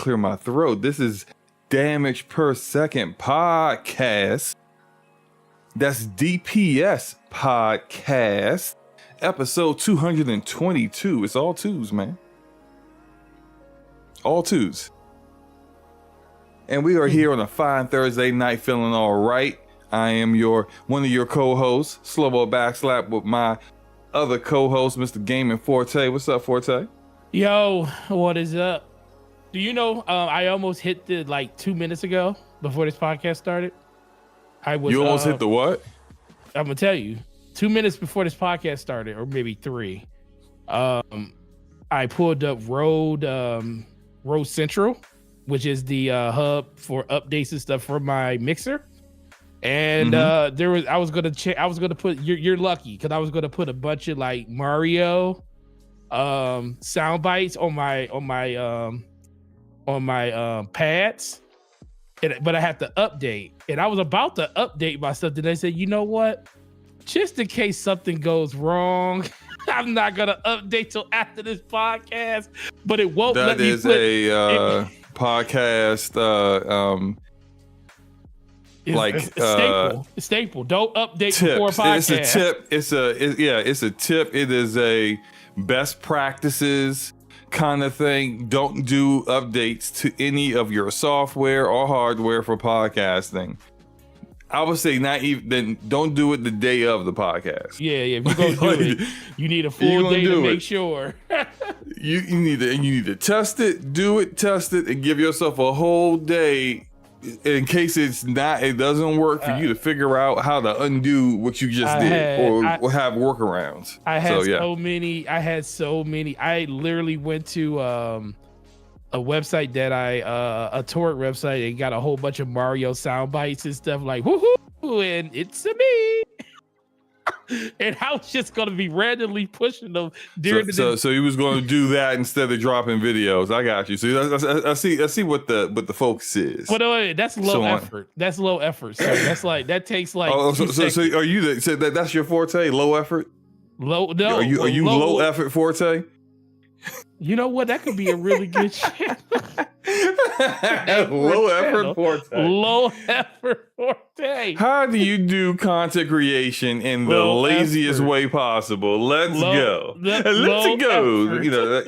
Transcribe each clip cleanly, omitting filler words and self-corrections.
clear my throat. This is Damage Per Second Podcast. That's DPS Podcast, episode 222. It's all twos, man. All twos. And we are here on a fine Thursday night, feeling all right. I am one of your co-hosts, SloMoBackSlap, with my other co-host, Mr. Gaming Forte. What's up, Forte? Yo, what is up? Do you know I almost hit the 2 minutes ago before this podcast started? You almost hit the what? I'm gonna tell you, 2 minutes before this podcast started, or maybe 3. I pulled up Road Central, which is the hub for updates and stuff for my mixer. And I was gonna put you're lucky because I was gonna put a bunch of Mario sound bites on my pads, but I have to update. And I was about to update my stuff, and I said, you know what? Just in case something goes wrong, I'm not gonna update till after this podcast. But it won't let me. That is a podcast. It's staple. Don't update tips. Before podcast. It's a tip. It's a tip. It is a best practices kind of thing. Don't do updates to any of your software or hardware for podcasting. I would say not even. Then don't do it the day of the podcast. Yeah. If you're gonna do it, you need a full day to make sure. you need to test it, test it, and give yourself a whole day. In case it doesn't work for you to figure out how to undo what you just did or have workarounds. I had so many. I literally went to a website that a torrent website and got a whole bunch of Mario sound bites and stuff woohoo, and it's a me. And I was just gonna be randomly pushing them during So he was going to do that instead of dropping videos. I got you. So I see what the focus is. But that's low effort. That's low effort. So that's that takes so are you that's your forte? Low effort? No. Are you low effort Forte? You know what? That could be a really good channel. Low effort Forte. Low effort Forte. How do you do content creation in the laziest way possible? Let's go. Let's go. Effort. You know.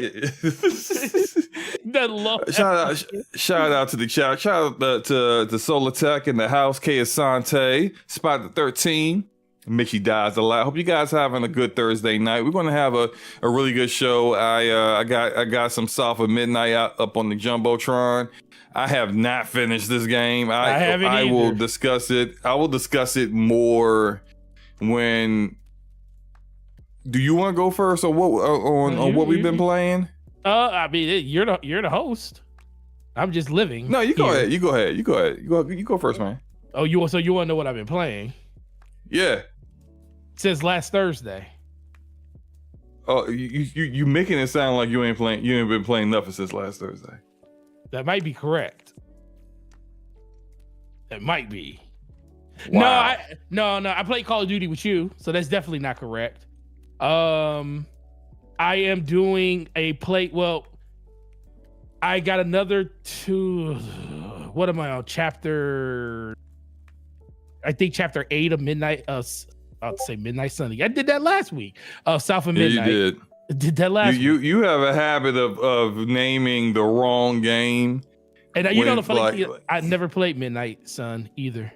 Shout out to the chat. Shout out to Solar Tech in the house. K Asante. Spot 13. Mitchie dies a lot. Hope you guys are having a good Thursday night. We're going to have a really good show. I got some South of Midnight up on the Jumbotron. I have not finished this game. I will discuss it. I will discuss it more when. Do you want to go first or what on what we've been playing? I mean, you're the host. I'm just living. No, you go ahead. You go ahead. You go first, man. Oh, you want to know what I've been playing? Yeah. Since last Thursday. Oh, you making it sound like you ain't been playing nothing since last Thursday. That might be correct. That might be. Wow. No. I played Call of Duty with you, so that's definitely not correct. I am doing a play. Well, I got another 2. What am I on? I think chapter 8 of Midnight. I'll say Midnight Sunday. I did that last week. South of Midnight. You did. I did that last week. You have a habit of naming the wrong game. And you know the funny thing, I never played Midnight Sun either.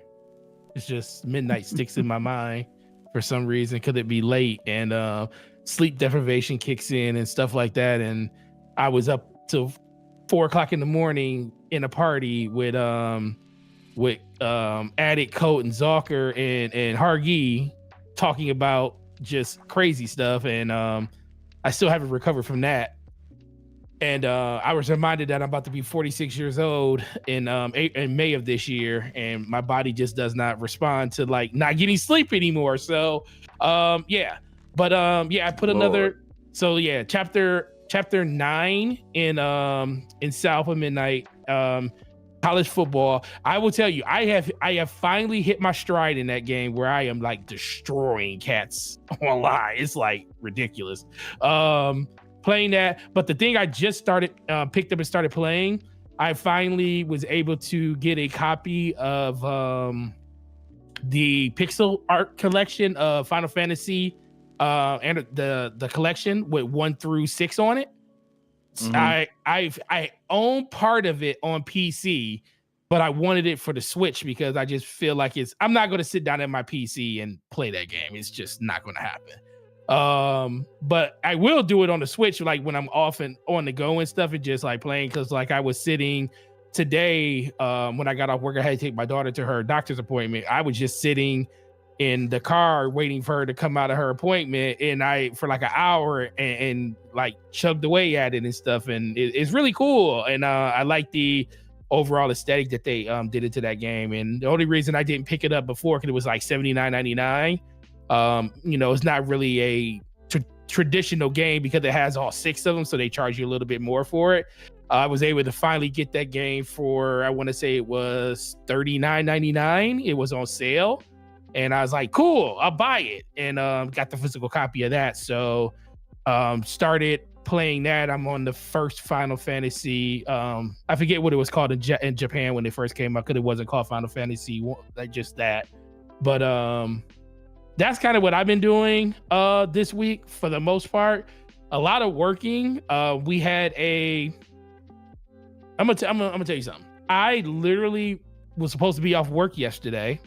It's just Midnight sticks in my mind for some reason. Could it be late and sleep deprivation kicks in and stuff like that? And I was up till 4:00 in the morning in a party with Addict, Coat, and Zalker and Hargi talking about just crazy stuff, and I still haven't recovered from that. And I was reminded that I'm about to be 46 years old in May of this year, and my body just does not respond to not getting sleep anymore. So I put another. So yeah, chapter 9 in South of Midnight. College football. I will tell you, I have finally hit my stride in that game where I am destroying cats online. It's ridiculous. Playing that, but the thing I just picked up and started playing, I finally was able to get a copy of the pixel art collection of Final Fantasy and the collection with 1 through 6 on it. I own part of it on PC, but I wanted it for the Switch because I just feel like I'm not going to sit down at my PC and play that game. It's just not going to happen. But I will do it on the Switch, like when I'm off and on the go and stuff, and just like playing. Because like I was sitting today, when I got off work, I had to take my daughter to her doctor's appointment. I was just sitting in the car waiting for her to come out of her appointment, and I for like an hour and like chugged away at it and stuff, and it's really cool. And I like the overall aesthetic that they did into that game. And the only reason I didn't pick it up before, because it was like $79.99. It's not really a traditional game because it has all 6 of them, so they charge you a little bit more for it. I was able to finally get that game for, I want to say it was $39.99. It was on sale. And I was like, cool, I'll buy it. And got the physical copy of that. So started playing that. I'm on the first Final Fantasy. I forget what it was called in Japan when it first came out, because it wasn't called Final Fantasy, like just that. But that's kind of what I've been doing this week for the most part. A lot of working. We had I'm gonna tell you something. I literally was supposed to be off work yesterday,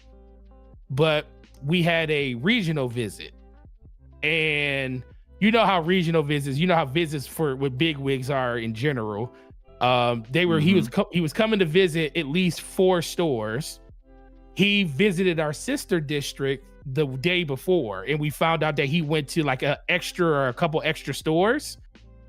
but we had a regional visit. And you know how regional visits, how visits with bigwigs are in general. He was coming to visit at least 4 stores. He visited our sister district the day before, and we found out that he went to like a couple extra stores.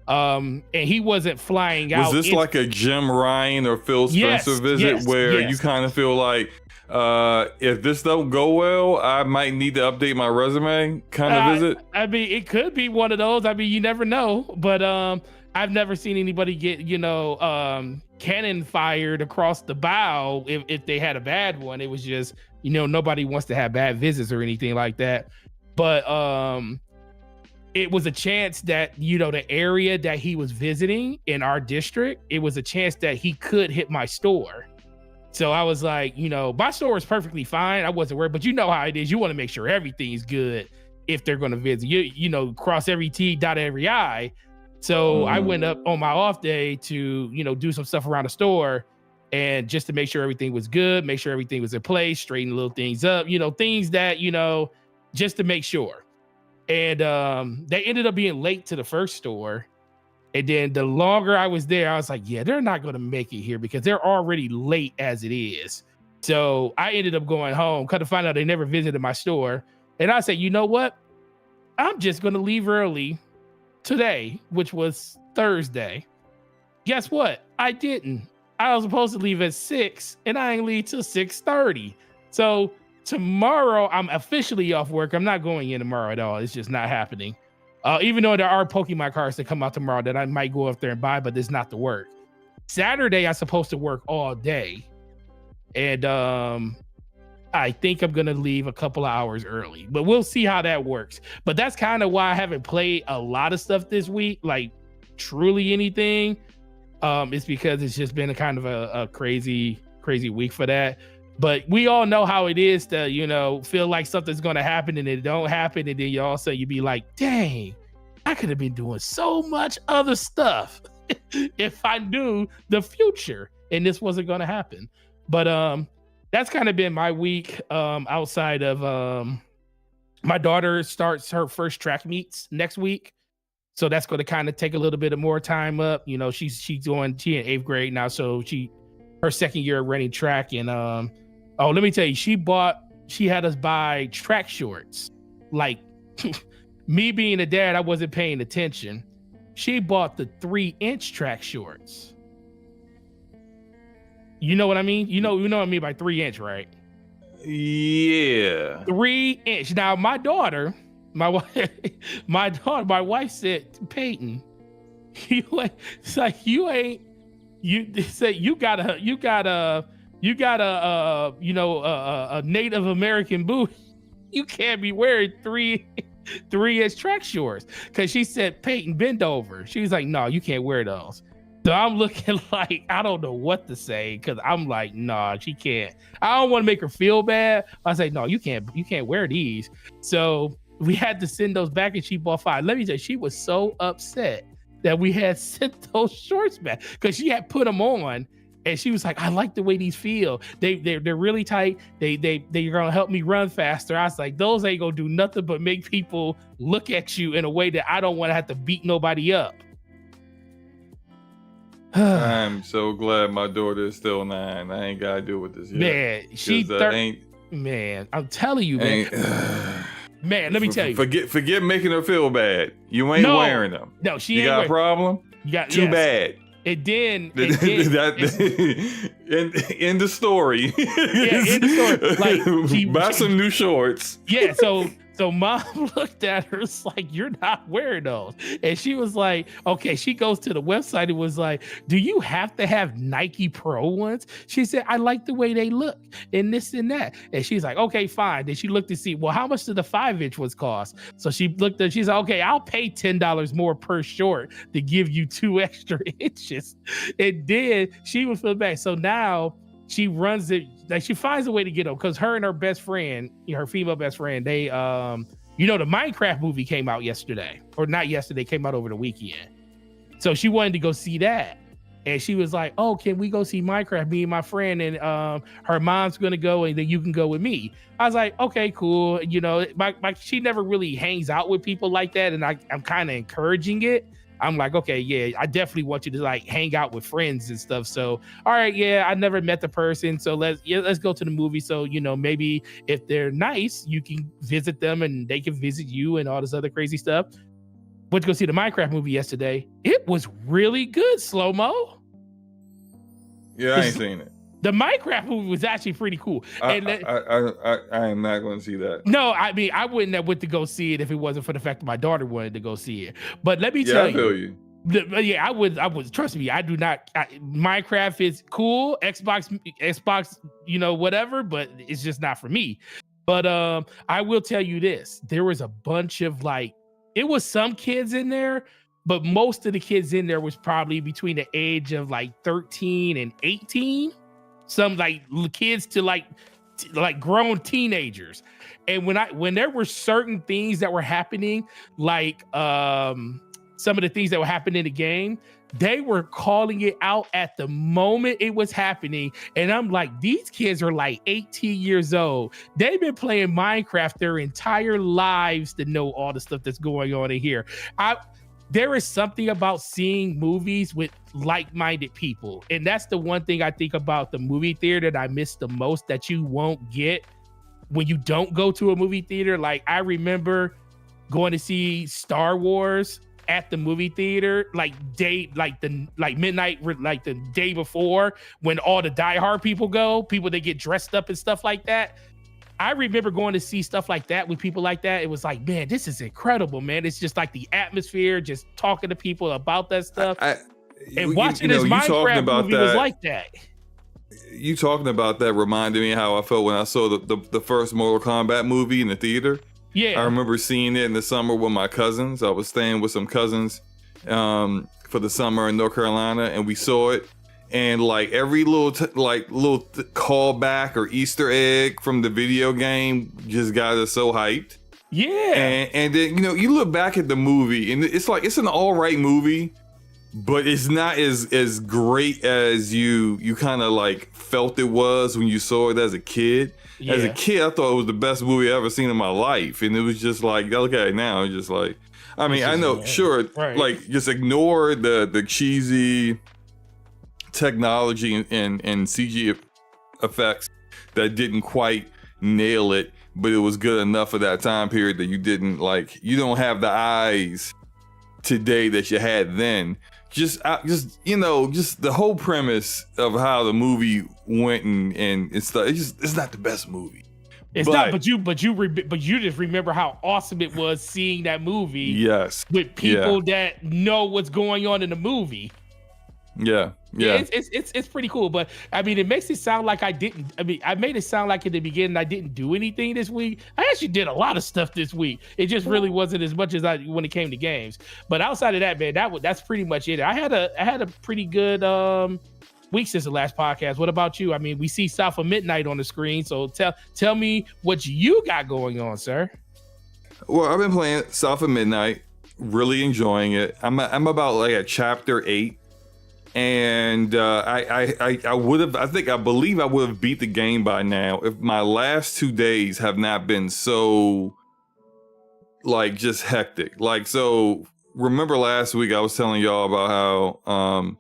And he wasn't flying out. Was this like a Jim Ryan or Phil Spencer visit where you kind of feel like, if this don't go well, I might need to update my resume kind of visit? I mean, it could be one of those. I mean, you never know. But I've never seen anybody get, cannon fired across the bow if they had a bad one. It was just, nobody wants to have bad visits or anything like that. But it was a chance that, the area that he was visiting in our district, it was a chance that he could hit my store. So I was like, my store is perfectly fine. I wasn't worried, but you know how it is. You want to make sure everything's good if they're going to visit. You cross every T, dot every I. So I went up on my off day to, do some stuff around the store, and just to make sure everything was good, make sure everything was in place, straighten little things up, things that, just to make sure. And they ended up being late to the first store. And then the longer I was there, I was like, yeah, they're not going to make it here because they're already late as it is. So I ended up going home, kind of find out they never visited my store. And I said, you know what? I'm just going to leave early today, which was Thursday. Guess what? I didn't. I was supposed to leave at 6 and I ain't leave till 6:30. So tomorrow I'm officially off work. I'm not going in tomorrow at all. It's just not happening. Even though there are Pokemon cards that come out tomorrow that I might go up there and buy, but it's not to work. Saturday, I'm supposed to work all day. And I think I'm going to leave a couple of hours early, but we'll see how that works. But that's kind of why I haven't played a lot of stuff this week, like truly anything. It's because it's just been a kind of a crazy week for that. But we all know how it is to, feel like something's going to happen and it don't happen. And then you all of a sudden you be like, dang, I could have been doing so much other stuff if I knew the future and this wasn't going to happen. But that's kind of been my week outside of my daughter starts her first track meets next week. So that's going to kind of take a little bit of more time up. She's in 8th grade now. So her second year running track. And let me tell you, she had us buy track shorts. Like me being a dad, I wasn't paying attention. She bought the 3-inch track shorts. You know what I mean? You know what I mean by 3-inch, right? Yeah. 3-inch. Now my daughter, my wife said, Peyton, you got a Native American boot. You can't be wearing 3-inch track shorts. Cause she said, Peyton, bend over. She was like, no, you can't wear those. So I'm looking like I don't know what to say because I'm like, nah, she can't. I don't want to make her feel bad. I say, no, you can't wear these. So we had to send those back, and she bought 5. Let me tell you, she was so upset that we had sent those shorts back because she had put them on, and she was like, I like the way these feel. They're really tight. They're gonna help me run faster. I was like, those ain't gonna do nothing but make people look at you in a way that I don't want to have to beat nobody up. I'm so glad my daughter is still 9. I ain't gotta deal with this yet. Man, she man, I'm telling you, man. Man, let me tell you. Forget making her feel bad. You ain't wearing them. No, she ain't. You got a problem? Too bad. It did. In the story. Yeah, in the story. Like buy some new shorts. Yeah, so mom looked at her, it's like, you're not wearing those. And she was like, okay, she goes to the website and was like, do you have to have Nike Pro ones? She said, I like the way they look and this and that. And she's like, okay, fine. Then she looked to see, well, how much did the 5-inch ones cost? So she looked at, she's like, okay, I'll pay $10 more per short to give you 2 extra inches. And then she was feeling back. So now she runs it, like she finds a way to get them because her and her best friend, her female best friend, they the Minecraft movie came out yesterday, or not yesterday, came out over the weekend. So she wanted to go see that, and she was like, oh, can we go see Minecraft, me and my friend, and her mom's gonna go and then you can go with me. I was like, okay, cool. She never really hangs out with people like that, and I'm kind of encouraging it. I'm like, okay, yeah, I definitely want you to like hang out with friends and stuff. So, all right, yeah, I never met the person, so let's go to the movie. So, maybe if they're nice, you can visit them and they can visit you and all this other crazy stuff. Went to go see the Minecraft movie yesterday. It was really good, SloMo. Yeah, I ain't seen it. The Minecraft movie was actually pretty cool. I am not going to see that. No, I mean, I wouldn't have went to go see it if it wasn't for the fact that my daughter wanted to go see it. But let me tell you. I feel you. I would trust me. I do not. Minecraft is cool. Xbox, whatever, but it's just not for me. But I will tell you this: there was a bunch of it was some kids in there, but most of the kids in there was probably between the age of 13 and 18. Some kids to grown teenagers. And when there were certain things that were happening, some of the things that were happening in the game, they were calling it out at the moment it was happening. And I'm like, these kids are 18 years old. They've been playing Minecraft their entire lives to know all the stuff that's going on in here. There is something about seeing movies with like-minded people. And that's the one thing I think about the movie theater that I miss the most, that you won't get when you don't go to a movie theater. I remember going to see Star Wars at the movie theater, midnight, the day before, when all the diehard people they get dressed up and stuff like that. I remember going to see stuff like that with people like that. It was like, man, this is incredible, man. It's just the atmosphere, just talking to people about that stuff. Watching this Minecraft movie was like that. You talking about that reminded me how I felt when I saw the first Mortal Kombat movie in the theater. Yeah. I remember seeing it in the summer with my cousins. I was staying with some cousins for the summer in North Carolina, and we saw it. And every little callback or Easter egg from the video game just got us so hyped. Yeah. And then you look back at the movie, and it's an all right movie, but it's not as great as you kind of felt it was when you saw it as a kid. Yeah. As a kid, I thought it was the best movie I ever seen in my life, and it was just okay, now it's just I mean, I know, sure, right. Just ignore the cheesy technology and CG effects that didn't quite nail it, but it was good enough for that time period that you didn't you don't have the eyes today that you had then. Just the whole premise of how the movie went and stuff. It's not the best movie. It's not, but you just remember how awesome it was seeing that movie. Yes, with people that know what's going on in the movie. Yeah. Yeah. It's pretty cool. But I mean, it makes it sound like I didn't. I mean, I made it sound like in the beginning I didn't do anything this week. I actually did a lot of stuff this week. It just really wasn't as much as when it came to games. But outside of that, man, that's pretty much it. I had a pretty good week since the last podcast. What about you? I mean, we see South of Midnight on the screen. So tell me what you got going on, sir. Well, I've been playing South of Midnight, really enjoying it. I'm about like at chapter 8. And I believe I would have beat the game by now if my last 2 days have not been so like just hectic. Like, so remember last week I was telling y'all about how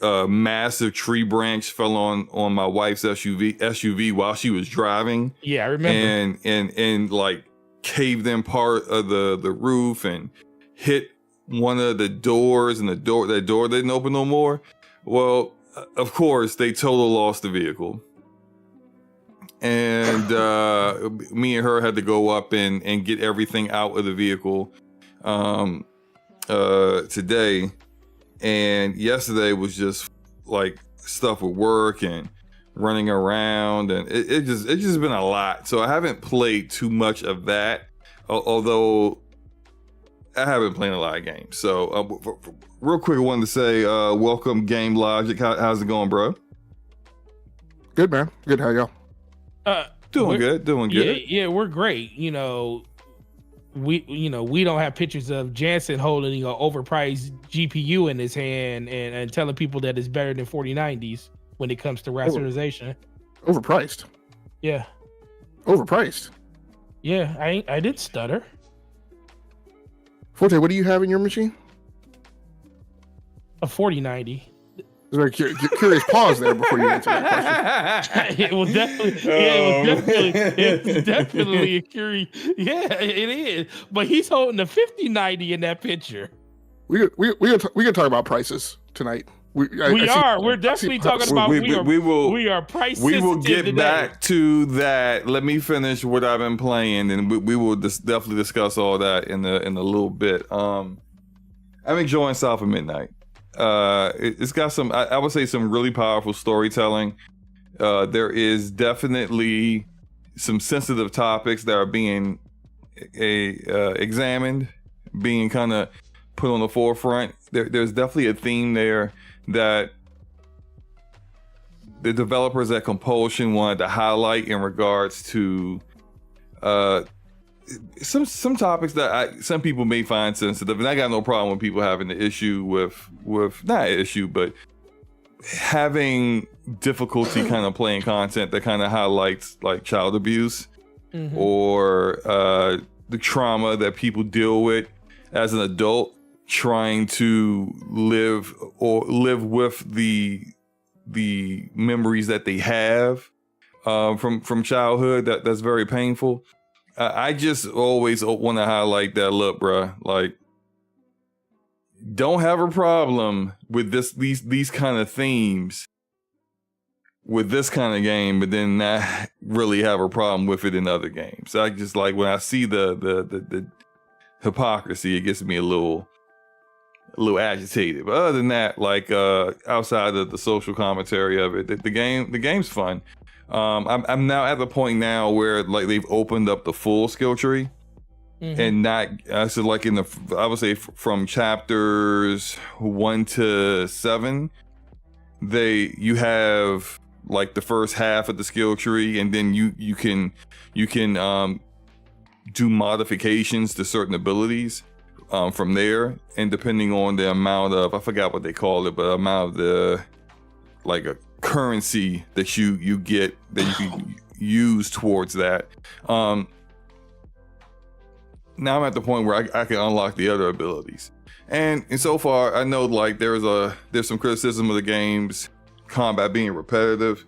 a massive tree branch fell on my wife's SUV while she was driving. Yeah, I remember. And like caved in part of the roof and hit one of the doors, and that door didn't open no more. Well, of course, they total lost the vehicle. And me and her had to go up and get everything out of the vehicle today. And yesterday was just like stuff with work and running around, and it just been a lot. So I haven't played too much of that, although I have been playing a lot of games. So real quick, I wanted to say welcome Game Logic. How's it going, bro? Good, man. Good. How y'all? Doing good. Yeah, we're great. You know, we don't have pictures of Jansen holding an overpriced GPU in his hand and telling people that it's better than 4090s when it comes to rasterization. Overpriced. Yeah. Overpriced. Yeah, I did stutter. Forte, what do you have in your machine? A 4090. There's a curious pause there before you answer that question. It was definitely a curious. Yeah, it is. But he's holding a 5090 in that picture. We can talk about prices tonight. We're definitely talking about. We are price. We will get today. back to that. Let me finish what I've been playing, and we will definitely discuss all that in a little bit. I'm enjoying South of Midnight. It's got some, I would say, some really powerful storytelling. There is definitely some sensitive topics that are being examined, being kind of put on the forefront. There's definitely a theme there that the developers at Compulsion wanted to highlight in regards to some topics that some people may find sensitive, and I got no problem with people having the issue with not an issue, but having difficulty kind of playing content that kind of highlights like child abuse or the trauma that people deal with as an adult trying to live with the memories that they have from childhood. That's very painful. I just always want to highlight that. Look, bruh, like, don't have a problem with these kind of themes with this kind of game, but then not really have a problem with it in other games. I just like when I see the hypocrisy, it gets me a little agitated. But other than that, like outside of the social commentary of it, the game's fun. I'm now at the point now where like they've opened up the full skill tree, and not so like in I would say from chapters 1 to 7, you have like the first half of the skill tree, and then you can do modifications to certain abilities from there, and depending on the amount of, I forgot what they call it, but amount of the like a currency that you get that you can use towards that. Now I'm at the point where I can unlock the other abilities, and so far I know like there's some criticism of the game's combat being repetitive.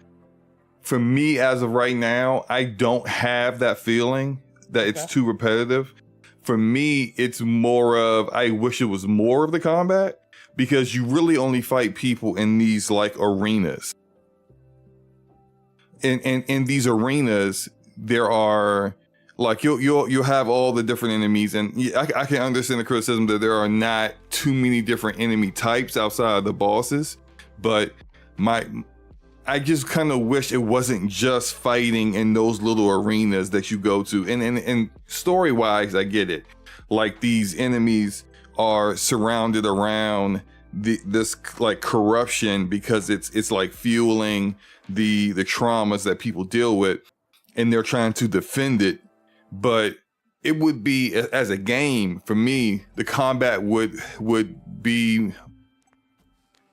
For me, as of right now, I don't have that feeling that it's too repetitive. For me, it's more of, I wish it was more of the combat, because you really only fight people in these like arenas. In these arenas, there are like you'll have all the different enemies, and I can understand the criticism that there are not too many different enemy types outside of the bosses, but I just kind of wish it wasn't just fighting in those little arenas that you go to. And story wise, I get it. Like these enemies are surrounded around this like corruption because it's like fueling the traumas that people deal with, and they're trying to defend it. But it would be, as a game, for me, the combat would be,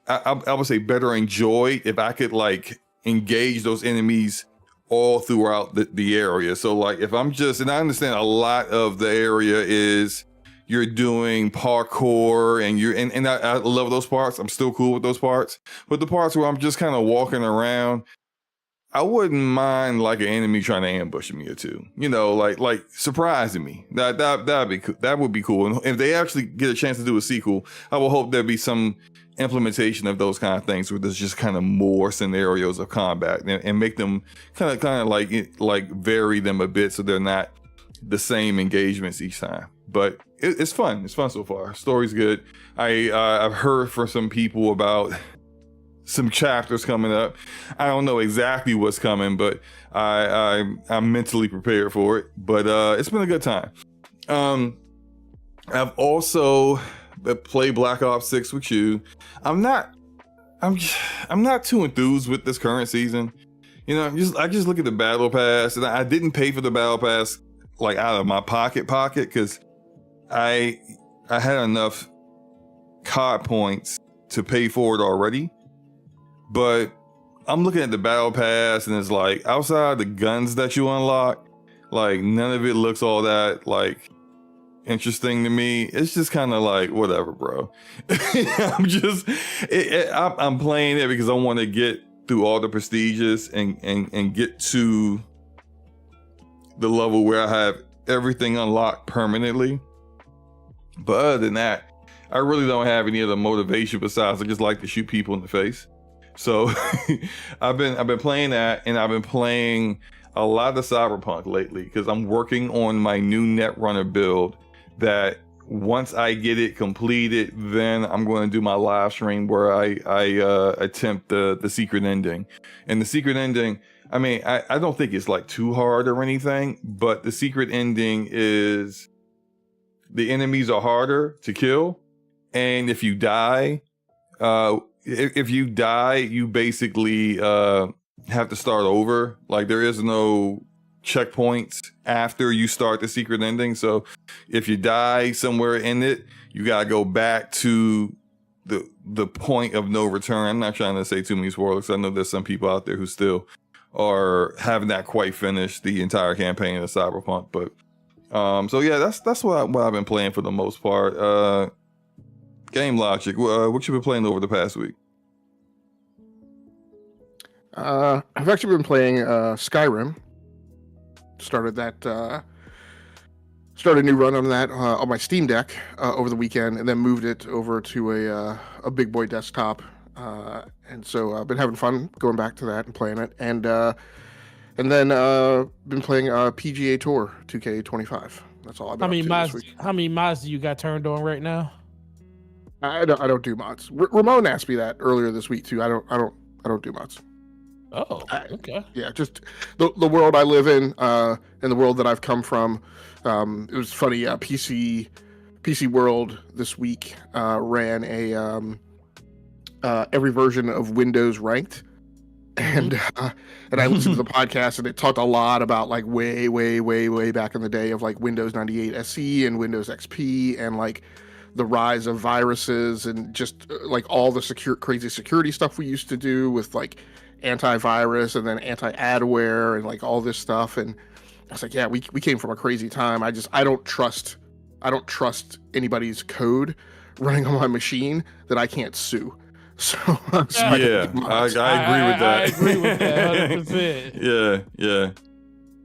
I would say, better enjoyed if I could like engage those enemies all throughout the area. So like if I'm just, and I understand a lot of the area is you're doing parkour and I love those parts. I'm still cool with those parts. But the parts where I'm just kind of walking around, I wouldn't mind like an enemy trying to ambush me or two, you know, like surprising me. That'd be cool. That would be cool. And if they actually get a chance to do a sequel, I will hope there'd be some implementation of those kind of things where there's just kind of more scenarios of combat and make them kind of like vary them a bit so they're not the same engagements each time. But it's fun. It's fun so far. Story's good. I've heard from some people about some chapters coming up. I don't know exactly what's coming, but I'm mentally prepared for it. But it's been a good time. I've also played Black Ops 6 with you. I'm not too enthused with this current season. You know, I just look at the battle pass, and I didn't pay for the battle pass like out of my pocket because I had enough COD points to pay for it already. But I'm looking at the battle pass, and it's like outside the guns that you unlock, like none of it looks all that like interesting to me. It's just kind of like whatever, bro. I'm playing it because I want to get through all the prestiges and get to the level where I have everything unlocked permanently. But other than that, I really don't have any other motivation besides I just like to shoot people in the face. So I've been playing that, and I've been playing a lot of Cyberpunk lately because I'm working on my new Netrunner build that once I get it completed, then I'm going to do my live stream where I attempt the secret ending. And the secret ending, I mean, I don't think it's like too hard or anything, but the secret ending is the enemies are harder to kill. And if you die, you basically have to start over. Like there is no checkpoints after you start the secret ending. So if you die somewhere in it, you gotta go back to the point of no return. I'm not trying to say too many spoilers. I know there's some people out there who still haven't not quite finished the entire campaign of Cyberpunk. But so yeah, that's what I've been playing for the most part. Game Logic, what you been playing over the past week? I've actually been playing Skyrim. Started a new run on that on my Steam Deck over the weekend, and then moved it over to a big boy desktop. And so I've been having fun going back to that and playing it, and then been playing PGA Tour 2K25. That's all I've been up to this week. How many mods do you got turned on right now? I don't do mods. Ramon asked me that earlier this week too. I don't do mods. Oh, okay. Yeah, just the world I live in, and the world that I've come from. It was funny. PC World this week ran a every version of Windows ranked, and I listened to the podcast, and it talked a lot about like way back in the day of like Windows 98 SE and Windows XP and like the rise of viruses and just like all the crazy security stuff we used to do with like antivirus and then anti-adware and like all this stuff. And I was like, yeah, we came from a crazy time. I don't trust anybody's code running on my machine that I can't sue. So I agree with that. I agree with that 100%.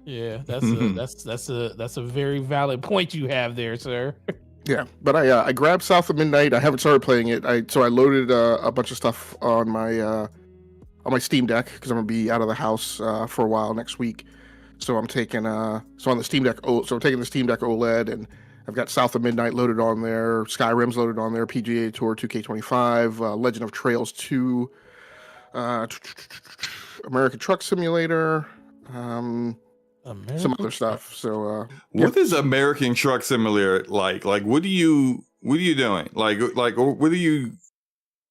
Yeah. That's a very valid point you have there, sir. Yeah, but I grabbed South of Midnight. I haven't started playing it. So I loaded a bunch of stuff on my Steam Deck because I'm gonna be out of the house for a while next week. So I'm taking on the Steam Deck. So I'm taking the Steam Deck OLED, and I've got South of Midnight loaded on there, Skyrim's loaded on there, PGA Tour 2K25, Legend of Trails 2 American Truck Simulator, some American other stuff. So, what is American Truck Simulator like? Like, what are you doing? Like, what are you?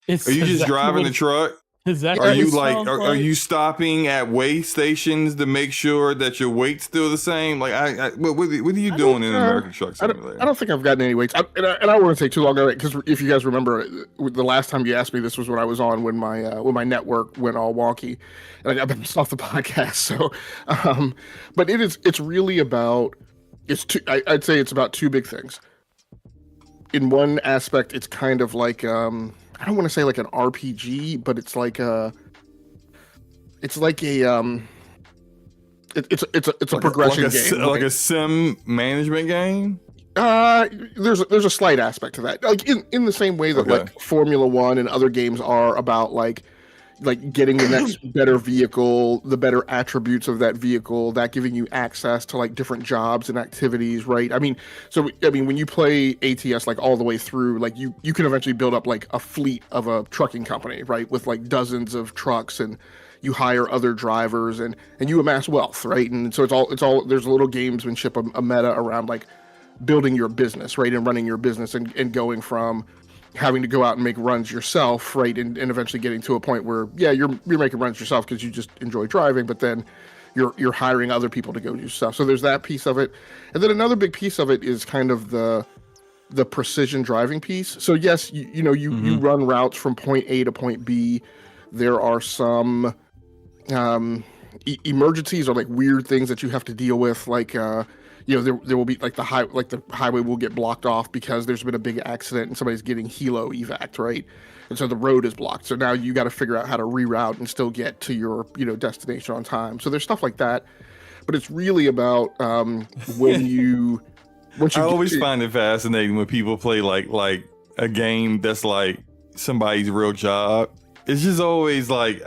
It's Are you just exactly driving what- the truck? Exactly. Are you what it like, sounds are you stopping at weigh stations to make sure that your weight's still the same? Like, what are you doing in American Truck Simulator? I don't think I've gotten any weights. And I don't want to take too long on it because if you guys remember, the last time you asked me, this was when I was on when my network went all wonky, and I got bounced off the podcast. So, but it's really about I'd say it's about two big things. In one aspect, it's kind of like I don't want to say like an RPG, but it's like a progression game, like a sim management game. There's a slight aspect to that, like in the same way that like Formula One and other games are about like getting the next better vehicle, the better attributes of that vehicle, that giving you access to like different jobs and activities, right? I mean, when you play ATS like all the way through, like you can eventually build up like a fleet of a trucking company, right, with like dozens of trucks, and you hire other drivers and you amass wealth, right? And so it's all there's a little gamesmanship, a meta around like building your business, right, and running your business and going from having to go out and make runs yourself, right, and eventually getting to a point where you're making runs yourself because you just enjoy driving, but then you're hiring other people to go do stuff. So there's that piece of it, and then another big piece of it is kind of the precision driving piece. So yes, you run routes from point A to point B. There are some emergencies or like weird things that you have to deal with, like there will be like the highway will get blocked off because there's been a big accident and somebody's getting helo evac, right? And so the road is blocked. So now you got to figure out how to reroute and still get to your destination on time. So there's stuff like that, but it's really about when you I always find it fascinating when people play like a game that's like somebody's real job. It's just always like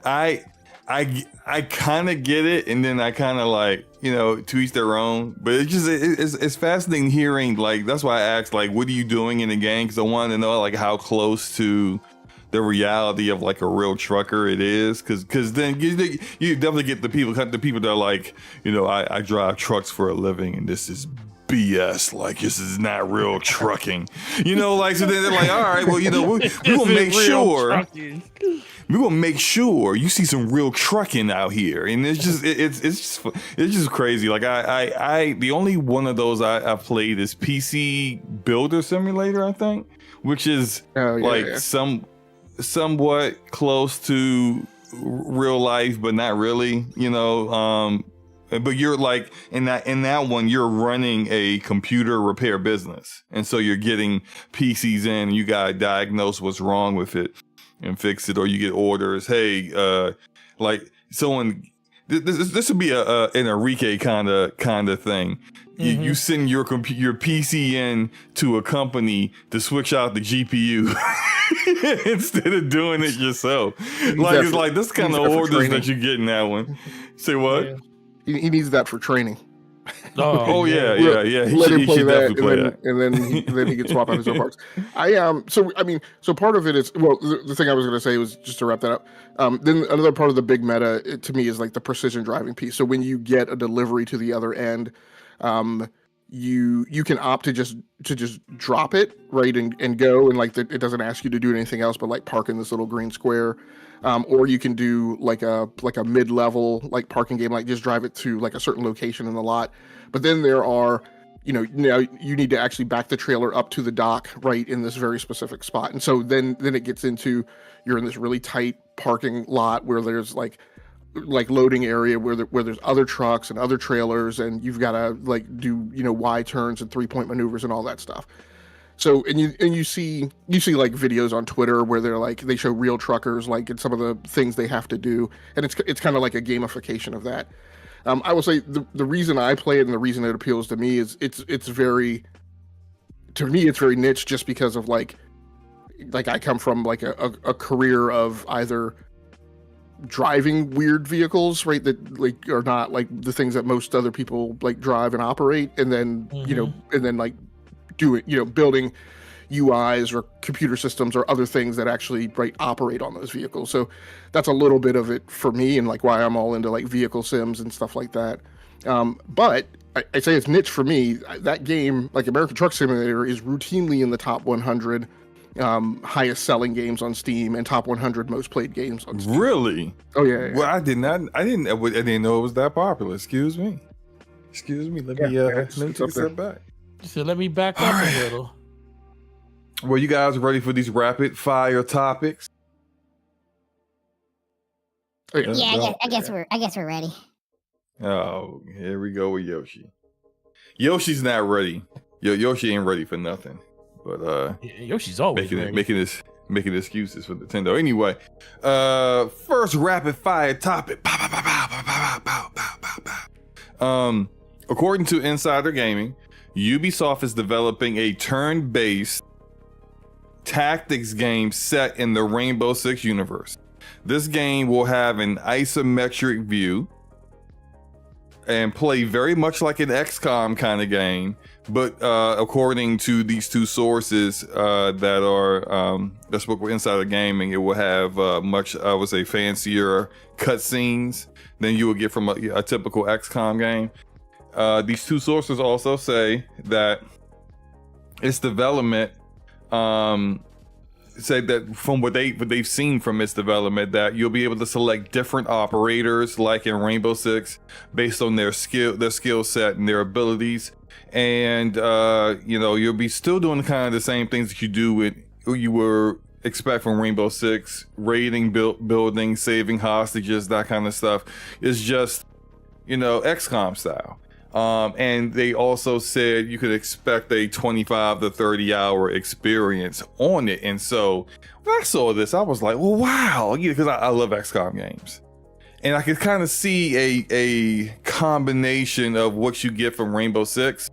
I kind of get it, and then I kind of like, to each their own. But it's fascinating hearing, like, that's why I asked, like, what are you doing in the game? Because I wanted to know like how close to the reality of like a real trucker it is. Because then you definitely get the people that are like, I drive trucks for a living, and this is BS, like this is not real trucking, like, so then they're like, all right, well, we will make sure. We will make sure you see some real trucking out here, and it's just crazy. Like I the only one of those I played is PC Builder Simulator, I think, which is somewhat close to real life, but not really, But you're like in that one, you're running a computer repair business, and so you're getting PCs in, and you gotta diagnose what's wrong with it and fix it, or you get orders. Hey, like someone, this would be an Enrique kind of thing. You send your PC in to a company to switch out the GPU instead of doing it yourself. Like it's like this kind of orders that you get in that one. Say what? Yeah. He needs that for training. Oh yeah. Let him play that, and then he can swap out his own parts. So part of it is, well, the thing I was going to say was, just to wrap that up. Then another part of the big meta to me is like the precision driving piece. So when you get a delivery to the other end, you can opt to just drop it, right, and go, and like it doesn't ask you to do anything else but like park in this little green square. Or you can do like a mid-level like parking game, like just drive it to like a certain location in the lot. But then there are, now you need to actually back the trailer up to the dock, right, in this very specific spot. And so then it gets into, you're in this really tight parking lot where there's like loading area where there's other trucks and other trailers, and you've got to like do Y turns and 3-point maneuvers and all that stuff. So and you see like videos on Twitter where they show real truckers like in some of the things they have to do, and it's kind of like a gamification of that. I will say the reason I play it and the reason it appeals to me is it's very niche, just because of like I come from like a career of either driving weird vehicles, right, that like are not like the things that most other people like drive and operate, and then and then like doing building UIs or computer systems or other things that actually operate on those vehicles. So that's a little bit of it for me, and like why I'm all into like vehicle sims and stuff like that. But I say it's niche for me. That game, like American Truck Simulator, is routinely in the top 100 highest selling games on Steam and top 100 most played games on Steam. Really? Oh yeah. Well, I didn't know it was that popular. Excuse me. Let me take a step back. So let me back up a little. Well, you guys ready for these rapid fire topics? Oh, yeah. Yeah, I guess we're ready. Oh, here we go with Yoshi. Yoshi's not ready. Yoshi ain't ready for nothing. But Yoshi's always ready. making excuses for Nintendo. Anyway, first rapid fire topic. According to Insider Gaming, Ubisoft is developing a turn-based tactics game set in the Rainbow Six universe. This game will have an isometric view and play very much like an XCOM kind of game, but according to these two sources that spoke with Insider Gaming, it will have much, I would say, fancier cutscenes than you would get from a typical XCOM game. These two sources also say that its development say that from what they've seen from its development, that you'll be able to select different operators like in Rainbow Six based on their skill set and their abilities, and you'll be still doing kind of the same things that you were expect from Rainbow Six: raiding, building, saving hostages, that kind of stuff. It's just XCOM style. And they also said you could expect a 25 to 30 hour experience on it. And so when I saw this, I was like, well, wow, because I love XCOM games. And I could kind of see a combination of what you get from Rainbow Six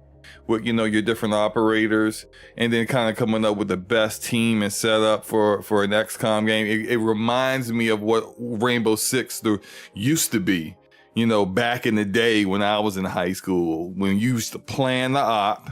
with, your different operators, and then kind of coming up with the best team and setup for an XCOM game. It reminds me of what Rainbow Six used to be. Back in the day when I was in high school, when you used to plan the op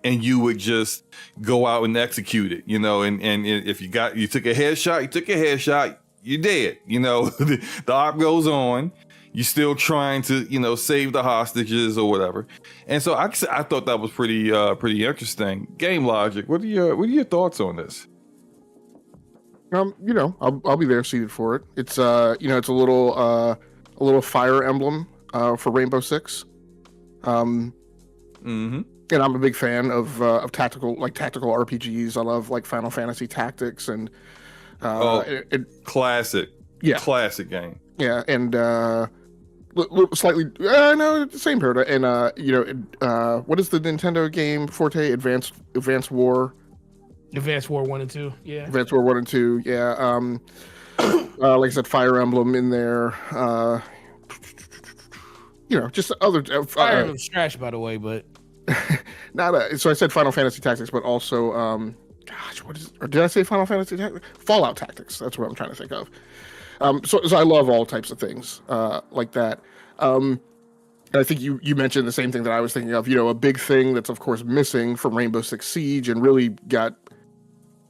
and you would just go out and execute it, and if you took a headshot, you're dead. The op goes on, you're still trying to, save the hostages or whatever. And so I thought that was pretty interesting. Game Logic, what are your thoughts on this? I'll be there seated for it. It's it's a little Fire Emblem for Rainbow Six. And I'm a big fan of tactical RPGs. I love like Final Fantasy Tactics and classic. Yeah, classic game. Yeah, and slightly no, same paradigm. And what is the Nintendo game Forte? Advanced War. Advanced War 1 and 2, yeah. Advanced War 1 and 2, yeah. Like I said, Fire Emblem in there. Just other. Fire Emblem's trash, by the way, but so I said Final Fantasy Tactics, but also, or did I say Final Fantasy Tactics? Fallout Tactics. That's what I'm trying to think of. So I love all types of things like that. And I think you mentioned the same thing that I was thinking of. A big thing that's of course missing from Rainbow Six Siege and really got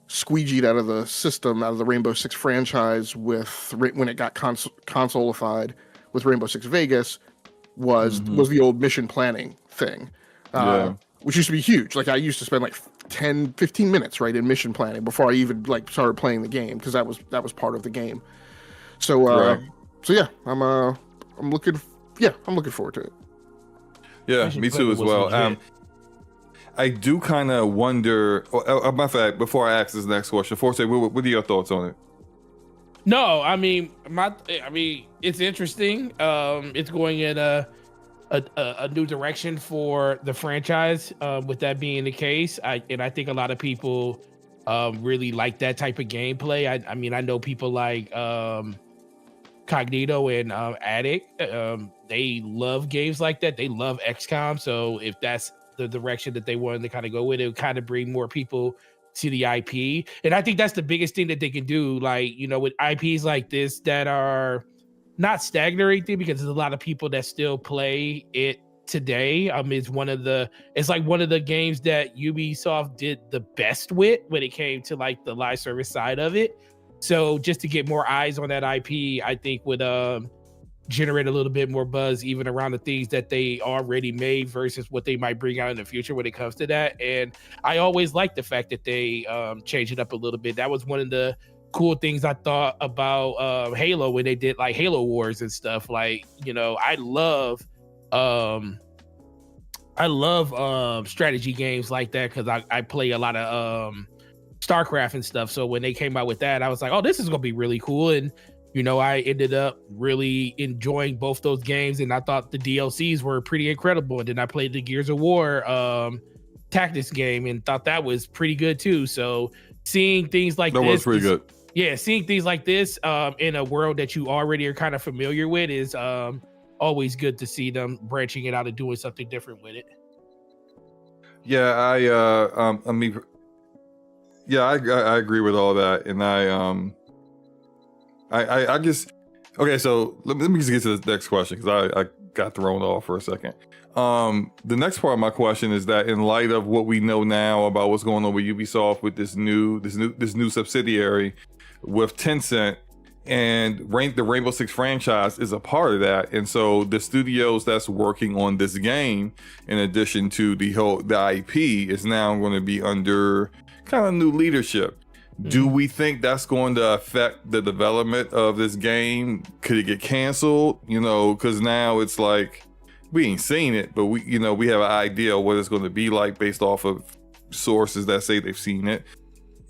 squeegeed out of the system, out of the Rainbow Six franchise when it got consolified with Rainbow Six Vegas was the old mission planning thing, which used to be huge. Like I used to spend like 10-15 minutes in mission planning before I even started playing the game, because that was part of the game. So yeah, I'm looking forward to it. Yeah, me too as well. I do kind of wonder. Matter of fact, before I ask this next question, Forte, what are your thoughts on it? No, I mean, it's interesting. It's going in a new direction for the franchise. With that being the case, I think a lot of people really like that type of gameplay. I know people like Cognito and Addict. They love games like that. They love XCOM. So if that's the direction that they wanted to kind of go with, it would kind of bring more people to the IP. And I think that's the biggest thing that they can do. With IPs like this that are not stagnant or anything, because there's a lot of people that still play it today. It's like one of the games that Ubisoft did the best with when it came to like the live service side of it. So just to get more eyes on that IP, I think would generate a little bit more buzz even around the things that they already made versus what they might bring out in the future when it comes to that. And I always like the fact that they change it up a little bit. That was one of the cool things I thought about Halo when they did like Halo Wars and stuff. Like, you know, I love strategy games like that because I play a lot of StarCraft and stuff. So when they came out with that, I was like, oh, this is gonna be really cool. And you know, I ended up really enjoying both those games, and I thought the DLCs were pretty incredible. And then I played the Gears of War tactics game and thought that was pretty good too. So seeing things like that this was pretty good. Yeah, seeing things like this in a world that you already are kind of familiar with is always good to see them branching it out and doing something different with it. Yeah, I mean, yeah, I agree with all that, and I just okay. So let me just get to the next question because I got thrown off for a second. The next part of my question is that in light of what we know now about what's going on with Ubisoft with this new subsidiary with Tencent, and the Rainbow Six franchise is a part of that, and so the studios that's working on this game, in addition to the IP, is now going to be under kind of new leadership. Do we think that's going to affect the development of this game? Could it get canceled? You know, because now it's like we ain't seen it, but we have an idea of what it's going to be like based off of sources that say they've seen it.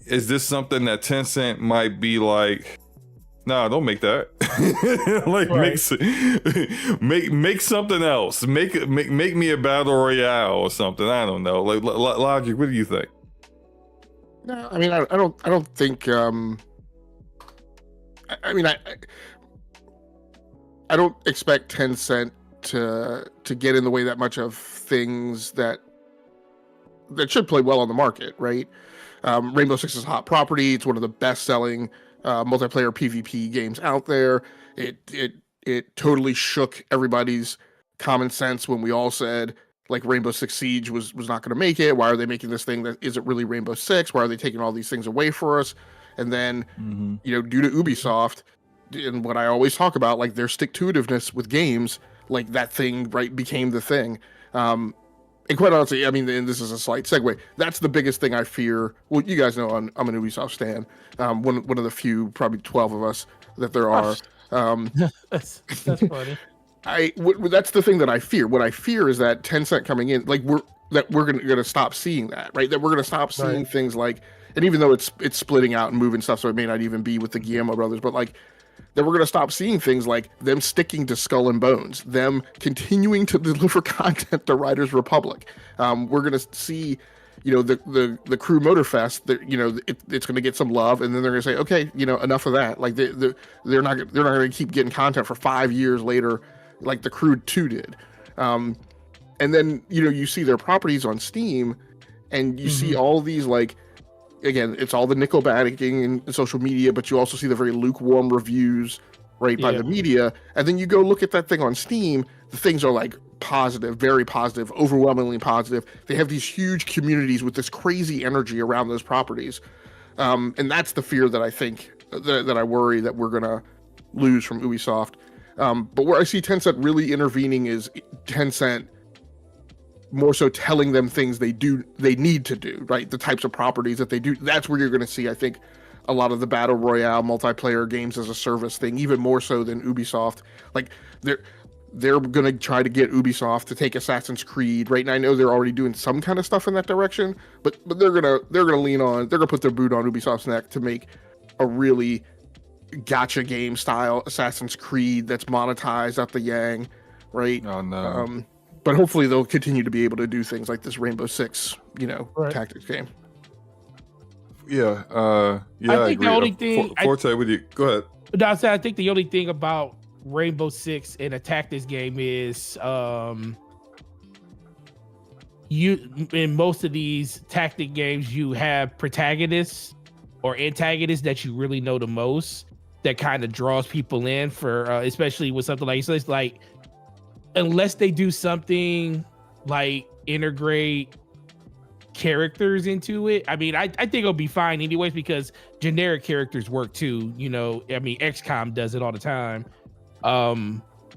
Is this something that Tencent might be like, nah, don't make that. Like right. make something else. Make me a battle royale or something. I don't know. Like Logic, what do you think? No, I mean, I don't think. I mean, I don't expect Tencent to get in the way that much of things that should play well on the market, right? Rainbow Six is a hot property. It's one of the best-selling multiplayer PvP games out there. It totally shook everybody's common sense when we all said, like, Rainbow Six Siege was not going to make it. Why are they making this thing that isn't really Rainbow Six? Why are they taking all these things away for us? And then, due to Ubisoft, and what I always talk about, like their stick-to-itiveness with games, like that thing, right, became the thing. And quite honestly, I mean, and this is a slight segue, that's the biggest thing I fear. Well, you guys know I'm an Ubisoft stan. One of the few, probably 12 of us that there are. That's funny. That's the thing that I fear. What I fear is that Tencent coming in, like we're gonna stop seeing that, right? That we're gonna stop seeing things like, and even though it's splitting out and moving stuff, so it may not even be with the Guillermo brothers, but like that we're gonna stop seeing things like them sticking to Skull and Bones, them continuing to deliver content to Riders Republic. We're gonna see, the Crew Motorfest, that it's going to get some love, and then they're going to say, okay, enough of that. Like they're not going to keep getting content for 5 years later, like the Crew 2 did. And then you see their properties on Steam, and you see all these, like, again, it's all the nickel-backing and social media, but you also see the very lukewarm reviews, right, by the media. And then you go look at that thing on Steam, the things are like positive, very positive, overwhelmingly positive. They have these huge communities with this crazy energy around those properties. And that's the fear that I think, that I worry that we're going to lose from Ubisoft. But where I see Tencent really intervening is Tencent more so telling them things they need to do, right? The types of properties that they do. That's where you're going to see, I think, a lot of the battle royale multiplayer games as a service thing, even more so than Ubisoft. Like they're going to try to get Ubisoft to take Assassin's Creed, right? And I know they're already doing some kind of stuff in that direction, but they're going to lean on, they're going to put their boot on Ubisoft's neck to make a really gacha game style Assassin's Creed that's monetized up the yang, right? Oh no. But hopefully they'll continue to be able to do things like this Rainbow Six, tactics game. Yeah, I think the only thing Forte with you. Go ahead. No, I think the only thing about Rainbow Six and a tactics game is you in most of these tactic games you have protagonists or antagonists that you really know the most, that kind of draws people in for especially with something like this. Like unless they do something like integrate characters into it. I mean, I think it'll be fine anyways because generic characters work too. You know, I mean, XCOM does it all the time.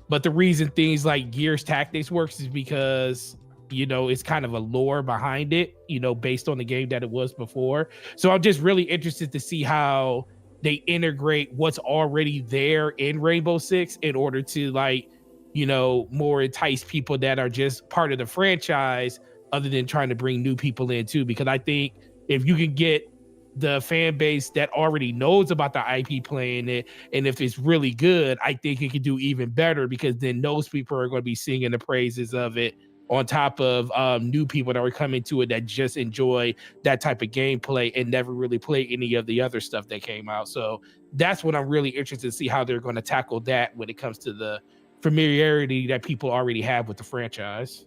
But the reason things like Gears Tactics works is because, you know, it's kind of a lore behind it, you know, based on the game that it was before. So I'm just really interested to see how they integrate what's already there in Rainbow Six in order to, like, you know, more entice people that are just part of the franchise other than trying to bring new people in too. Because I think if you can get the fan base that already knows about the IP playing it, and if it's really good, I think it could do even better because then those people are going to be singing the praises of it on top of new people that are coming to it that just enjoy that type of gameplay and never really play any of the other stuff that came out. So that's what I'm really interested to see how they're going to tackle that when it comes to the familiarity that people already have with the franchise.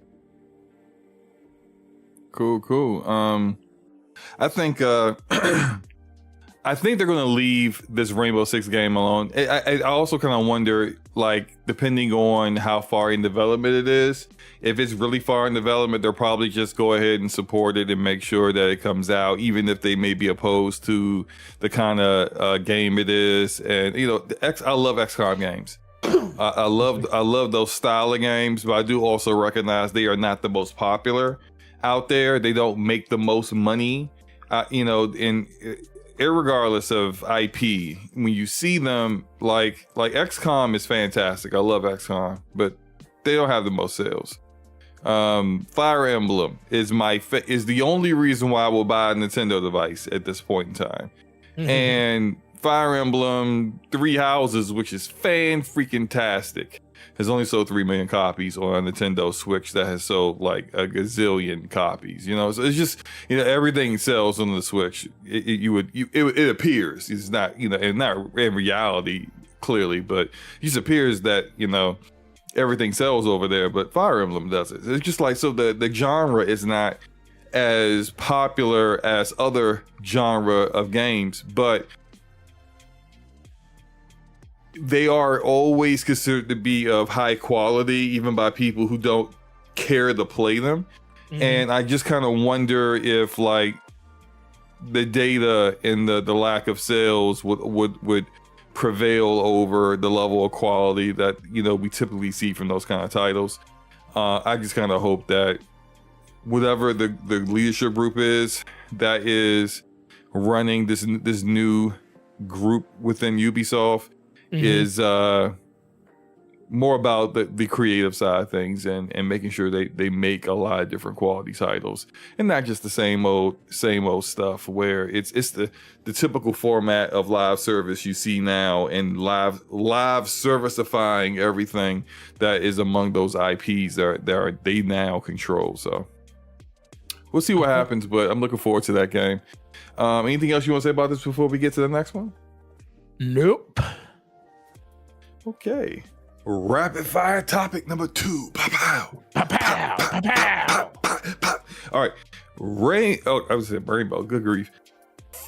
Cool. I think I think they're gonna leave this Rainbow Six game alone. I also kind of wonder, like, depending on how far in development it is, if it's really far in development, they'll probably just go ahead and support it and make sure that it comes out, even if they may be opposed to the kind of game it is. And you know, I love XCOM games. I love those style of games, but I do also recognize they are not the most popular out there. They don't make the most money, you know, irregardless of IP. When you see them, like XCOM is fantastic. I love XCOM, but they don't have the most sales. Fire Emblem is is the only reason why I will buy a Nintendo device at this point in time. Mm-hmm. And Fire Emblem Three Houses, which is fan-freaking-tastic, has only sold 3 million copies on a Nintendo Switch that has sold like a gazillion copies. You know, so it's just, you know, everything sells on the Switch. It appears, it's not, you know, and not in reality clearly, but it just appears that, you know, everything sells over there. But Fire Emblem does it. It's just like, so the genre is not as popular as other genre of games, but they are always considered to be of high quality, even by people who don't care to play them. Mm-hmm. And I just kind of wonder if, like, the data and the lack of sales would prevail over the level of quality that, you know, we typically see from those kind of titles. I just kind of hope that whatever the leadership group is that is running this new group within Ubisoft, mm-hmm. is more about the creative side of things and making sure they make a lot of different quality titles and not just the same old stuff where it's the typical format of live service you see now, and live serviceifying everything that is among those IPs that they now control. So we'll see what happens, but I'm looking forward to that game. Anything else you want to say about this before we get to the next one? Nope. Okay. Rapid fire topic number 2. Pow. All right. I was saying Rainbow. Good grief.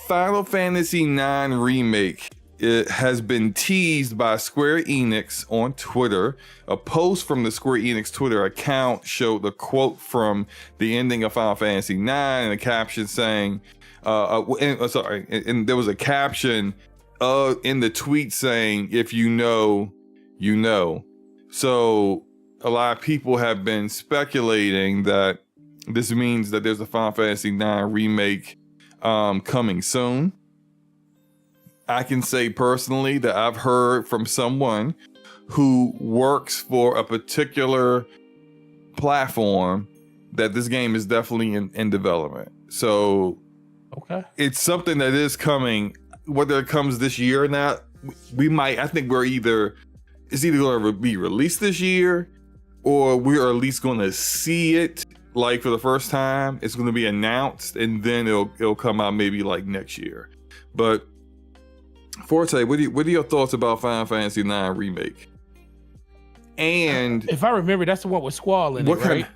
Final Fantasy IX Remake. It has been teased by Square Enix on Twitter. A post from the Square Enix Twitter account showed the quote from the ending of Final Fantasy IX and a caption saying, and there was a caption in the tweet saying, "If you know, you know." So a lot of people have been speculating that this means that there's a Final Fantasy IX remake coming soon. I can say personally that I've heard from someone who works for a particular platform that this game is definitely in development. So okay, it's something that is coming. Whether it comes this year or not, I think it's either going to be released this year, or we're at least going to see it like for the first time. It's going to be announced, and then it'll come out maybe like next year. But Forte, what are your thoughts about Final Fantasy IX Remake? And if I remember, that's the one with Squall in it, right?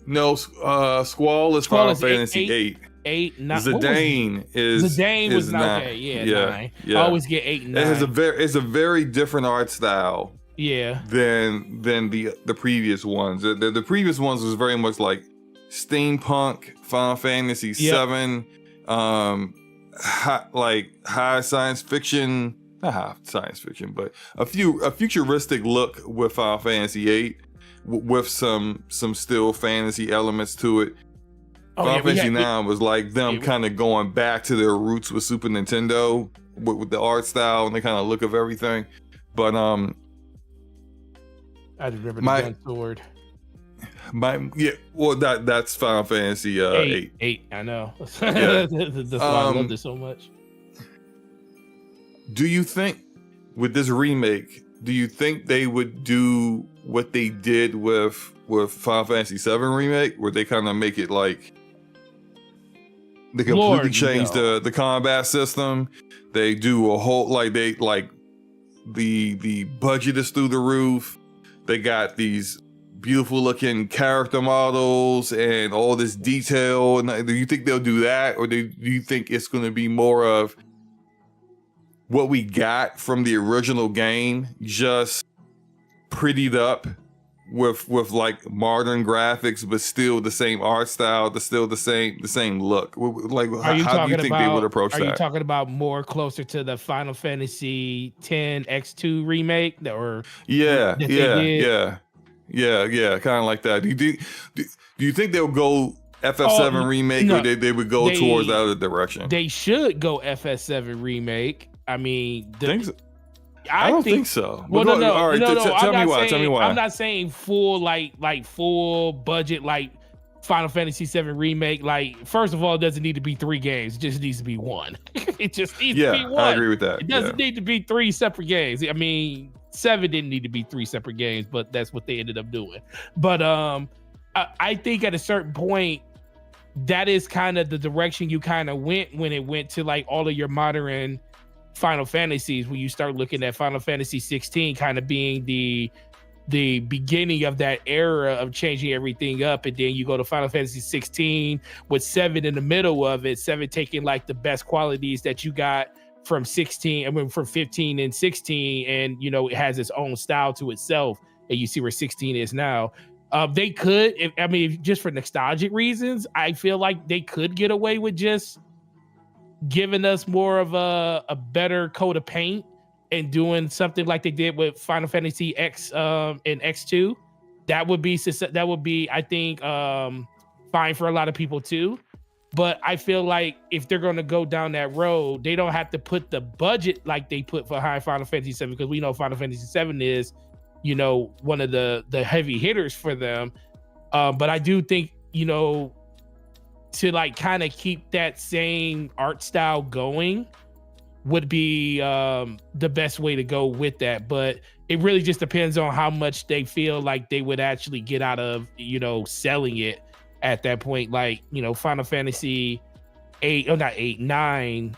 No, Squall is Final Fantasy 8. 8, 9. Zidane is 9. Okay, yeah. 9. Yeah. I always get 8 and 9. It's a very different art style than the previous ones. The previous ones was very much like steampunk, Final Fantasy VII, high science fiction, not high science fiction, but a futuristic look with Final Fantasy VIII, with some still fantasy elements to it. Final Fantasy IX was like them kind of going back to their roots with Super Nintendo with the art style and the kind of look of everything. But I remember the gun sword. That's Final Fantasy VIII. 8, I know. That's why I loved it so much. Do you think with this remake, do you think they would do what they did with Final Fantasy VII Remake, where they kind of make it like they completely change the combat system? They do a whole the budget is through the roof. They got these beautiful looking character models and all this detail. And do you think they'll do that, or do you think it's going to be more of what we got from the original game, just prettied up with like modern graphics, but still the same art style, still the same look? Like, how do you think they would approach that? Are you talking about more closer to the Final Fantasy X X2 remake, or yeah, kind of like that? Do you think they'll go FF7 remake, or they would go towards the other direction? They should go FF7 remake. I mean, I don't think so. Well, no. All right, tell me why. Tell me why. I'm not saying full like full budget like Final Fantasy VII remake. Like, first of all, it doesn't need to be 3 games. It just needs to be 1. It just needs to be 1. I agree with that. It doesn't need to be 3 separate games. I mean, 7 didn't need to be 3 separate games, but that's what they ended up doing. But I think at a certain point, that is kind of the direction you kind of went when it went to like all of your modern Final Fantasies, when you start looking at Final Fantasy 16 kind of being the beginning of that era of changing everything up, and then you go to Final Fantasy 16 with 7 in the middle of it, 7 taking like the best qualities that you got from 16, I mean from 15 and 16, and you know, it has its own style to itself, and you see where 16 is now. They could, just for nostalgic reasons, I feel like they could get away with just giving us more of a better coat of paint and doing something like they did with Final Fantasy X and X2. That would be, I think, fine for a lot of people too. But I feel like if they're going to go down that road, they don't have to put the budget like they put for Final Fantasy 7, because we know Final Fantasy 7 is, you know, one of the heavy hitters for them. But I do think, you know, to like kind of keep that same art style going would be the best way to go with that. But it really just depends on how much they feel like they would actually get out of, you know, selling it at that point. Like, you know, Final Fantasy 9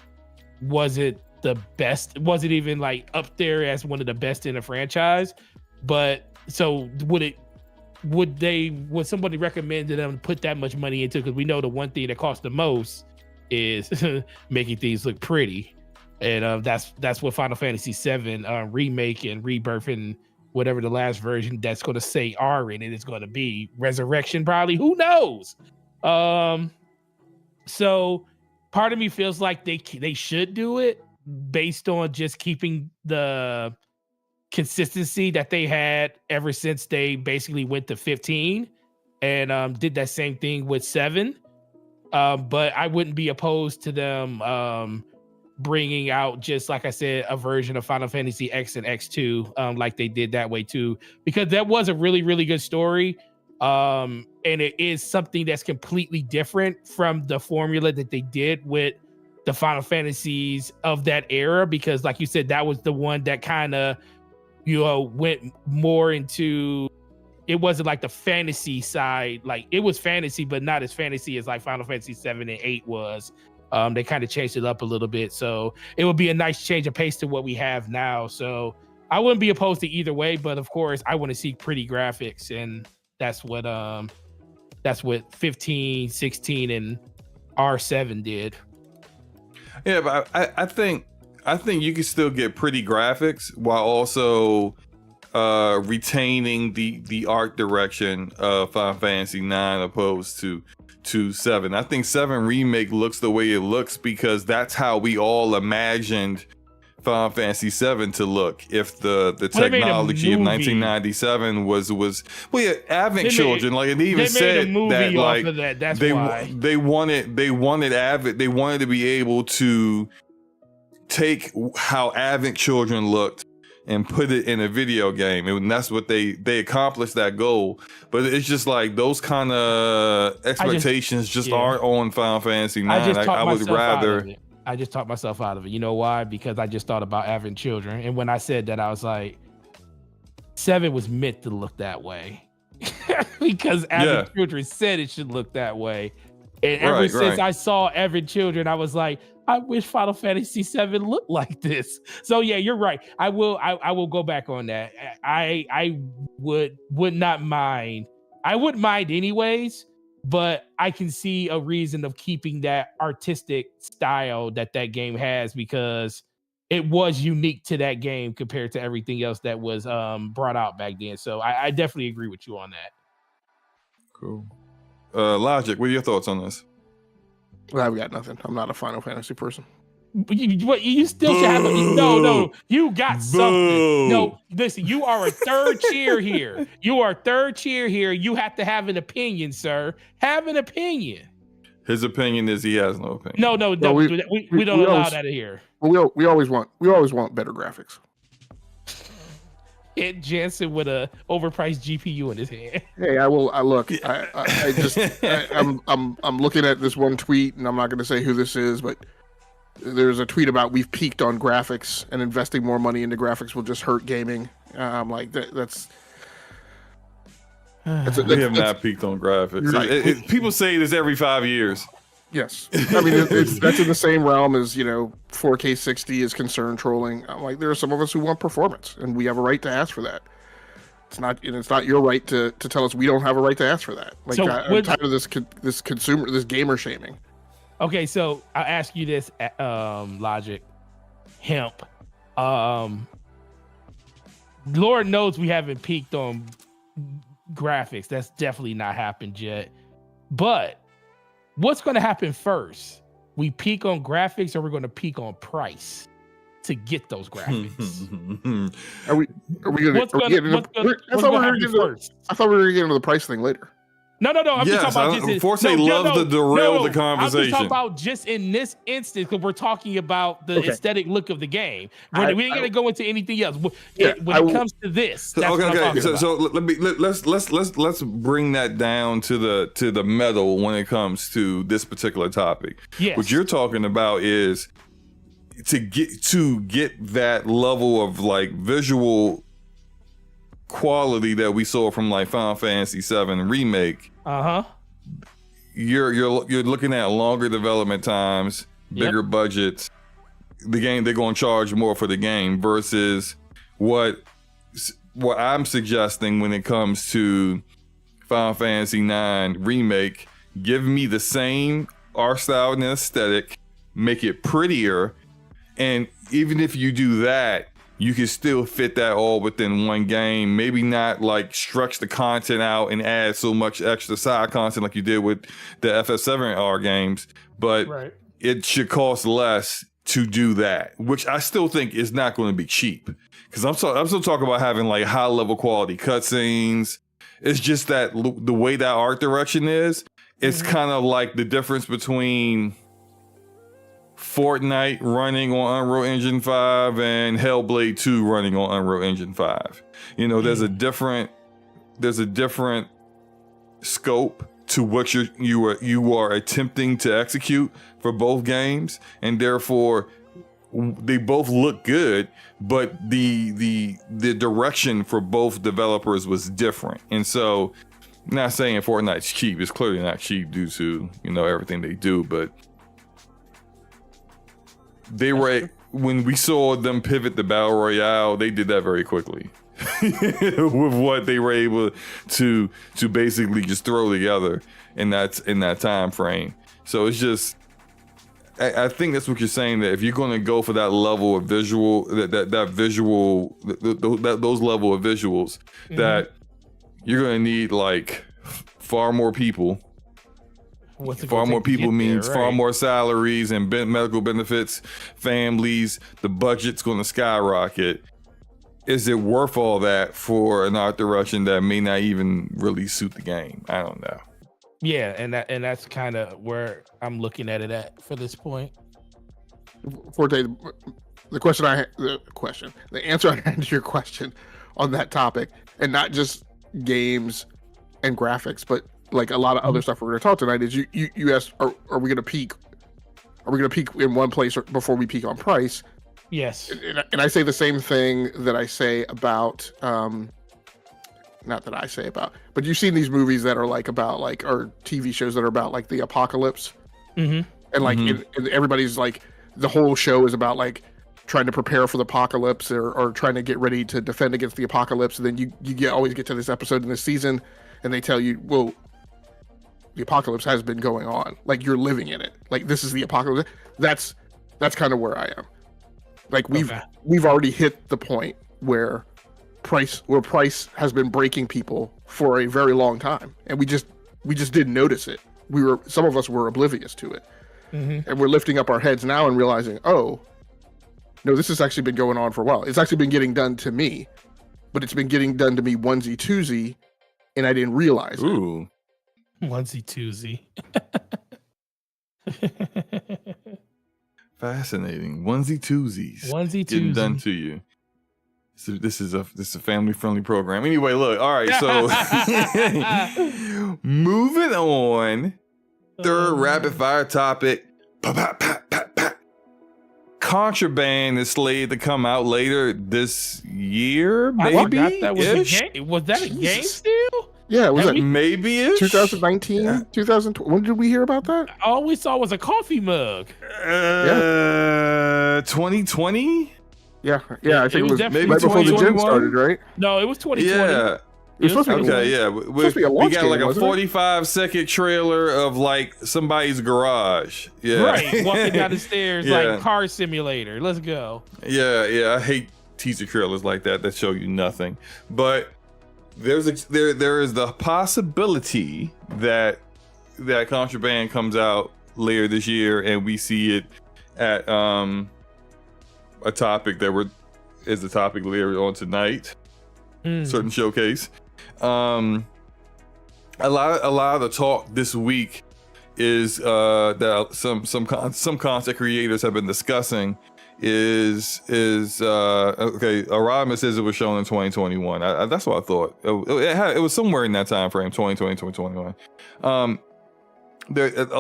wasn't the best, wasn't even like up there as one of the best in the franchise. But so would somebody recommend to them to put that much money into it? Because we know the one thing that costs the most is making things look pretty, and that's what Final Fantasy VII remake and rebirth and whatever the last version that's going to say R in it is going to be. Resurrection, probably. Who knows? So part of me feels like they should do it based on just keeping the consistency that they had ever since they basically went to 15 and did that same thing with 7. But I wouldn't be opposed to them bringing out, just like I said, a version of Final Fantasy X and X2 like they did that way too, because that was a really, really good story. And it is something that's completely different from the formula that they did with the Final Fantasies of that era, because like you said, that was the one that kind of, you know, went more into, it wasn't like the fantasy side. Like, it was fantasy, but not as fantasy as like Final Fantasy 7 and 8 was. They kind of changed it up a little bit. So it would be a nice change of pace to what we have now. So I wouldn't be opposed to either way, but of course I want to see pretty graphics, and that's what 15, 16 and R7 did. Yeah, but I think you can still get pretty graphics while also retaining the art direction of Final Fantasy 9 opposed to 7. I think 7 Remake looks the way it looks because that's how we all imagined Final Fantasy 7 to look. If the technology of 1997 was well, yeah, Advent Children, like, and they even said that, like, that's they why. they wanted Advent, they wanted to be able to take how Advent Children looked and put it in a video game, and that's what they accomplished that goal. But it's just like those kind of expectations just aren't on Final Fantasy 9. I would rather. I just talked myself out of it. You know why? Because I just thought about Advent Children, and when I said that, I was like, 7 was meant to look that way because Advent Children said it should look that way. And ever since I saw Advent Children, I was like, I wish Final Fantasy 7 looked like this. So yeah, you're right. I will go back on that. I would not mind. I wouldn't mind anyways, but I can see a reason of keeping that artistic style that game has because it was unique to that game compared to everything else that was brought out back then. So I definitely agree with you on that. Cool. Logic, what are your thoughts on this? Well, I've got nothing. I'm not a Final Fantasy person. You still should have no. You got something. No, listen. You are a third tier here. You are third tier here. You have to have an opinion, sir. Have an opinion. His opinion is he has no opinion. No. We don't allow that here. Well, we always want better graphics. Ed Jensen with a overpriced GPU in his hand. Hey, I'm looking at this one tweet, and I'm not going to say who this is, but there's a tweet about we've peaked on graphics, and investing more money into graphics will just hurt gaming. I'm like, that's we have not peaked on graphics. Right. People say this every 5 years. Yes, I mean that's in the same realm as 4K 60 is concerned trolling. I'm like, there are some of us who want performance, and we have a right to ask for that. It's not your right to tell us we don't have a right to ask for that. Like, I'm tired of this gamer shaming. Okay, so I'll ask you this, Logic, Hemp. Lord knows we haven't peaked on graphics. That's definitely not happened yet. But what's going to happen first? We peak on graphics, or we're going to peak on price to get those graphics? Are we going to? I thought we were going to get into the price thing later. No. I'm just talking about Forte loves to derail the conversation. I'm just talking about just in this instance because we're talking about the aesthetic look of the game. We ain't gonna go into anything else. When it comes to this, that's what I'm talking about. So let's bring that down to the metal when it comes to this particular topic. Yes. What you're talking about is to get that level of like visual quality that we saw from like Final Fantasy 7 Remake. You're looking at longer development times, bigger budgets. The game, they're going to charge more for the game versus what I'm suggesting when it comes to Final Fantasy 9 Remake. Give me the same art style and aesthetic, make it prettier, and even if you do that, you can still fit that all within one game. Maybe not like stretch the content out and add so much extra side content like you did with the FF7R games, but it should cost less to do that, which I still think is not going to be cheap. Because I'm still talking about having like high level quality cutscenes. It's just that the way that art direction is, it's kind of like the difference between Fortnite running on Unreal Engine 5 and Hellblade 2 running on Unreal Engine 5. There's a different scope to what you are attempting to execute for both games, and therefore they both look good, but the direction for both developers was different. And so, not saying Fortnite's cheap, it's clearly not cheap due to everything they do, but they were, when we saw them pivot the Battle Royale, they did that very quickly with what they were able to basically just throw together in that time frame. So it's just, I think that's what you're saying. That if you're going to go for that level of visual, that visual, those level of visuals, that you're going to need like far more people. Far more people means far more salaries and medical benefits, families. The budget's going to skyrocket. Is it worth all that for an art direction that may not even really suit the game? I don't know. Yeah, and that's kind of where I'm looking at it at for this point. Forte, the answer I had to your question on that topic, and not just games and graphics, but like a lot of other stuff we're going to talk tonight, is you asked, are we going to peak? Are we going to peak in one place before we peak on price? Yes. And I say the same thing that I say about, not that I say about, but you've seen these movies that are like about like, or TV shows that are about like the apocalypse. And like, and everybody's like, the whole show is about like trying to prepare for the apocalypse or trying to get ready to defend against the apocalypse. And then you always get to this episode in this season and they tell you, well, the apocalypse has been going on. Like you're living in it. Like this is the apocalypse. That's kind of where I am. Like we've already hit the point where price has been breaking people for a very long time, and we just didn't notice it. Some of us were oblivious to it, and we're lifting up our heads now and realizing, oh, no, this has actually been going on for a while. It's actually been getting done to me, but it's been getting done to me onesie twosie, and I didn't realize it. Onesie twosie. Fascinating. Onesie twosies. Getting done to you. So this is a family friendly program. Anyway, look. All right. So moving on. Third rapid fire topic. Contraband is slated to come out later this year. Maybe. I forgot that was a game. Was that a game still? Yeah, was it maybe 2019, 2020? When did we hear about that? All we saw was a coffee mug. 2020. Yeah. I think it was maybe right before the gen 2021? started, right? No, it was 2020. Yeah. It was supposed to be Okay, yeah. We got like a 45-second trailer of like somebody's garage. Yeah. Right, walking down the stairs like car simulator. Let's go. Yeah. I hate teaser trailers like that show you nothing. But there is the possibility that Contraband comes out later this year and we see it at a topic is the topic later on tonight. Certain showcase. A lot of the talk this week is that some content creators have been discussing is okay. Arama says it was shown in 2021. That's what I thought. It was somewhere in that time frame, 2020, 2021. A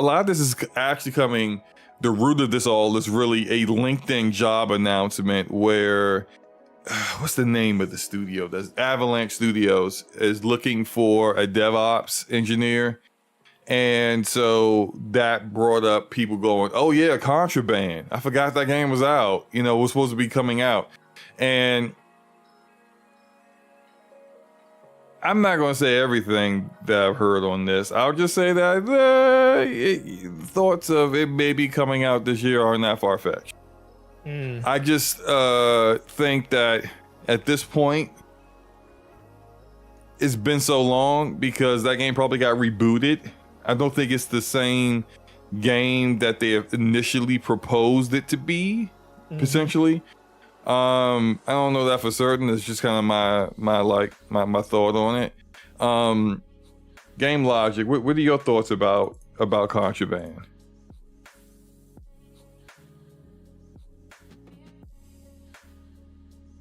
lot of this is actually coming. The root of this all is really a LinkedIn job announcement where what's the name of the studio? That's Avalanche Studios is looking for a DevOps engineer. And so that brought up people going, oh yeah, Contraband. I forgot that game was out. It was supposed to be coming out. And I'm not going to say everything that I've heard on this. I'll just say that thoughts of it may be coming out this year are not far-fetched. I just think that at this point, it's been so long because that game probably got rebooted. I don't think it's the same game that they have initially proposed it to be, potentially. I don't know that for certain. It's just kind of my thought on it. Game Logic, what are your thoughts about Contraband?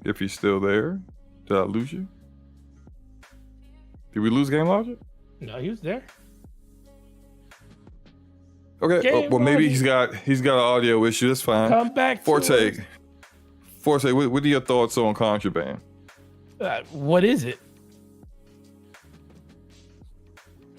If you're still there, did I lose you? Did we lose Game Logic? No, he was there. Okay, well maybe he's got an audio issue. That's fine. Come back, Forte. What are your thoughts on Contraband? What is it?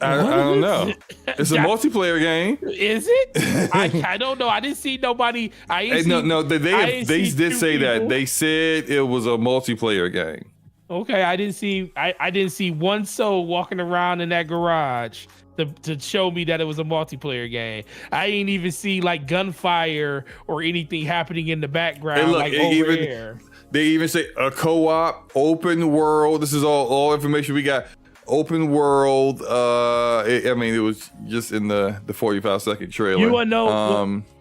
I don't know. It's a multiplayer game. Is it? I don't know. I didn't see nobody. They did say that. They said it was a multiplayer game. Okay, I didn't see one soul walking around in that garage to show me that it was a multiplayer game. I ain't even see like gunfire or anything happening in the background. Hey, look, like over there. They even say a co-op, open world. This is all information we got. Open world. I mean, it was just in the 45-second trailer. You wanna know?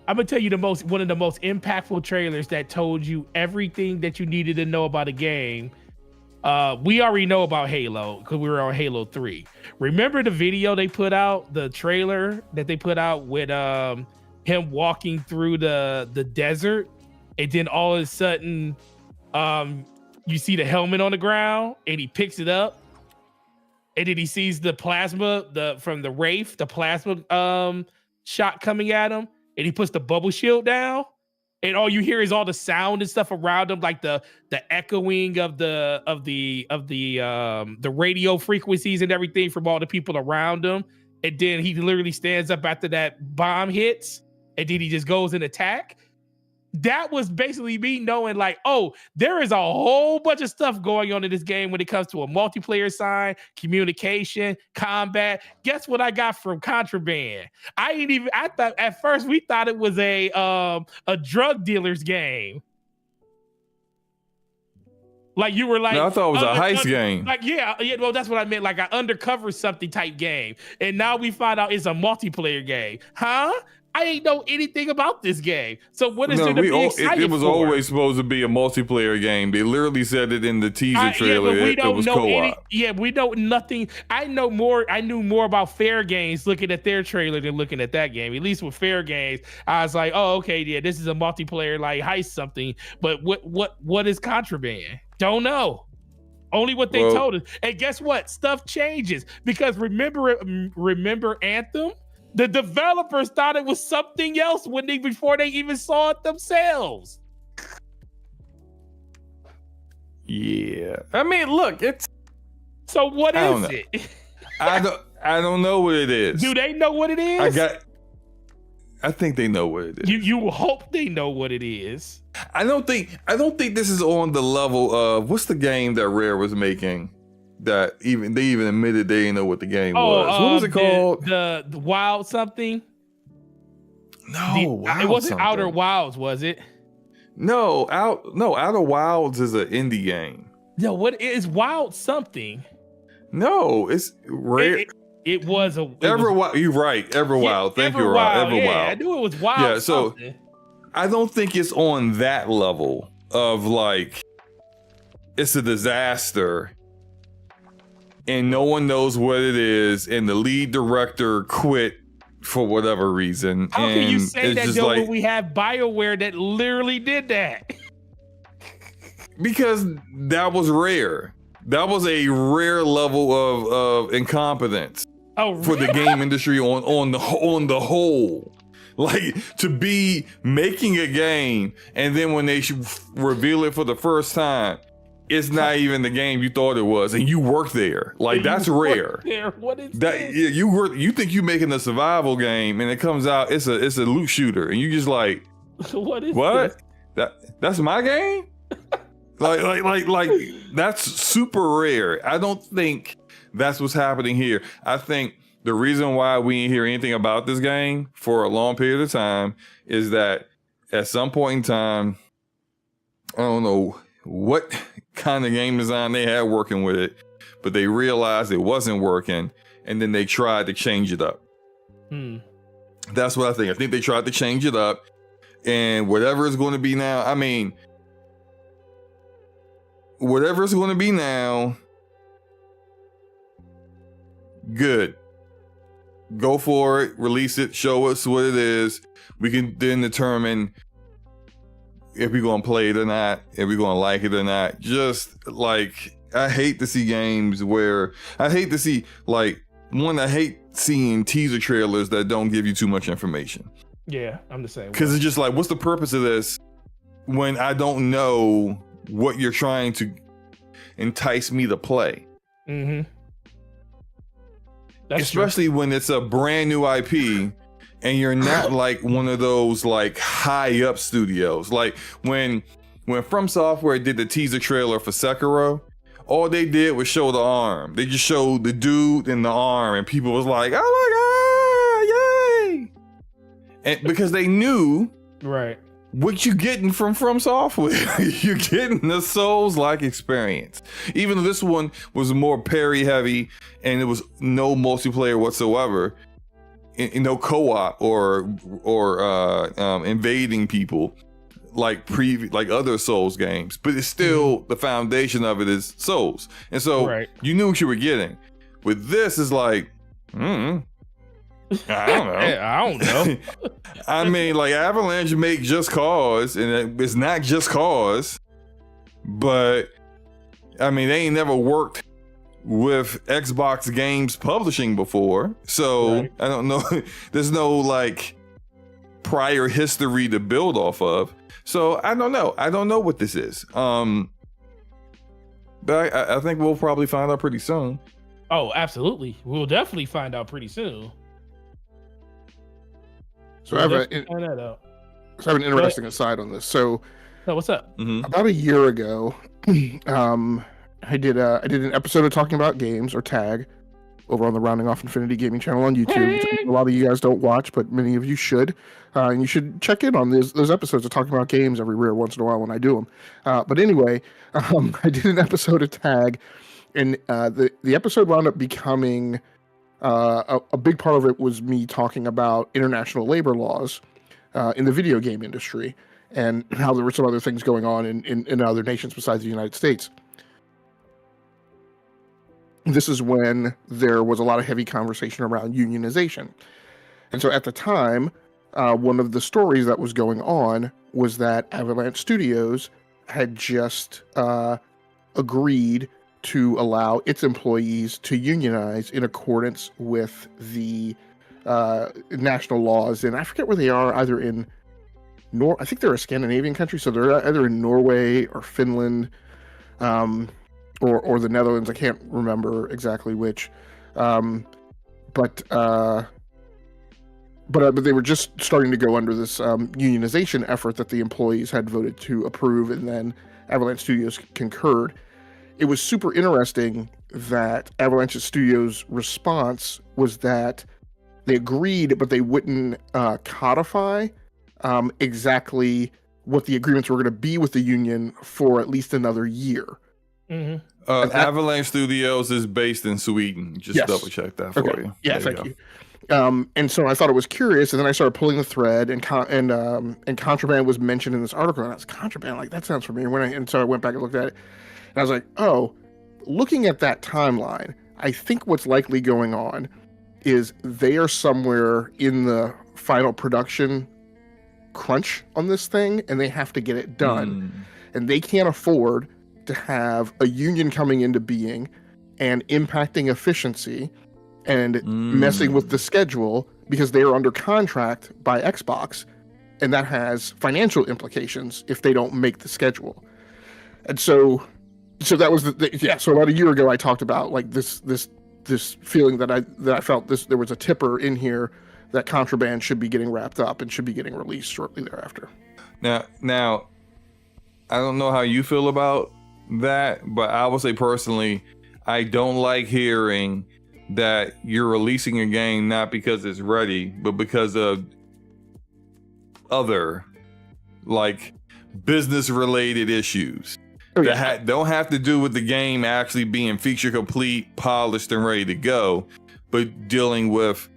I'm gonna tell you one of the most impactful trailers that told you everything that you needed to know about a game. We already know about Halo because we were on Halo 3. Remember the video they put out, the trailer that they put out with him walking through the desert, and then all of a sudden, you see the helmet on the ground, and he picks it up. And then he sees the plasma, from the Wraith, the plasma shot coming at him, and he puts the bubble shield down, and all you hear is all the sound and stuff around him, like the echoing of the radio frequencies and everything from all the people around him. And then he literally stands up after that bomb hits, and then he just goes and attack. That was basically me knowing like, oh, there is a whole bunch of stuff going on in this game when it comes to a multiplayer side, communication, combat. Guess what I got from Contraband? I thought at first we thought it was a drug dealer's game. Like you were like, no, I thought it was a heist game. Like, yeah, well, that's what I meant. Like an undercover something type game. And now we find out it's a multiplayer game. Huh? I ain't know anything about this game. So what is there to be excited it was for? always supposed to be a multiplayer game. They literally said it in the teaser trailer. It was co-op. We know nothing. I knew more about Fair Games looking at their trailer than looking at that game. At least with Fair Games, I was like, oh, okay, yeah, this is a multiplayer like heist something. But what is Contraband? Don't know. Only what they told us. And guess what? Stuff changes because remember Anthem? The developers thought it was something else before they even saw it themselves. Yeah, I mean, look, it's. So what is it? I don't know what it is. Do they know what it is? I think they know what it is. You hope they know what it is. I don't think this is on the level of what's the game that Rare was making. That they even admitted they didn't know what the game was. What was it called? The Wild something? No, it wasn't Outer Wilds, was it? No, Outer Wilds is an indie game. No, what is Wild something? No, it's Rare. It was a Everwild. You're right, Everwild. Thank you, Rob. Everwild. Yeah, I knew it was Wild. Yeah, so something. I don't think it's on that level of like it's a disaster. And no one knows what it is, and the lead director quit for whatever reason. How can you say that though when we have BioWare that literally did that? Because that was Rare. That was a rare level of incompetence for the game industry on the whole. Like to be making a game, and then when they reveal it for the first time, it's not even the game you thought it was, and you work there. Like that's rare. What is that? Yeah, you think you're making a survival game, and it comes out it's a loot shooter, and you just like, what? That's my game. like that's super rare. I don't think that's what's happening here. I think the reason why we didn't hear anything about this game for a long period of time is that at some point in time, I don't know what kind of game design they had working with it, but they realized it wasn't working, and then they tried to change it up. That's what I think. I think they tried to change it up, and whatever it's going to be now, I mean, whatever it's going to be now, good. Go for it, release it, show us what it is. We can then determine if we're going to play it or not, if we're going to like it or not. Just like, I hate to see games where I hate seeing teaser trailers that don't give you too much information. Yeah, I'm the same. Because it's just like, what's the purpose of this when I don't know what you're trying to entice me to play? Mm-hmm. Especially when it's a brand new IP and you're not like one of those like high up studios. Like when From Software did the teaser trailer for Sekiro, all they did was show the arm. They just showed the dude and the arm, and people was like, "Oh my god, yay!" And because they knew Right. what you getting from Software. You're getting the Souls-like experience. Even though this one was more parry heavy and it was no multiplayer whatsoever, no co-op or invading people like other Souls games, but it's still the foundation of it is Souls, and so you knew what you were getting. With this, is like, I don't know. I don't know. I mean, like Avalanche make Just Cause, and it's not Just Cause, but I mean, they ain't never worked with Xbox Games Publishing before, so I don't know. There's no like prior history to build off of, so I don't know. I don't know what this is. But I think we'll probably find out pretty soon. Oh, absolutely. We'll definitely find out pretty soon. So I have an interesting aside on this. So, what's up? About a year ago, I did an episode of Talking About Games, or Tag, over on the Rounding Off Infinity Gaming channel on YouTube. Which a lot of you guys don't watch, but many of you should. And you should check in on those episodes of Talking About Games every once in a while when I do them. But anyway, I did an episode of Tag, and the episode wound up becoming a big part of it was me talking about international labor laws in the video game industry, and how there were some other things going on in other nations besides the United States. This is when there was a lot of heavy conversation around unionization. And so at the time, one of the stories that was going on was that Avalanche Studios had just agreed to allow its employees to unionize in accordance with the national laws. And I forget where they are, either in I think they're a Scandinavian country, so they're either in Norway or Finland, or the Netherlands. I can't remember exactly which. But they were just starting to go under this unionization effort that the employees had voted to approve, and then Avalanche Studios concurred. It was super interesting that Avalanche Studios' response was that they agreed, but they wouldn't codify exactly what the agreements were going to be with the union for at least another year. Avalanche Studios is based in Sweden. Just double check that for you. Yeah, thank you. And so I thought it was curious, and then I started pulling the thread, and Contraband was mentioned in this article, and I was Contraband, like that sounds familiar. And so I went back and looked at it, and I was like, oh, looking at that timeline, I think what's likely going on is they are somewhere in the final production crunch on this thing, and they have to get it done, and they can't afford to have a union coming into being and impacting efficiency and messing with the schedule, because they are under contract by Xbox, and that has financial implications if they don't make the schedule. And so that was so about a year ago I talked about like this feeling that I felt there was a tipper in here that Contraband should be getting wrapped up and should be getting released shortly thereafter. Now I don't know how you feel about that, but I will say personally, I don't like hearing that you're releasing a game not because it's ready, but because of other like business related issues that don't have to do with the game actually being feature complete, polished, and ready to go, but dealing with,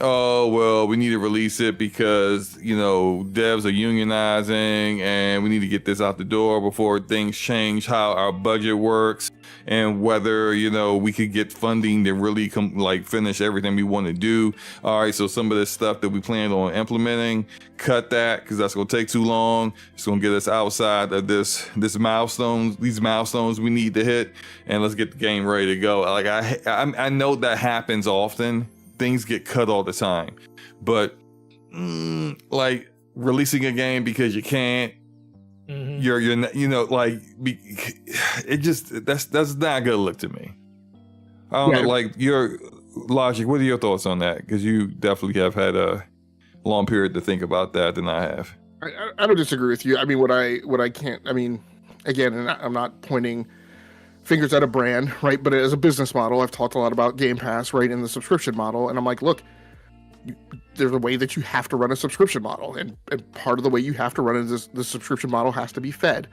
oh, well, we need to release it because, devs are unionizing and we need to get this out the door before things change how our budget works, and whether, we could get funding to really finish everything we want to do. All right, so some of this stuff that we planned on implementing, cut that because that's going to take too long. It's going to get us outside of these milestones we need to hit, and let's get the game ready to go. Like I know that happens often. Things get cut all the time, but like releasing a game because you can't, that's not a good look to me. I don't know, like your logic. What are your thoughts on that? Because you definitely have had a long period to think about that than I have. I don't disagree with you. I mean, what I can't. I mean, again, and I'm not pointing fingers at a brand, right? But as a business model, I've talked a lot about Game Pass, right, in the subscription model, and I'm like, look, there's a way that you have to run a subscription model, and part of the way you have to run it is the subscription model has to be fed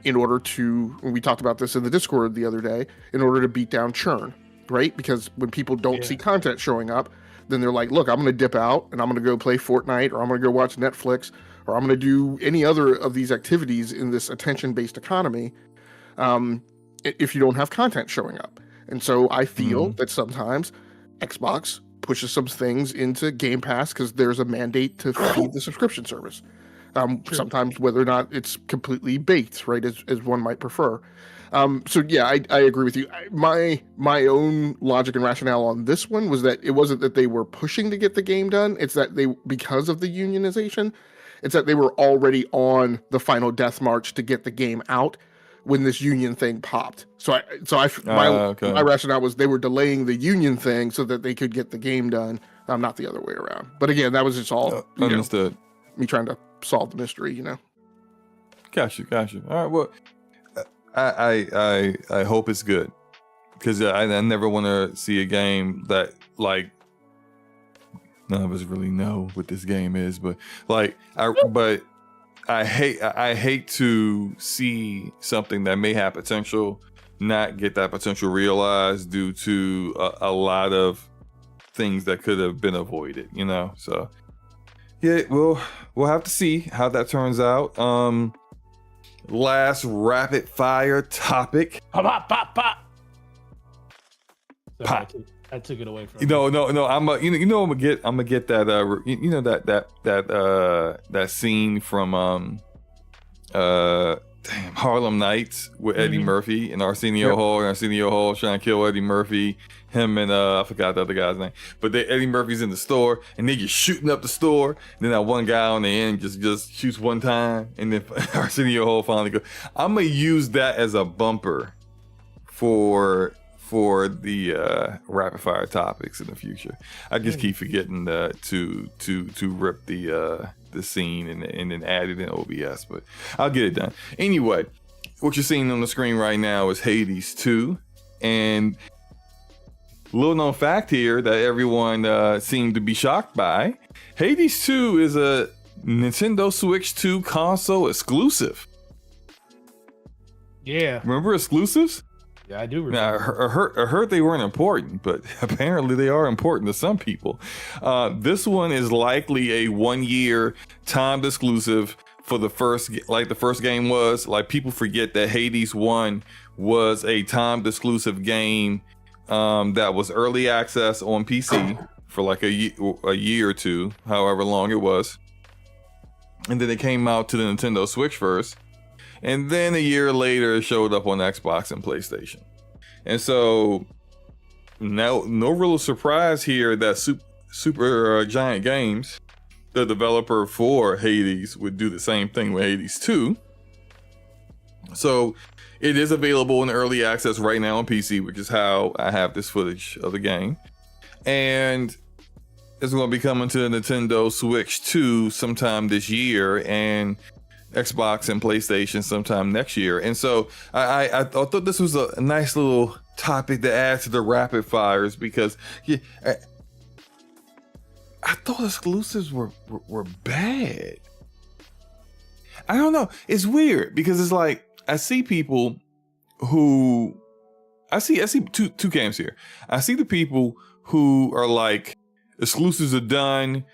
in order to, we talked about this in the Discord the other day, in order to beat down churn, right? Because when people don't see content showing up, then they're like, look, I'm going to dip out and I'm going to go play Fortnite, or I'm going to go watch Netflix, or I'm going to do any other of these activities in this attention-based economy if you don't have content showing up. And so I feel that sometimes Xbox pushes some things into Game Pass because there's a mandate to feed the subscription service. Sometimes whether or not it's completely baked, right, as one might prefer. So yeah, I agree with you. My own logic and rationale on this one was that it wasn't that they were pushing to get the game done. It's that because of the unionization, it's that they were already on the final death march to get the game out when this union thing popped. My rationale was they were delaying the union thing so that they could get the game done, not the other way around. But again, that was just all understood. Me trying to solve the mystery, Gotcha. All right, well, I hope it's good, because I never want to see a game that, like, none of us really know what this game is, but I hate to see something that may have potential not get that potential realized due to a lot of things that could have been avoided, So yeah, we'll have to see how that turns out. Last rapid fire topic. Pop. Pop. I took it away from No. I'm gonna get that scene from Harlem Nights with Eddie Murphy and Arsenio Hall. And Arsenio Hall trying to kill Eddie Murphy. Him and I forgot the other guy's name, but Eddie Murphy's in the store and they just shooting up the store. And then that one guy on the end just shoots one time, and then Arsenio Hall finally goes. I'm gonna use that as a bumper for the rapid fire topics in the future. I just keep forgetting to rip the scene and then add it in OBS, but I'll get it done. Anyway, what you're seeing on the screen right now is Hades 2, and little known fact here that everyone seemed to be shocked by: Hades 2 is a Nintendo Switch 2 console exclusive. Yeah. Remember exclusives? Yeah, I do remember. Now, I heard they weren't important, but apparently they are important to some people. This one is likely a 1-year timed exclusive for the first game was. Like, people forget that Hades 1 was a timed exclusive game that was early access on PC for like a year or two, however long it was. And then it came out to the Nintendo Switch first. And then a year later, it showed up on Xbox and PlayStation. And so, no real surprise here that Super Giant Games, the developer for Hades, would do the same thing with Hades 2. So, it is available in early access right now on PC, which is how I have this footage of the game. And it's going to be coming to the Nintendo Switch 2 sometime this year, and Xbox and PlayStation sometime next year. And so I thought this was a nice little topic to add to the rapid fires, because I thought exclusives were bad. I don't know. It's weird because it's like I see people who I see two camps here. I see the people who are like, exclusives are done,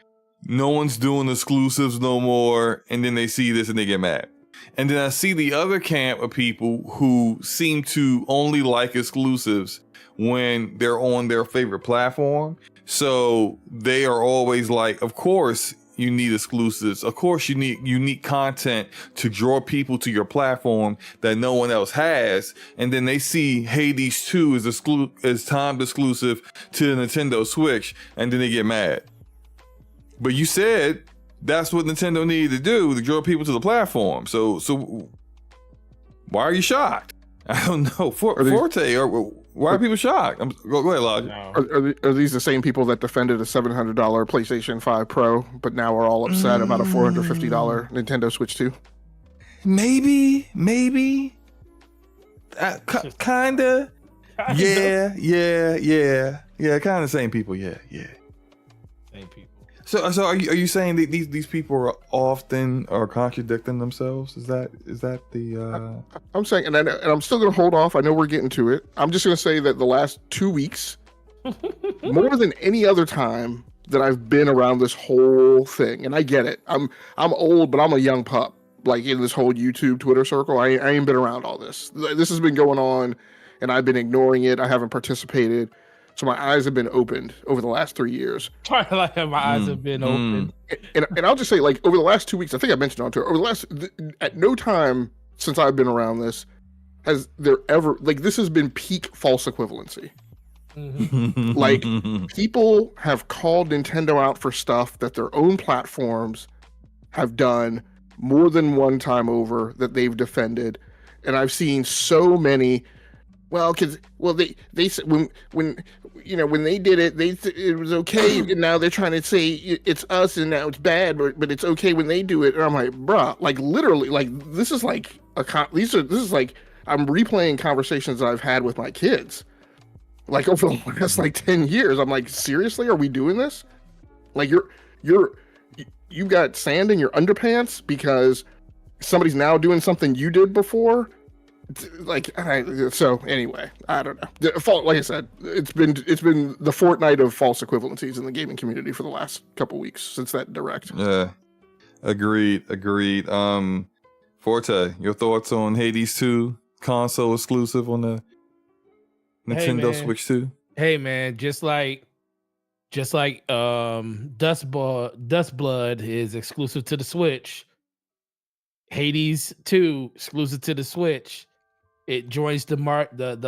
no one's doing exclusives no more, and then they see this and they get mad. And then I see the other camp of people who seem to only like exclusives when they're on their favorite platform. So they are always like, of course you need exclusives. Of course you need unique content to draw people to your platform that no one else has. And then they see Hades 2 is timed exclusive to the Nintendo Switch, and then they get mad. But you said that's what Nintendo needed to do to draw people to the platform. So why are you shocked? I don't know. Forte, or why are people shocked? Go ahead, Logic. No. Are these the same people that defended a $700 PlayStation 5 Pro, but now are all upset about a $450 Nintendo Switch 2? Maybe. Kinda. Yeah. Kind of same people. Yeah. Same people. So are you saying that these people are often contradicting themselves? Is that the? I'm saying, and I'm still going to hold off. I know we're getting to it. I'm just going to say that the last 2 weeks, more than any other time that I've been around this whole thing, and I get it. I'm old, but I'm a young pup. Like in this whole YouTube, Twitter circle, I ain't been around all this. This has been going on, and I've been ignoring it. I haven't participated. So my eyes have been opened over the last 3 years. My eyes have been opened. And I'll just say, like, over the last 2 weeks, I think I mentioned on Twitter, at no time since I've been around this, has there ever, like, this has been peak false equivalency. Mm-hmm. Like, people have called Nintendo out for stuff that their own platforms have done more than one time over that they've defended. And I've seen so many, they said when they did it, it was okay, and now they're trying to say it's us, and now it's bad, but it's okay when they do it. And I'm like, bruh, like literally, like this is like this is like I'm replaying conversations that I've had with my kids, like over the last like 10 years. I'm like, seriously, are we doing this? Like you got sand in your underpants because somebody's now doing something you did before. Like, so anyway, I don't know. Like I said, it's been the fortnight of false equivalencies in the gaming community for the last couple weeks since that direct. Yeah, agreed. Forte, your thoughts on Hades 2 console exclusive on the Nintendo Switch 2? Hey man, just like Dustblood is exclusive to the Switch. Hades 2 exclusive to the Switch. It joins the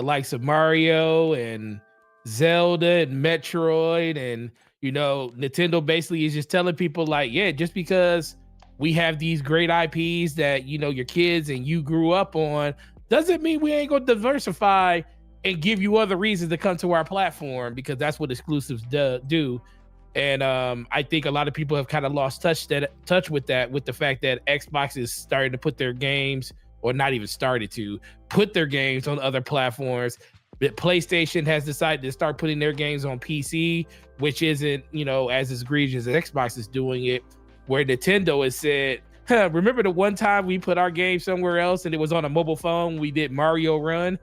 likes of Mario and Zelda and Metroid, and Nintendo basically is just telling people like, yeah, just because we have these great IPs that your kids and you grew up on, doesn't mean we ain't gonna diversify and give you other reasons to come to our platform, because that's what exclusives do. And I think a lot of people have kind of lost touch with that, with the fact that Xbox is starting to put their games, or not even started to put their games on other platforms. But PlayStation has decided to start putting their games on PC, which isn't, as egregious as Xbox is doing it, where Nintendo has said, remember the one time we put our game somewhere else and it was on a mobile phone, we did Mario Run?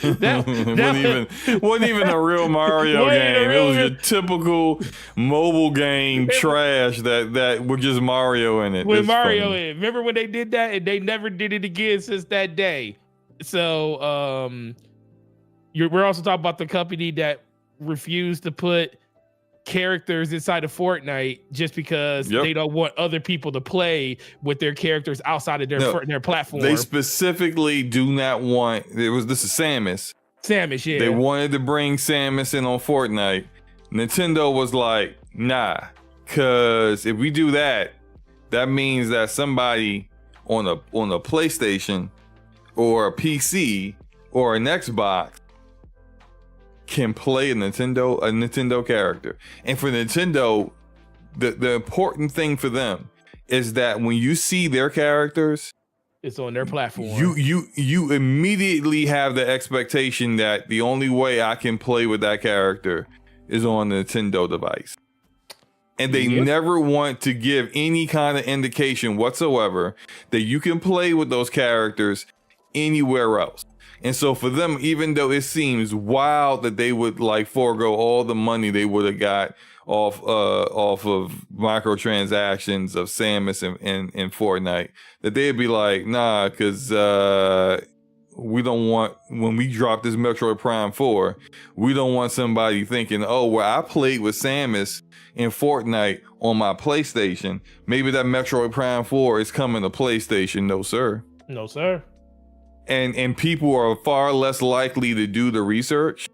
wasn't even a real Mario game. It was your typical mobile game trash that with just Mario in it. With Mario in it. Remember when they did that, and they never did it again since that day. So we're also talking about the company that refused to put characters inside of Fortnite just because they don't want other people to play with their characters outside of their platform. They specifically do not want. This is Samus. Samus, yeah. They wanted to bring Samus in on Fortnite. Nintendo was like, nah, because if we do that, that means that somebody on a PlayStation or a PC or an Xbox can play a Nintendo character. And for Nintendo, the important thing for them is that when you see their characters, it's on their platform. You immediately have the expectation that the only way I can play with that character is on the Nintendo device. And they never want to give any kind of indication whatsoever that you can play with those characters anywhere else. And so for them, even though it seems wild that they would like forego all the money they would have got off of microtransactions of Samus and Fortnite, that they'd be like, nah, because we don't want, when we drop this Metroid Prime 4, we don't want somebody thinking, oh, well, I played with Samus in Fortnite on my PlayStation. Maybe that Metroid Prime 4 is coming to PlayStation. No, sir. No, sir. And people are far less likely to do the research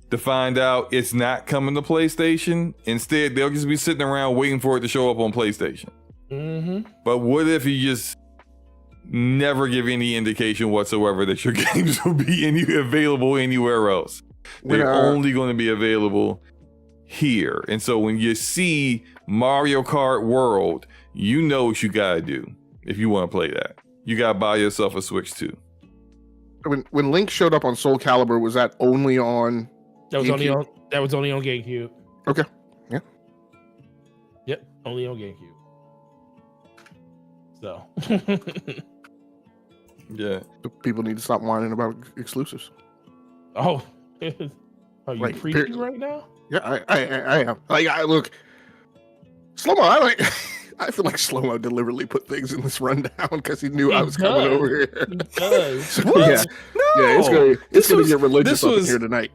to find out it's not coming to PlayStation. Instead, they'll just be sitting around waiting for it to show up on PlayStation. Mm-hmm. But what if you just never give any indication whatsoever that your games will be available anywhere else? They're only going to be available here. And so when you see Mario Kart World, you know what you got to do if you want to play that. You got to buy yourself a Switch 2. when Link showed up on Soul Calibur, was that only on? That was GameCube? only on GameCube. Okay. Yeah. Yep, only on GameCube. So. Yeah. People need to stop whining about exclusives. Oh, are you Like, preaching right now? Yeah, I am. Like, look, SloMo. I feel like SloMo deliberately put things in this rundown because he knew I was coming over here. He does. So, What? yeah, No. yeah, it's gonna get religious up in was- here tonight.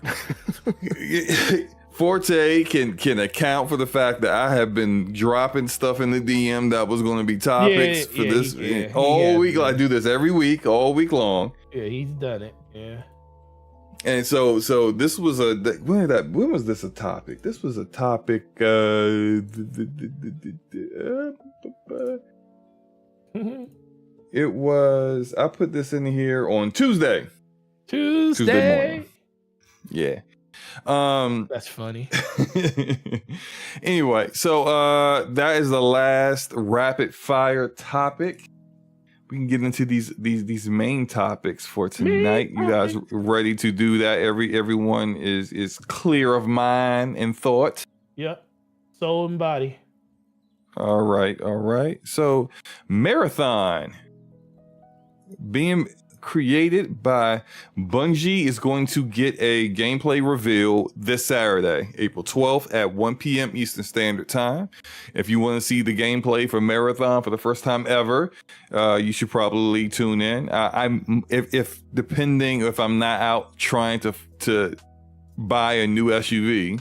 Forte can account for the fact that I have been dropping stuff in the DM that was going to be topics for this all week. I do this every week, all week long. Yeah, he's done it. Yeah. And so this was when was this a topic? This was a topic. It was. I put this in here on Tuesday. Tuesday morning. Yeah. That's funny. Anyway, so that is the last rapid fire topic. We can get into these main topics for tonight. You guys ready to do that? Everyone is clear of mind and thought. Yep. Soul and body. All right. So Marathon being created by Bungie is going to get a gameplay reveal this Saturday, April 12th at 1 p.m. Eastern Standard Time. If you want to see the gameplay for Marathon for the first time ever, you should probably tune in. Depending if I'm not out trying to buy a new SUV,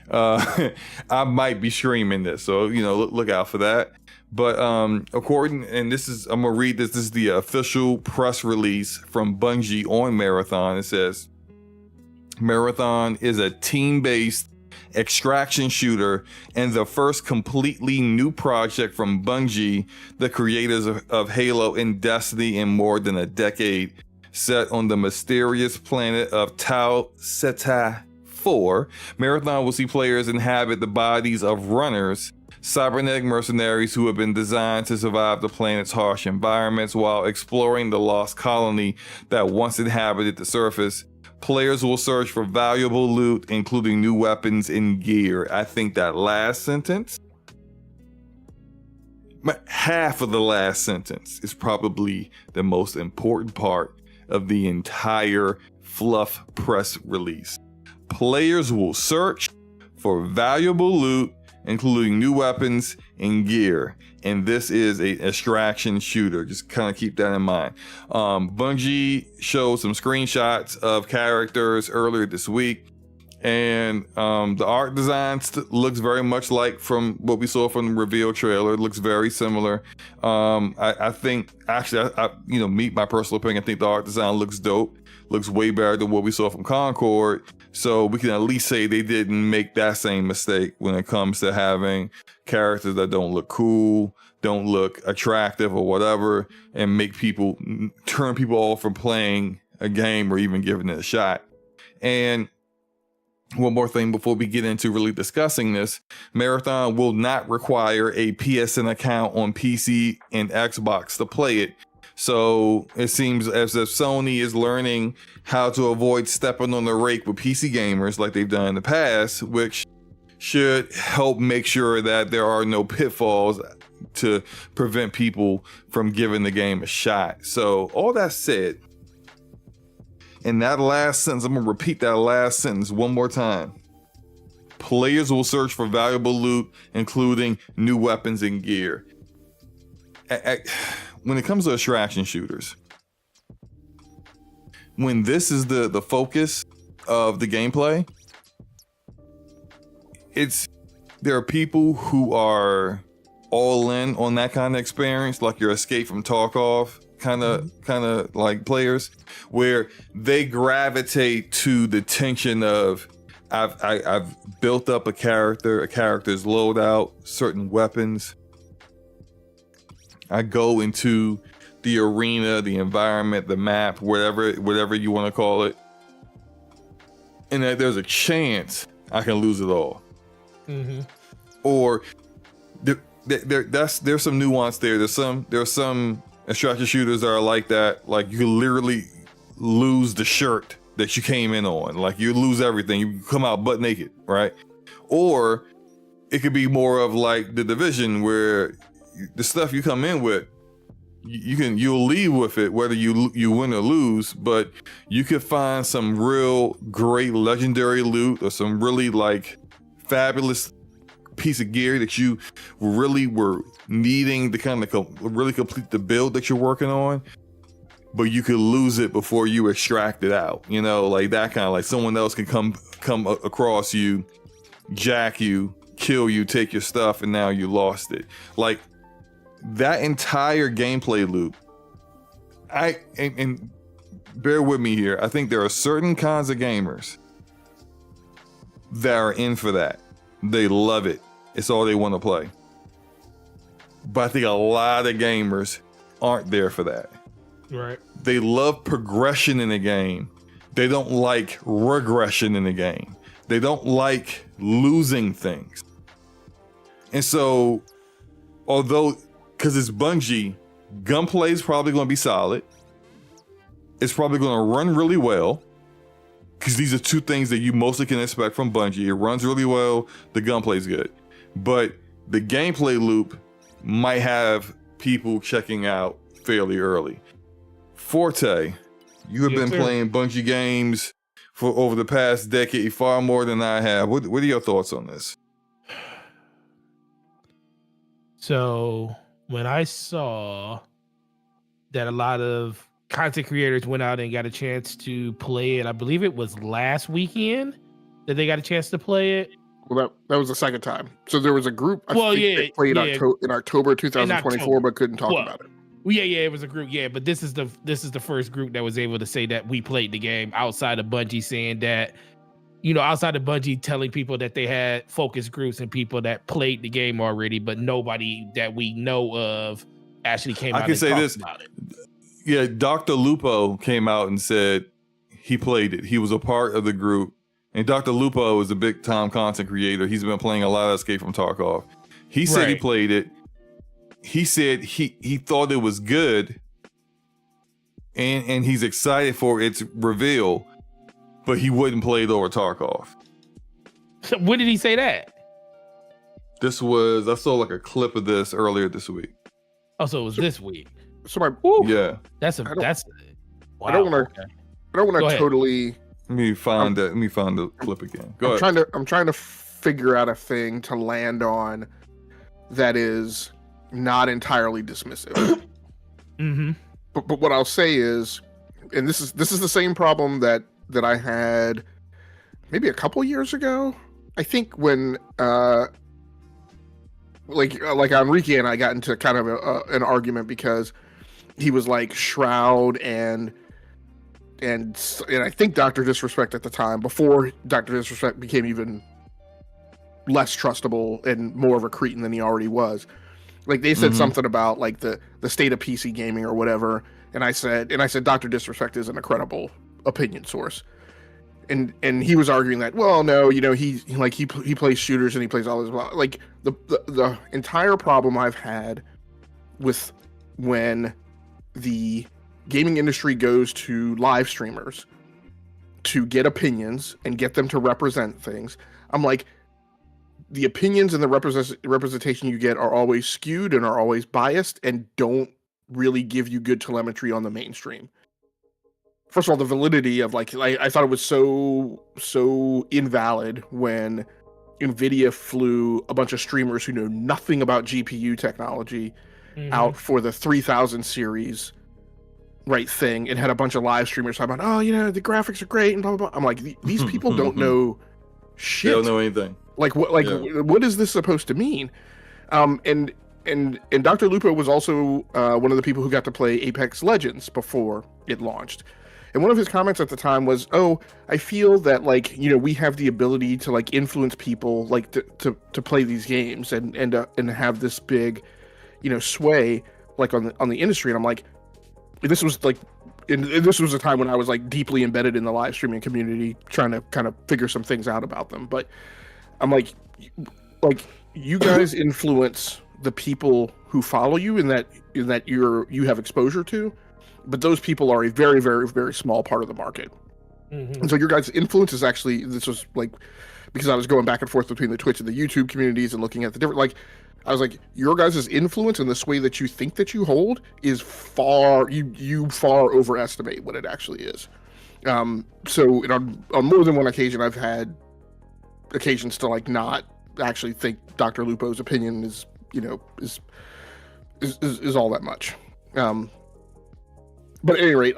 I might be streaming this, so look out for that. But according, and I'm gonna read this. This is the official press release from Bungie on Marathon. It says, Marathon is a team-based extraction shooter and the first completely new project from Bungie, the creators of Halo and Destiny, in more than a decade. Set on the mysterious planet of Tau Ceti 4, Marathon will see players inhabit the bodies of runners, cybernetic mercenaries who have been designed to survive the planet's harsh environments while exploring the lost colony that once inhabited the surface. Players will search for valuable loot, including new weapons and gear. I think that last sentence, half of the last sentence, is probably the most important part of the entire fluff press release. Players will search for valuable loot, including new weapons and gear. And this is a extraction shooter. Just kind of keep that in mind. Bungie showed some screenshots of characters earlier this week. And the art design looks very much like from what we saw from the reveal trailer. It looks very similar. I think, actually, my personal opinion, I think the art design looks dope. Looks way better than what we saw from Concord. So we can at least say they didn't make that same mistake when it comes to having characters that don't look cool, don't look attractive or whatever, and turn people off from playing a game or even giving it a shot. And one more thing before we get into really discussing this, Marathon will not require a PSN account on PC and Xbox to play it. So it seems as if Sony is learning how to avoid stepping on the rake with PC gamers like they've done in the past, which should help make sure that there are no pitfalls to prevent people from giving the game a shot. So all that said, in that last sentence, I'm going to repeat that last sentence one more time. Players will search for valuable loot, including new weapons and gear. When it comes to extraction shooters, when this is the focus of the gameplay, there are people who are all in on that kind of experience, like your Escape from Tarkov kind of like players, where they gravitate to the tension of I've built up a character's loadout, certain weapons. I go into the arena, the environment, the map, whatever you want to call it, and that there's a chance I can lose it all. Mm-hmm. Or there's some nuance there. There's some extraction shooters that are like that. Like you literally lose the shirt that you came in on. Like you lose everything. You come out butt naked, right? Or it could be more of like The Division, where the stuff you come in with, you'll leave with it whether you win or lose, but you could find some real great legendary loot or some really like fabulous piece of gear that you really were needing to kind of really complete the build that you're working on, but you could lose it before you extract it out, you know, like that kind of, like someone else can come across you, jack you, kill you, take your stuff, and now you lost it. Like that entire gameplay loop, and bear with me here, I think there are certain kinds of gamers that are in for that. They love it. It's all they want to play. But I think a lot of gamers aren't there for that. Right. They love progression in the game. They don't like regression in the game. They don't like losing things. And so, although, because it's Bungie, gunplay is probably going to be solid. It's probably going to run really well, because these are two things that you mostly can expect from Bungie. It runs really well. The gunplay is good. But the gameplay loop might have people checking out fairly early. Forte, you have been playing Bungie games for over the past decade, far more than I have. What are your thoughts on this? So when I saw that a lot of content creators went out and got a chance to play it, I believe it was last weekend that they got a chance to play it. Well, that was the second time. So there was a group they played in October 2024, but couldn't talk about it. Well, yeah, it was a group, yeah. But this is the first group that was able to say that we played the game, outside of Bungie saying that, you know, outside of Bungie telling people that they had focus groups and people that played the game already, but nobody that we know of actually came out and talked about it. Yeah, Dr. Lupo came out and said he played it. He was a part of the group. And Dr. Lupo is a big time content creator. He's been playing a lot of Escape from Tarkov. He said he played it. He said he thought it was good, and he's excited for its reveal, but he wouldn't play it over Tarkov. So when did he say that? I saw like a clip of this earlier this week. Oh, so it was this week. So wow. I don't want to totally. Let me find the clip again. Go ahead. I'm trying to figure out a thing to land on that is not entirely dismissive. Mm-hmm. But what I'll say is, and this is the same problem that I had maybe a couple years ago. I think when like Enrique and I got into kind of an argument because he was like Shroud and I think Dr. Disrespect at the time, before Dr. Disrespect became even less trustable and more of a cretin than he already was. Like they said something about like the state of PC gaming or whatever, and I said Dr. Disrespect is an incredible opinion source, and he was arguing that, well, no, you know, he plays shooters and he plays all this, like the entire problem I've had with when the gaming industry goes to live streamers to get opinions and get them to represent things. I'm like, the opinions and the representation you get are always skewed and are always biased and don't really give you good telemetry on the mainstream. First of all, the validity of I thought it was so invalid when Nvidia flew a bunch of streamers who know nothing about GPU technology out for the 3000 series thing, and had a bunch of live streamers talking about, oh, you know, the graphics are great and blah blah blah. I'm like, these people don't know shit. They don't know anything. What is this supposed to mean? And Dr. Lupo was also one of the people who got to play Apex Legends before it launched. And one of his comments at the time was, "Oh, I feel that we have the ability to influence people to play these games and have this big, sway on the industry." And I'm like, this was this was a time when I was deeply embedded in the live streaming community, trying to kind of figure some things out about them. But I'm like you guys influence the people who follow you, in that you have exposure to. but those people are a very, very, very small part of the market. And so your guys' influence is actually, this was like, because I was going back and forth between the Twitch and the YouTube communities and looking at the different, like, I was like, your guys' influence and the sway that you think that you hold is far, you far overestimate what it actually is. So on more than one occasion, I've had occasions to like not actually think Dr. Lupo's opinion is, you know, is all that much. But at any rate,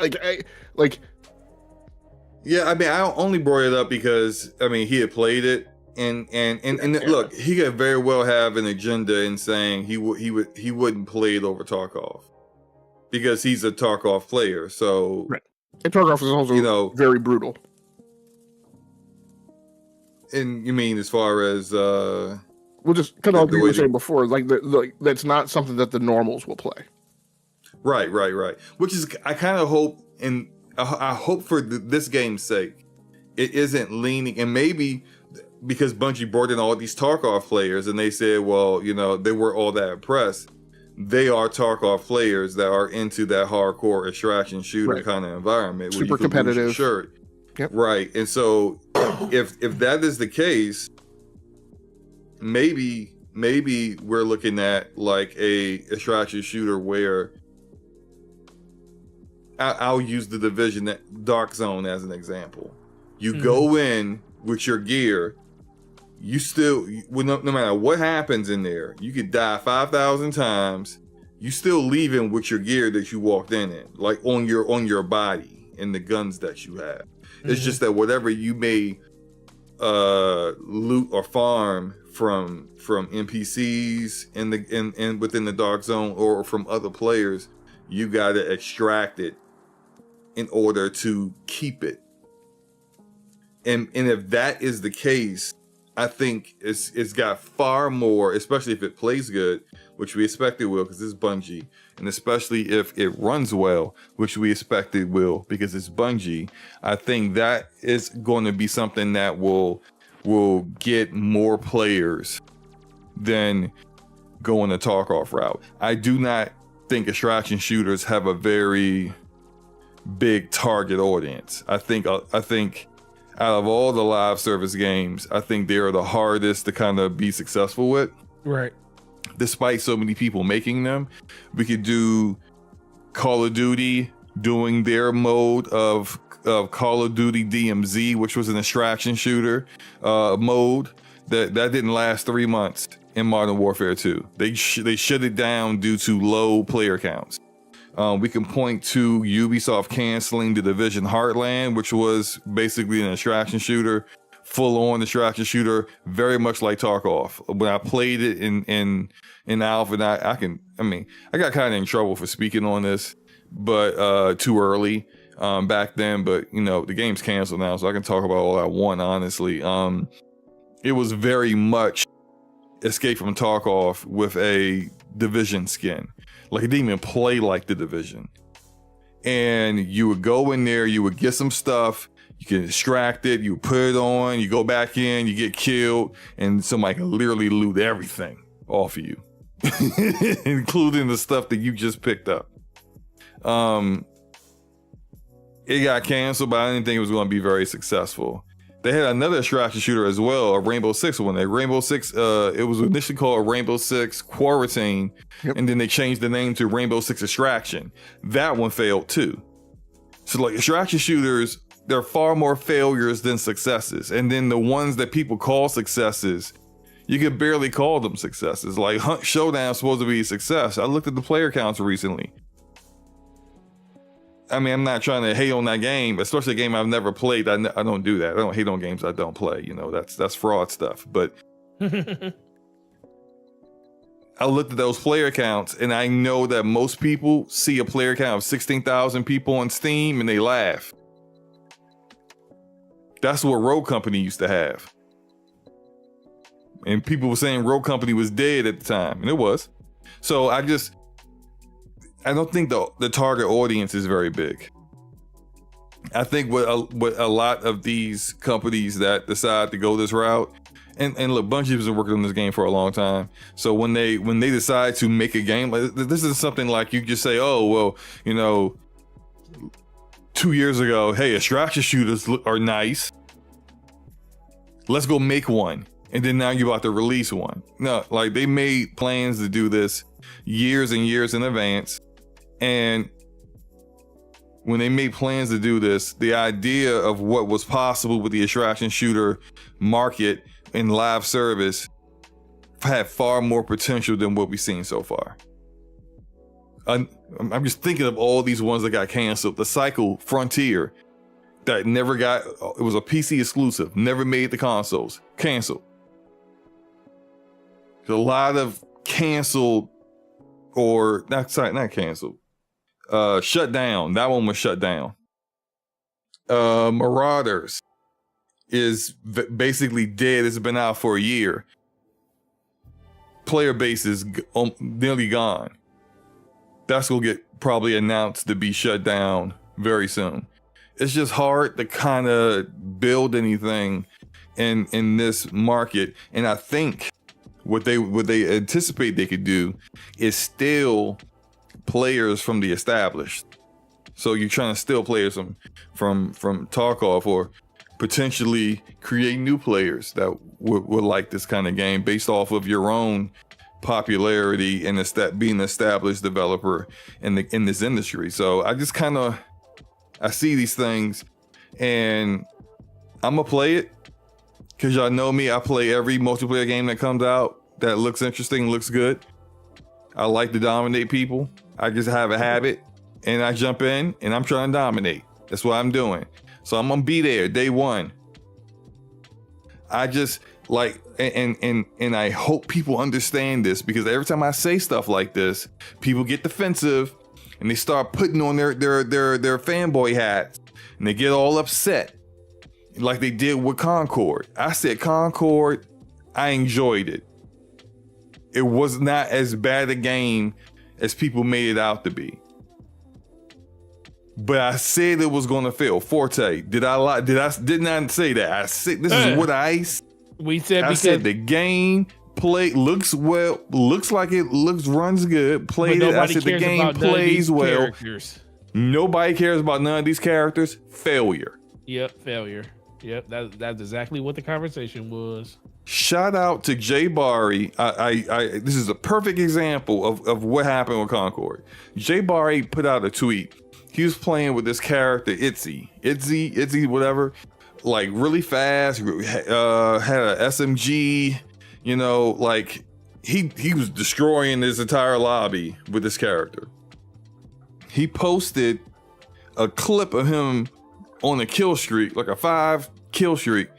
yeah, I mean, I only brought it up because I mean he had played it, and look, he could very well have an agenda in saying he wouldn't play it over Tarkov because he's a Tarkov player. So, right. And Tarkov is also, you know, very brutal. And you mean as far as we'll just kind of like we were saying before, like that's not something that the normals will play. Right. Which is, I kind of hope, and I hope for this game's sake, it isn't leaning, and maybe because Bungie brought in all these Tarkov players, and they said, well, you know, they weren't all that impressed. They are Tarkov players that are into that hardcore extraction shooter kind of environment, super competitive. Sure. Yep. Right, and so if that is the case, maybe we're looking at like a extraction shooter where I'll use the Division Dark Zone as an example. You go in with your gear, you still, no matter what happens in there, you could die 5,000 times. You still leaving with your gear that you walked in, like on your body and the guns that you have. It's just that whatever you may loot or farm from NPCs in within the Dark Zone or from other players, you gotta extract it in order to keep it. And if that is the case, I think it's got far more, especially if it plays good, which we expect it will because it's Bungie, and especially if it runs well, which we expect it will because it's Bungie. I think that is going to be something that will get more players than going the Tarkov route. I do not think extraction shooters have a very big target audience. I think out of all the live service games, I think they're the hardest to kind of be successful with. Right. Despite so many people making them, we could do Call of Duty doing their mode of Call of Duty DMZ, which was an extraction shooter mode that didn't last 3 months in Modern Warfare 2. They shut it down due to low player counts. We can point to Ubisoft canceling the Division Heartland, which was basically an extraction shooter, full-on extraction shooter, very much like Tarkov. When I played it in Alpha, and I got kind of in trouble for speaking on this, but too early back then. But you know, the game's canceled now, so I can talk about all I want. Honestly, it was very much Escape from Tarkov with a Division skin. Like it didn't even play like the Division. And you would go in there, you would get some stuff, you can extract it, you put it on, you go back in, you get killed, and somebody can literally loot everything off of you, including the stuff that you just picked up. It got canceled, but I didn't think it was going to be very successful. They had another extraction shooter as well, a Rainbow Six one. A Rainbow Six, it was initially called a Rainbow Six Quarantine, and then they changed the name to Rainbow Six Extraction. That one failed too. So like extraction shooters, there are far more failures than successes. And then the ones that people call successes, you could barely call them successes. Like Hunt Showdown is supposed to be a success. I looked at the player counts recently. I mean, I'm not trying to hate on that game, especially a game I've never played. I don't do that. I don't hate on games I don't play. You know, that's fraud stuff. But I looked at those player counts, and I know that most people see a player count of 16,000 people on Steam, and they laugh. That's what Rogue Company used to have. And people were saying Rogue Company was dead at the time, and it was. So I don't think the target audience is very big. I think what a lot of these companies that decide to go this route, and look, Bungie's been working on this game for a long time. So when they decide to make a game, like this is something like you just say, oh well, you know, 2 years ago, hey, extraction shooters are nice. Let's go make one. And then now you're about to release one. No, like they made plans to do this years and years in advance. And when they made plans to do this, the idea of what was possible with the extraction shooter market and live service had far more potential than what we've seen so far. I'm just thinking of all these ones that got canceled. The Cycle Frontier that never got, it was a PC exclusive, never made the consoles, canceled. There's a lot of canceled not canceled, shut down. That one was shut down. Marauders is basically dead. It's been out for a year. Player base is nearly gone. That's gonna get probably announced to be shut down very soon. It's just hard to kind of build anything in this market. And I think what they anticipate they could do is steal players from the established. So you're trying to steal players from Tarkov, or potentially create new players that would like this kind of game based off of your own popularity and being an established developer in this industry. So I just I see these things and I'm gonna play it because y'all know me. I play every multiplayer game that comes out that looks interesting, looks good. I like to dominate people. I just have a habit and I jump in and I'm trying to dominate. That's what I'm doing. So I'm gonna be there day one. I just like, and I hope people understand this, because every time I say stuff like this, people get defensive and they start putting on their fanboy hats and they get all upset like they did with Concord. I said Concord, I enjoyed it. It was not as bad a game as people made it out to be. But I said it was gonna fail. Forte, did I lie? Did not say that? I said this is what I said the game looks like it runs good. Played it. I said the game plays well. Characters. Nobody cares about none of these characters. Failure. Yep, failure. Yep, that's exactly what the conversation was. Shout out to Jay Barry. This is a perfect example of what happened with Concord. Jay Barry put out a tweet. He was playing with this character, Itzy, whatever, like really fast, had a SMG, like he was destroying his entire lobby with this character. He posted a clip of him on a kill streak, like a 5 kill streak.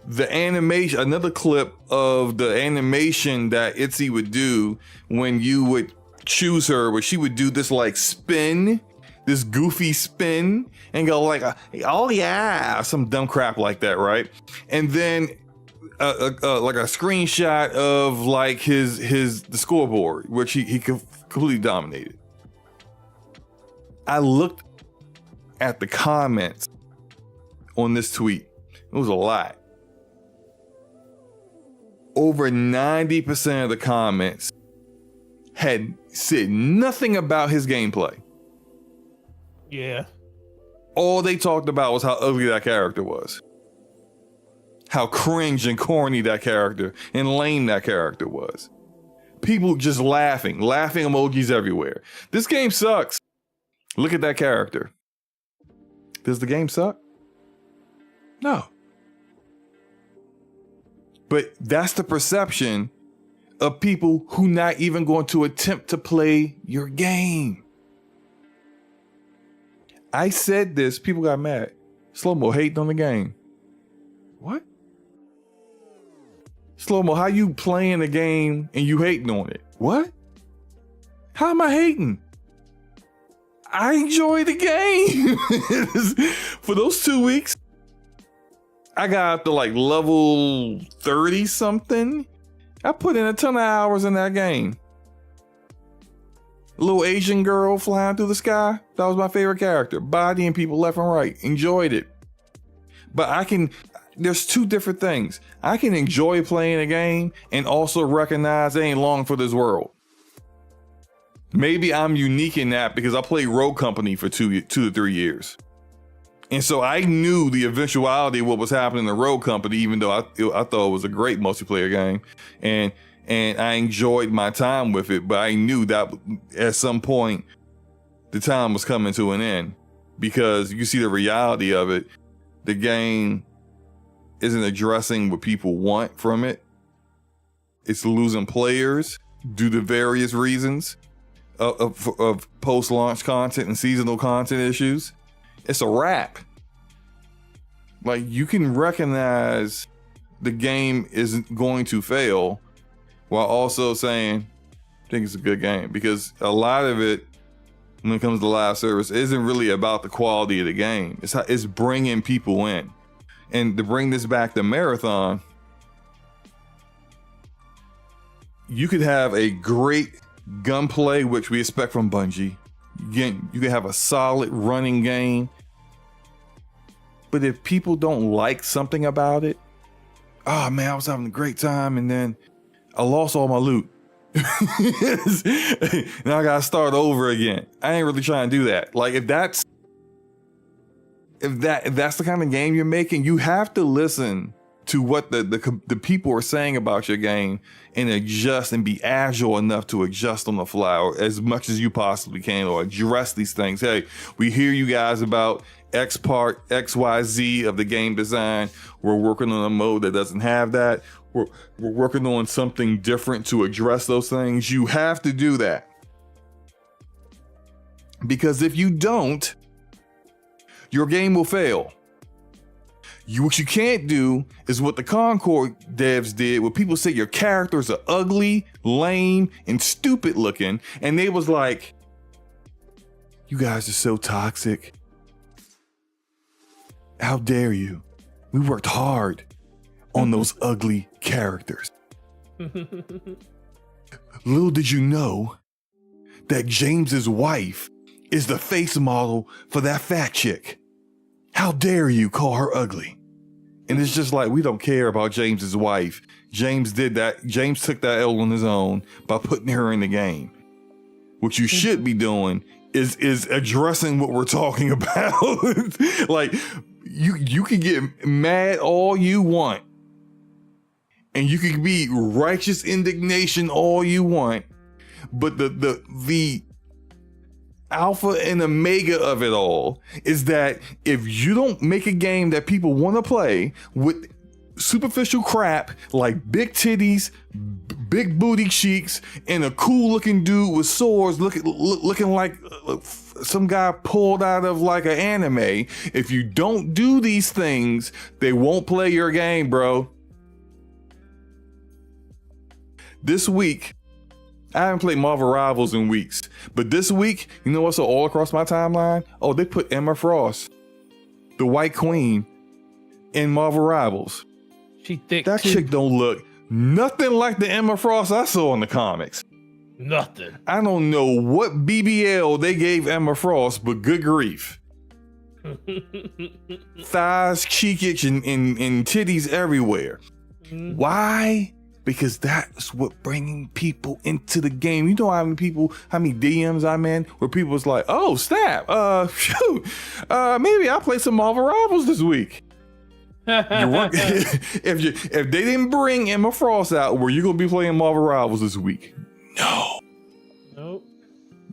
The animation, another clip of the animation that Itzy would do when you would choose her, where she would do this like spin, this goofy spin, and go like, oh yeah, some dumb crap like that, right? And then like a screenshot of like the scoreboard, which he completely dominated. I looked at the comments on this tweet. It was a lot. Over 90% of the comments had said nothing about his gameplay. Yeah. All they talked about was how ugly that character was. How cringe and corny that character and lame that character was. People just laughing emojis everywhere. This game sucks. Look at that character. Does the game suck? No. But that's the perception of people who not even going to attempt to play your game. I said this, people got mad. SloMo hating on the game. What? SloMo, how you playing the game and you hating on it? What? How am I hating? I enjoy the game. For those 2 weeks, I got up to like level 30 something. I put in a ton of hours in that game. A little Asian girl flying through the sky. That was my favorite character. Bodying people left and right. Enjoyed it. But there's two different things. I can enjoy playing a game and also recognize I ain't long for this world. Maybe I'm unique in that because I played Rogue Company for 2 to 3 years. And so I knew the eventuality of what was happening in Rogue Company, even though I thought it was a great multiplayer game. And I enjoyed my time with it, but I knew that at some point the time was coming to an end, because you see the reality of it. The game isn't addressing what people want from it. It's losing players due to various reasons of post-launch content and seasonal content issues. It's a wrap. Like, you can recognize the game isn't going to fail while also saying, I think it's a good game, because a lot of it, when it comes to live service, isn't really about the quality of the game. It's bringing people in. And to bring this back to Marathon, you could have a great gunplay, which we expect from Bungie. Again, you can have a solid running game, but if people don't like something about it, oh man, I was having a great time and then I lost all my loot. Now I gotta start over again. I ain't really trying to do that. Like, if that's the kind of game you're making, you have to listen to what the people are saying about your game and adjust and be agile enough to adjust on the fly, or as much as you possibly can, or address these things. Hey, we hear you guys about X part XYZ of the game design. We're working on a mode that doesn't have that. We're working on something different to address those things. You have to do that, because if you don't, your game will fail. What you can't do is what the Concord devs did, where people say your characters are ugly, lame, and stupid looking, and they was like, you guys are so toxic. How dare you? We worked hard on those ugly characters. Little did you know that James's wife is the face model for that fat chick. How dare you call her ugly? And it's just like, we don't care about James's wife. James did that. James took that L on his own by putting her in the game. What you should be doing is addressing what we're talking about. Like, you can get mad all you want, and you can be righteous indignation all you want, but the alpha and omega of it all is that if you don't make a game that people want to play with superficial crap like big titties, big booty cheeks, and a cool looking dude with swords looking like some guy pulled out of like an anime, if you don't do these things, they won't play your game, bro. This week, I haven't played Marvel Rivals in weeks, but this week, you know what's all across my timeline? Oh, they put Emma Frost, the White Queen, in Marvel Rivals. She thick. That too. chick don't look nothing like the Emma Frost I saw in the comics. Nothing. I don't know what BBL they gave Emma Frost, but good grief. Thighs, cheekage, and titties everywhere. Why? Because that's what bringing people into the game. You know how many DMs I'm in where people was like, oh, snap, shoot, maybe I'll play some Marvel Rivals this week. If they didn't bring Emma Frost out, were you gonna be playing Marvel Rivals this week? No. Nope.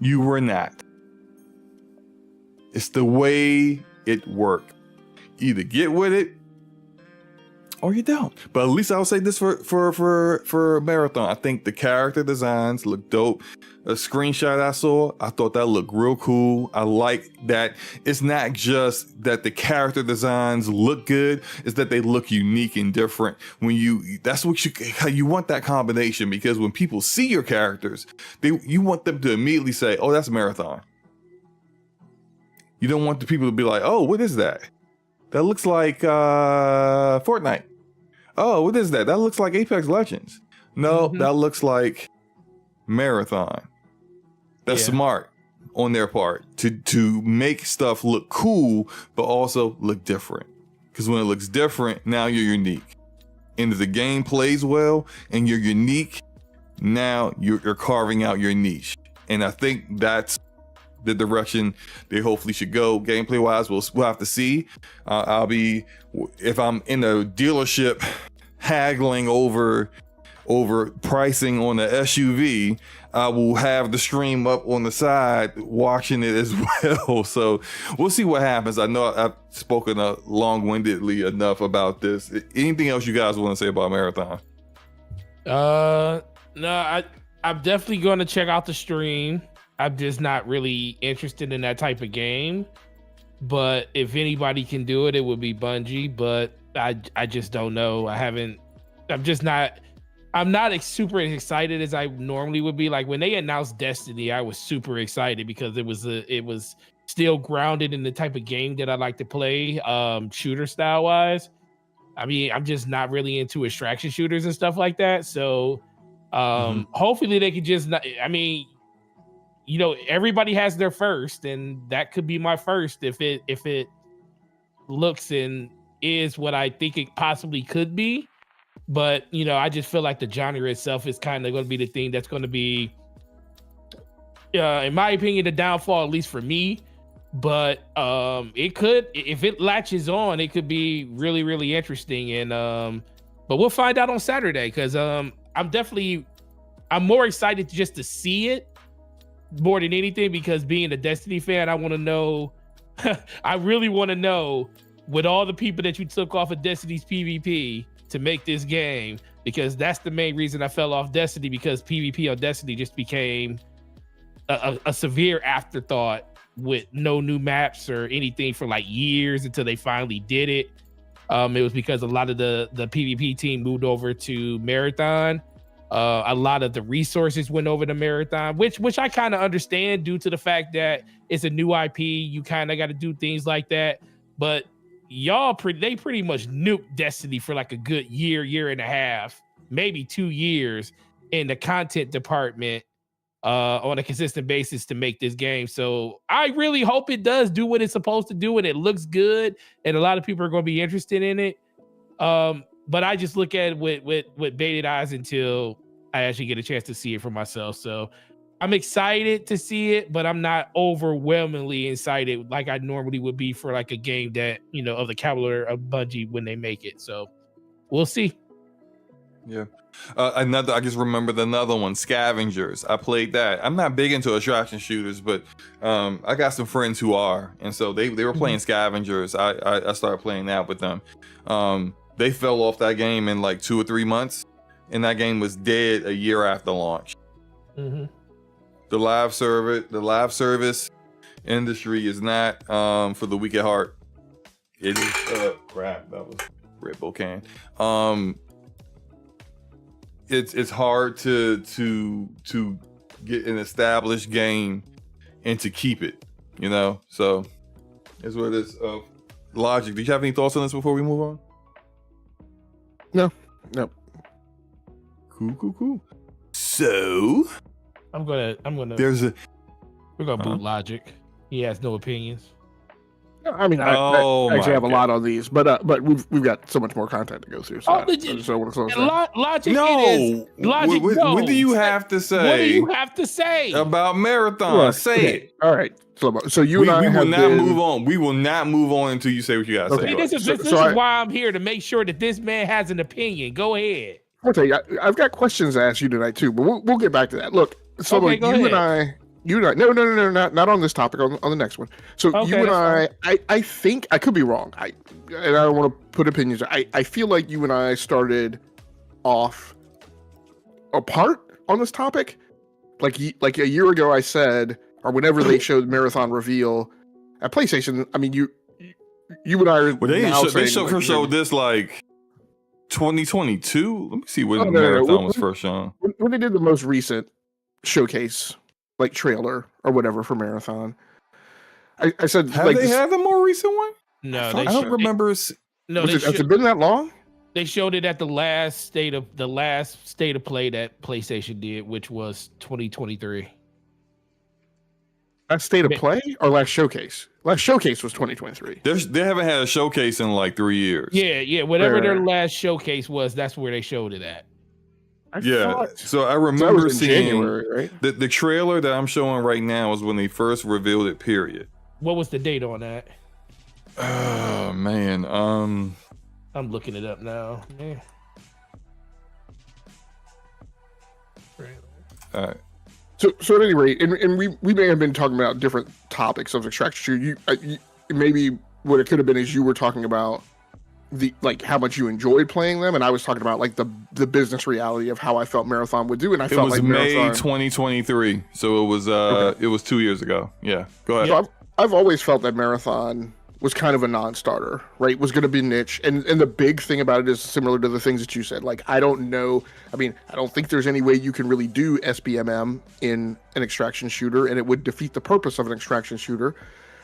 You were not. It's the way it worked. Either get with it or you don't. But at least I'll say this for Marathon. I think the character designs look dope. A screenshot I saw, I thought that looked real cool. I like that it's not just that the character designs look good, it's that they look unique and different. That's what you want, that combination, because when people see your characters, you want them to immediately say, oh, that's Marathon. You don't want the people to be like, oh, what is that? That looks like Fortnite. Oh, what is that? That looks like Apex Legends. No, that looks like Marathon. That's smart on their part to make stuff look cool, but also look different. Because when it looks different, now you're unique. And if the game plays well and you're unique, now you're carving out your niche. And I think that's the direction they hopefully should go. Gameplay wise, we'll have to see. I'll be, if I'm in a dealership haggling over pricing on the SUV, I will have the stream up on the side watching it as well. So we'll see what happens. I know I've spoken long-windedly enough about this. Anything else you guys want to say about Marathon? No, I'm definitely going to check out the stream. I'm just not really interested in that type of game. But if anybody can do it, it would be Bungie. But I just don't know. I'm not super excited as I normally would be. Like when they announced Destiny, I was super excited because it was still grounded in the type of game that I like to play, shooter style wise. I mean, I'm just not really into extraction shooters and stuff like that. So hopefully they could just I mean, you know, everybody has their first, and that could be my first if it looks and is what I think it possibly could be. But, you know, I just feel like the genre itself is kind of going to be the thing that's going to be, in my opinion, the downfall, at least for me. But it could, if it latches on, it could be really, really interesting. And but we'll find out on Saturday, because I'm more excited just to see it more than anything, because being a Destiny fan, I want to know, I really want to know, with all the people that you took off of Destiny's PvP to make this game, because that's the main reason I fell off Destiny, because PvP on Destiny just became a severe afterthought with no new maps or anything for like years until they finally did it. It was because a lot of the PvP team moved over to Marathon. A lot of the resources went over to Marathon, which I kind of understand due to the fact that it's a new IP. You kind of got to do things like that. But they pretty much nuked Destiny for like a good year and a half, maybe 2 years in the content department on a consistent basis to make this game. So I really hope it does do what it's supposed to do and it looks good and a lot of people are going to be interested in it. But I just look at it with bated eyes until I actually get a chance to see it for myself. So I'm excited to see it, but I'm not overwhelmingly excited like I normally would be for like a game that, you know, of the caliber of Bungie when they make it. So we'll see. Yeah. I just remembered another one, Scavengers. I played that. I'm not big into extraction shooters, but I got some friends who are, and so they were playing Scavengers. I started playing that with them. They fell off that game in like 2 or 3 months, and that game was dead a year after launch. Mm-hmm. The live service industry is not for the weak at heart. It is crap. That was Red Bull can. It's hard to get an established game and to keep it, you know. So that's what it is. Logic. Do you have any thoughts on this before we move on? No. Cool. So I'm gonna we're gonna boot Logic. He has no opinions. I mean, I actually have a lot on these, but we've got so much more content to go through. So Logic. No. Logic. What do you have to say? What do you have to say about Marathon? Look, say okay. it. All right. So you and I will not move on. We will not move on until you say what you got to say. This is why I'm here, to make sure that this man has an opinion. Go ahead. Okay, I've got questions to ask you tonight too, but we'll get back to that. Look, so okay, like, you and I, no, not on this topic, on the next one. So okay, you and I think, I could be wrong. I don't want to put opinions. I feel like you and I started off apart on this topic. Like a year ago, I said, or whenever they showed Marathon reveal at PlayStation. I mean, you and I are. Well, they showed this like 2022. Let me see when Marathon was first shown. When they did the most recent showcase, like trailer or whatever for Marathon, I said, have they had the more recent one? No, I don't remember. Has it been that long? They showed it at the last state of play that PlayStation did, which was 2023. Last state of play or last showcase? Last showcase was 2023. They haven't had a showcase in like 3 years. Yeah. Whatever their last showcase was, that's where they showed it at. So I So that remember was in seeing January, right? the trailer that I'm showing right now is when they first revealed it. Period. What was the date on that? Oh man, I'm looking it up now. Yeah. all right. So at any rate, and we may have been talking about different topics of extraction shooter. You maybe what it could have been is you were talking about the like how much you enjoyed playing them, and I was talking about like the business reality of how I felt Marathon would do, and I It felt was like May Marathon, 2023, so it was Okay. it was 2 years ago. Yeah, go ahead. So I've always felt that Marathon was kind of a non-starter, right? Was going to be niche, and the big thing about it is similar to the things that you said. Like I don't know, I mean, I don't think there's any way you can really do SBMM in an extraction shooter, and it would defeat the purpose of an extraction shooter.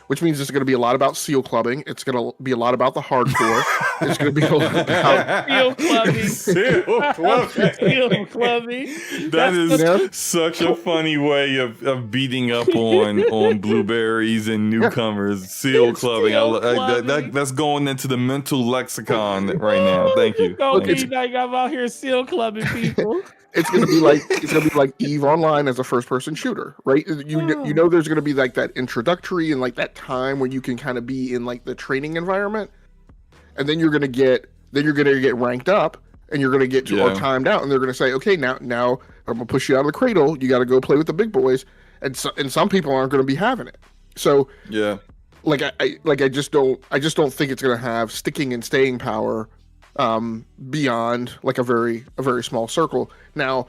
Which means it's going to be a lot about seal clubbing. It's going to be a lot about the hardcore. It's going to be a lot about Seal clubbing. Seal clubbing. Seal clubbing. That is Yeah. such a funny way of beating up on blueberries and newcomers. Seal clubbing. That's going into the mental lexicon right now. Thank you. Don't Thank be you. like I'm out here seal clubbing people. it's going to be like Eve Online as a first-person shooter, right? You know there's going to be like that introductory and like that time where you can kind of be in like the training environment, and then you're going to get ranked up, and you're going to get to or timed out, and they're going to say, okay, now I'm going to push you out of the cradle. You got to go play with the big boys, and some people aren't going to be having it. So Yeah. I just don't think it's going to have sticking and staying power beyond like a very small circle. Now,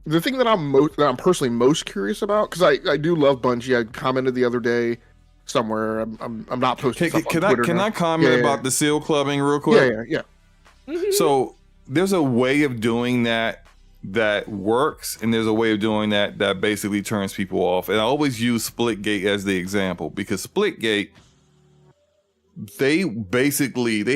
the thing that I'm personally most curious about, because I do love Bungie. I commented the other day somewhere. I'm not posting stuff on Twitter Can now. I comment about the seal clubbing real quick? Yeah. So there's a way of doing that works, and there's a way of doing that basically turns people off. And I always use Splitgate as the example, because Splitgate, they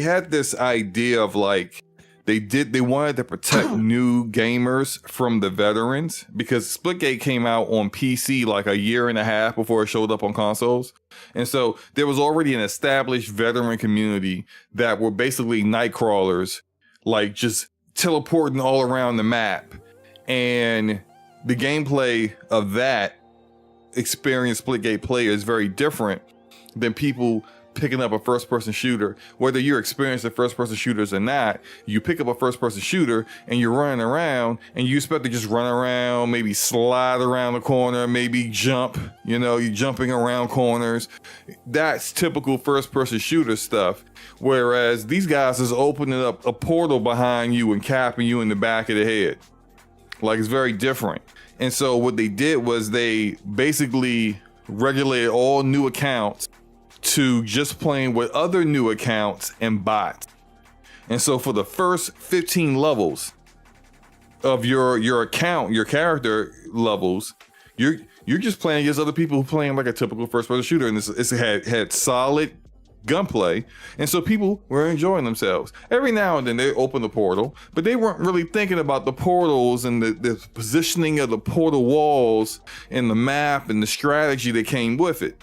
had this idea of like they wanted to protect new gamers from the veterans, because Splitgate came out on PC like a year and a half before it showed up on consoles. And so there was already an established veteran community that were basically night crawlers, like just teleporting all around the map. And the gameplay of that experienced Splitgate player is very different than people picking up a first-person shooter. Whether you're experienced in first-person shooters or not, you pick up a first-person shooter and you're running around, and you expect to just run around, maybe slide around the corner, maybe jump, you're jumping around corners. That's typical first-person shooter stuff. Whereas these guys is opening up a portal behind you and capping you in the back of the head. Like, it's very different. And so what they did was they basically regulated all new accounts to just playing with other new accounts and bots. And so for the first 15 levels of your account, your character levels, you're just playing against other people playing like a typical first-person shooter, and it had solid gunplay, and so people were enjoying themselves. Every now and then they open the portal, but they weren't really thinking about the portals and the positioning of the portal walls and the map and the strategy that came with it.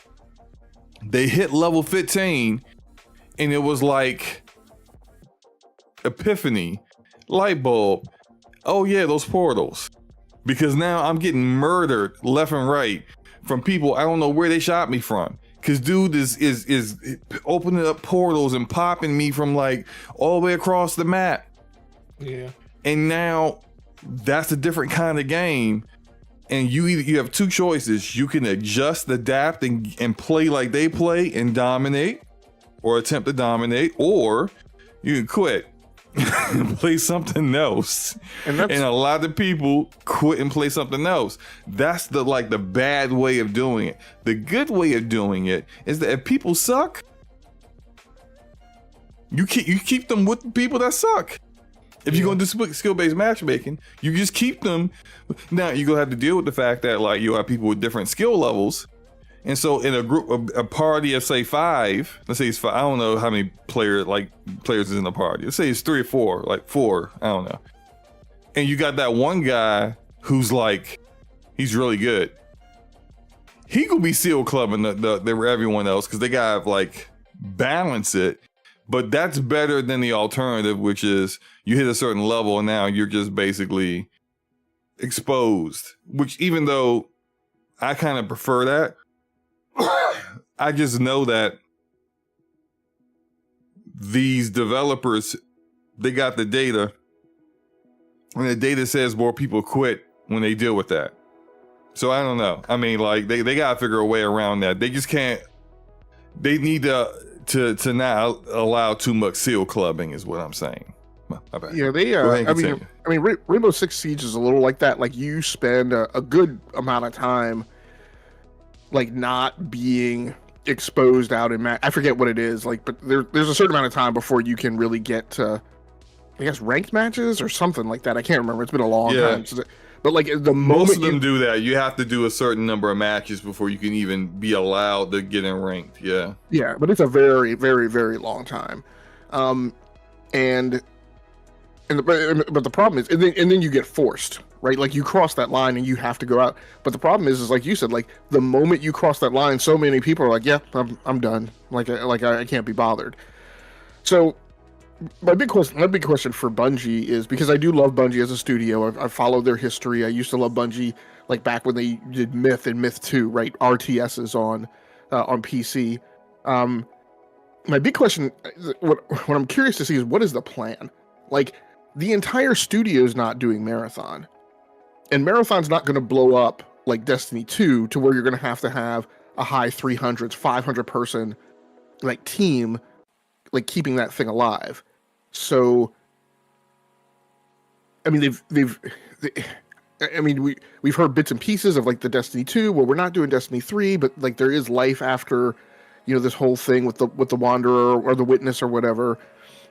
They hit level 15 and it was like epiphany, light bulb. Oh yeah, those portals. Because now I'm getting murdered left and right from people I don't know where they shot me from. Cause dude is opening up portals and popping me from like all the way across the map. Yeah. And now that's a different kind of game. And you have two choices. You can adjust, adapt, and play like they play and dominate, or attempt to dominate, or you can quit and play something else. And a lot of people quit and play something else. That's the bad way of doing it. The good way of doing it is that if people suck, you keep them with the people that suck. If you're going to do skill-based matchmaking, you just keep them. Now, you're going to have to deal with the fact that you have people with different skill levels. And so in a group, a party of say 5, let's say it's 5, I don't know how many players is in the party. Let's say it's 3 or 4, like 4, I don't know. And you got that one guy who's he's really good. He could be seal clubbing the everyone else because they got balance it. But that's better than the alternative, which is you hit a certain level and now you're just basically exposed, which even though I kind of prefer that, I just know that these developers, they got the data, and the data says more people quit when they deal with that. So I don't know. I mean, like they gotta figure a way around that. They just can't. They need to not allow too much seal clubbing, is what I'm saying. My bad. Yeah, they. I mean, Rainbow Six Siege is a little like that. Like you spend a good amount of time, like not being exposed out in I forget what it is. Like, but there's a certain amount of time before you can really get to, I guess, ranked matches or something like that. I can't remember. It's been a long time. But like the moment most of them do that, you have to do a certain number of matches before you can even be allowed to get in ranked. Yeah. Yeah, but it's a very, very, very long time. But the problem is, and then you get forced, right? Like you cross that line and you have to go out. But the problem is like you said, like the moment you cross that line, so many people are like, "Yeah, I'm done. I can't be bothered." So my big question for Bungie is, because I do love Bungie as a studio. I've followed their history. I used to love Bungie like back when they did Myth and Myth 2, right? RTSs on PC. My big question, what I'm curious to see is, what is the plan? Like, the entire studio's not doing Marathon, and Marathon's not going to blow up like Destiny 2 to where you're going to have a high 300s, 500 person like team, like keeping that thing alive. So, I mean, we've heard bits and pieces of like the Destiny 2, where we're not doing Destiny 3, but like there is life after, this whole thing with the Wanderer or the Witness or whatever,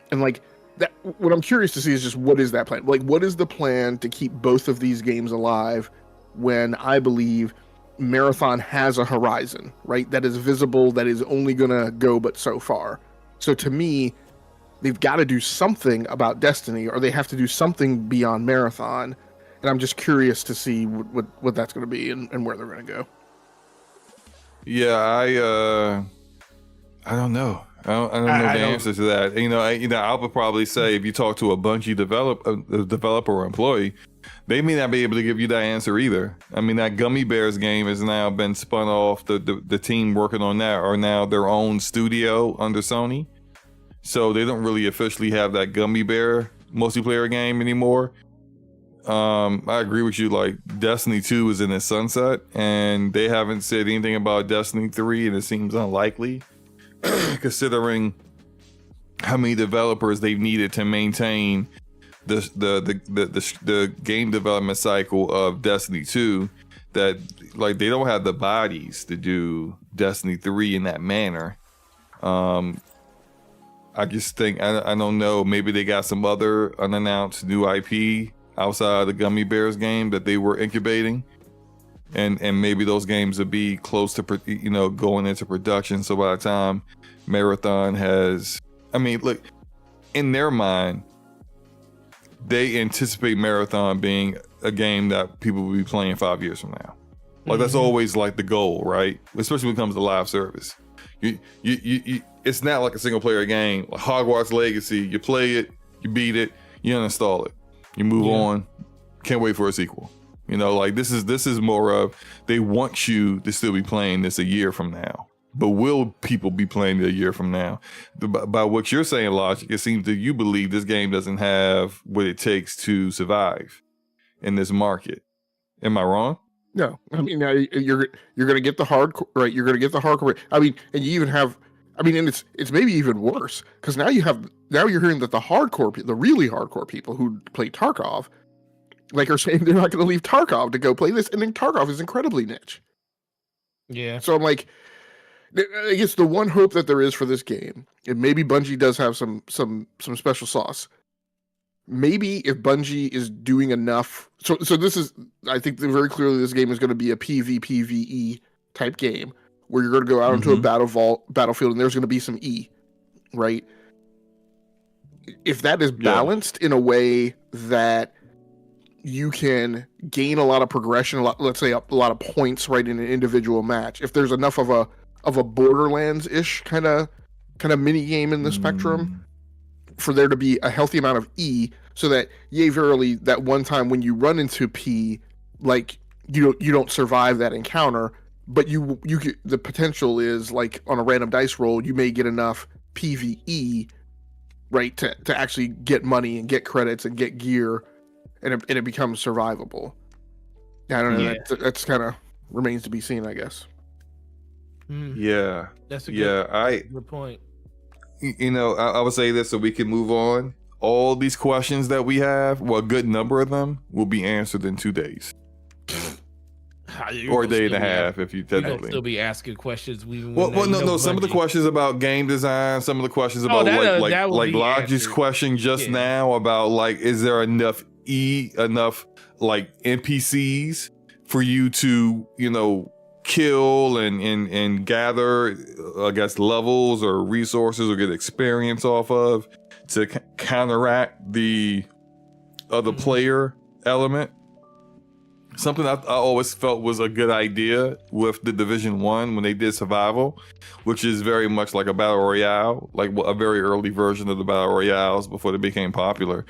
and like. That, what I'm curious to see is just, what is that plan? Like, what is the plan to keep both of these games alive when I believe Marathon has a horizon, right? That is visible, that is only going to go but so far. So to me, they've got to do something about Destiny, or they have to do something beyond Marathon. And I'm just curious to see what that's going to be and where they're going to go. Yeah, I don't know. I don't know the answer to that. I would probably say, if you talk to a Bungie developer or employee, they may not be able to give you that answer either. I mean, that Gummy Bears game has now been spun off. The team working on that are now their own studio under Sony, so they don't really officially have that Gummy Bear multiplayer game anymore. I agree with you. Like, Destiny 2 is in its sunset, and they haven't said anything about Destiny 3, and it seems unlikely, considering how many developers they've needed to maintain the game development cycle of Destiny 2, that like they don't have the bodies to do Destiny 3 in that manner. I just think, I don't know, maybe they got some other unannounced new IP outside the Gummy Bears game that they were incubating, and maybe those games would be close to going into production. So by the time Marathon has, look, in their mind, they anticipate Marathon being a game that people will be playing 5 years from now. Like, that's always like the goal, right? Especially when it comes to live service. You it's not like a single player game. Like Hogwarts Legacy, you play it, you beat it, you uninstall it, you move on. Can't wait for a sequel. Like this is more of, they want you to still be playing this a year from now. But will people be playing it a year from now? By what you're saying, Logic, it seems that you believe this game doesn't have what it takes to survive in this market. Am I wrong? No, now you're gonna get the hardcore, right? You're gonna get the hardcore. And you even have, and it's maybe even worse, because now you're hearing that the really hardcore people who play Tarkov, like, are saying they're not gonna leave Tarkov to go play this, and then Tarkov is incredibly niche. Yeah. So I'm like, I guess the one hope that there is for this game, and maybe Bungie does have some special sauce. Maybe if Bungie is doing enough, so this is, I think very clearly this game is going to be a PvPvE type game, where you're going to go out into a battlefield, and there's going to be some E, right? If that is balanced in a way that you can gain a lot of progression, let's say a lot of points, right, in an individual match. If there's enough of a Borderlands-ish kind of mini game in the spectrum, for there to be a healthy amount of E, so that yay verily that one time when you run into P, like you don't survive that encounter, but you get, the potential is like on a random dice roll you may get enough PVE, right, to actually get money and get credits and get gear, and it becomes survivable. I don't know. Yeah. That's kind of remains to be seen, I guess. Yeah. That's a good point. You know, I would say this so we can move on. All these questions that we have, well, a good number of them will be answered in 2 days. Or a day and a half, if you technically. You'll still be asking questions. No. Some of the questions about game design, some of the questions about like Logic's question just now about like, is there enough like NPCs for you to, you know, kill and gather, I guess, levels or resources or get experience off of to counteract the other player element. Something I always felt was a good idea with the Division 1 when they did survival, which is very much like a battle royale, like a very early version of the battle royales before they became popular,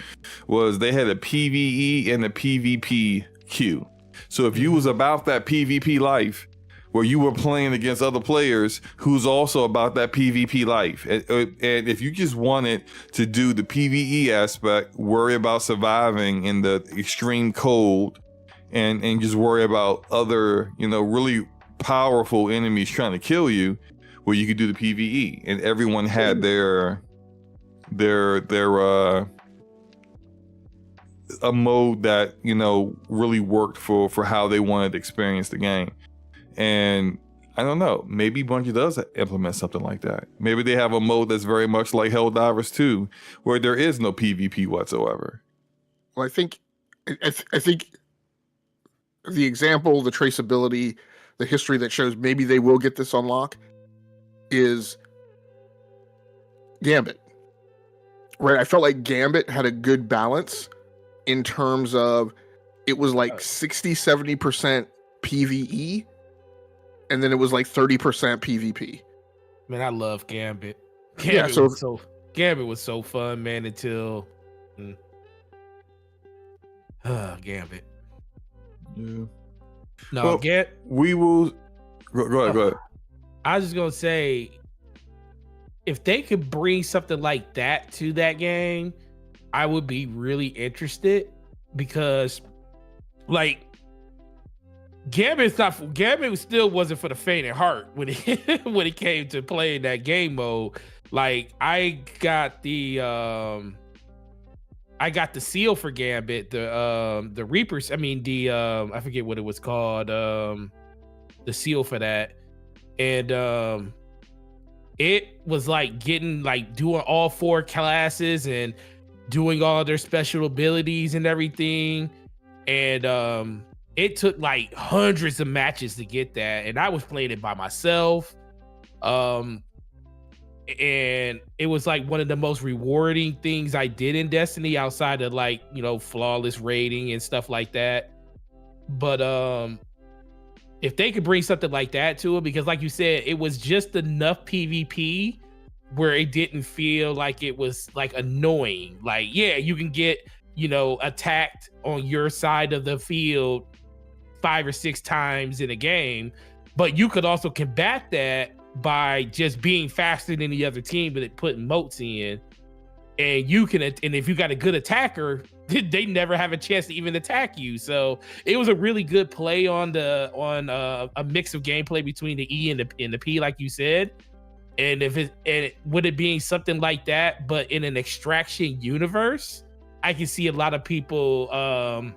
was they had a PvE and a PvP queue. So if you was about that PvP life, where you were playing against other players who's also about that PvP life. And if you just wanted to do the PvE aspect, worry about surviving in the extreme cold, and just worry about other, you know, really powerful enemies trying to kill you, well, you could do the PvE. And everyone had their a mode that, you know, really worked for how they wanted to experience the game. And I don't know, maybe Bungie does implement something like that. Maybe they have a mode that's very much like Helldivers 2, where there is no PvP whatsoever. Well, I think the example, the traceability, the history that shows maybe they will get this unlock is Gambit. Right? I felt like Gambit had a good balance in terms of it was like 60-70% PvE, and then it was like 30% PvP. Man, I love Gambit. Gambit was so fun, man, until Gambit. Yeah. No, well, we will go ahead. I was just gonna say, if they could bring something like that to that game, I would be really interested, because like Gambit still wasn't for the faint at heart when it came to playing that game mode. Like I got the seal for Gambit, the Reapers. I mean I forget what it was called, the seal for that, and it was like doing all 4 classes and doing all their special abilities and everything, and it took like hundreds of matches to get that, and I was playing it by myself. And it was like one of the most rewarding things I did in Destiny, outside of like, you know, flawless rating and stuff like that. But if they could bring something like that to it, because like you said, it was just enough PvP where it didn't feel like it was like annoying. Like, yeah, you can get, you know, attacked on your side of the field 5 or 6 times in a game, but you could also combat that by just being faster than the other team, but putting moats in, and if you got a good attacker, they never have a chance to even attack you. So it was a really good play on a mix of gameplay between the E and the P, like you said. And would it being something like that, but in an extraction universe, I can see a lot of people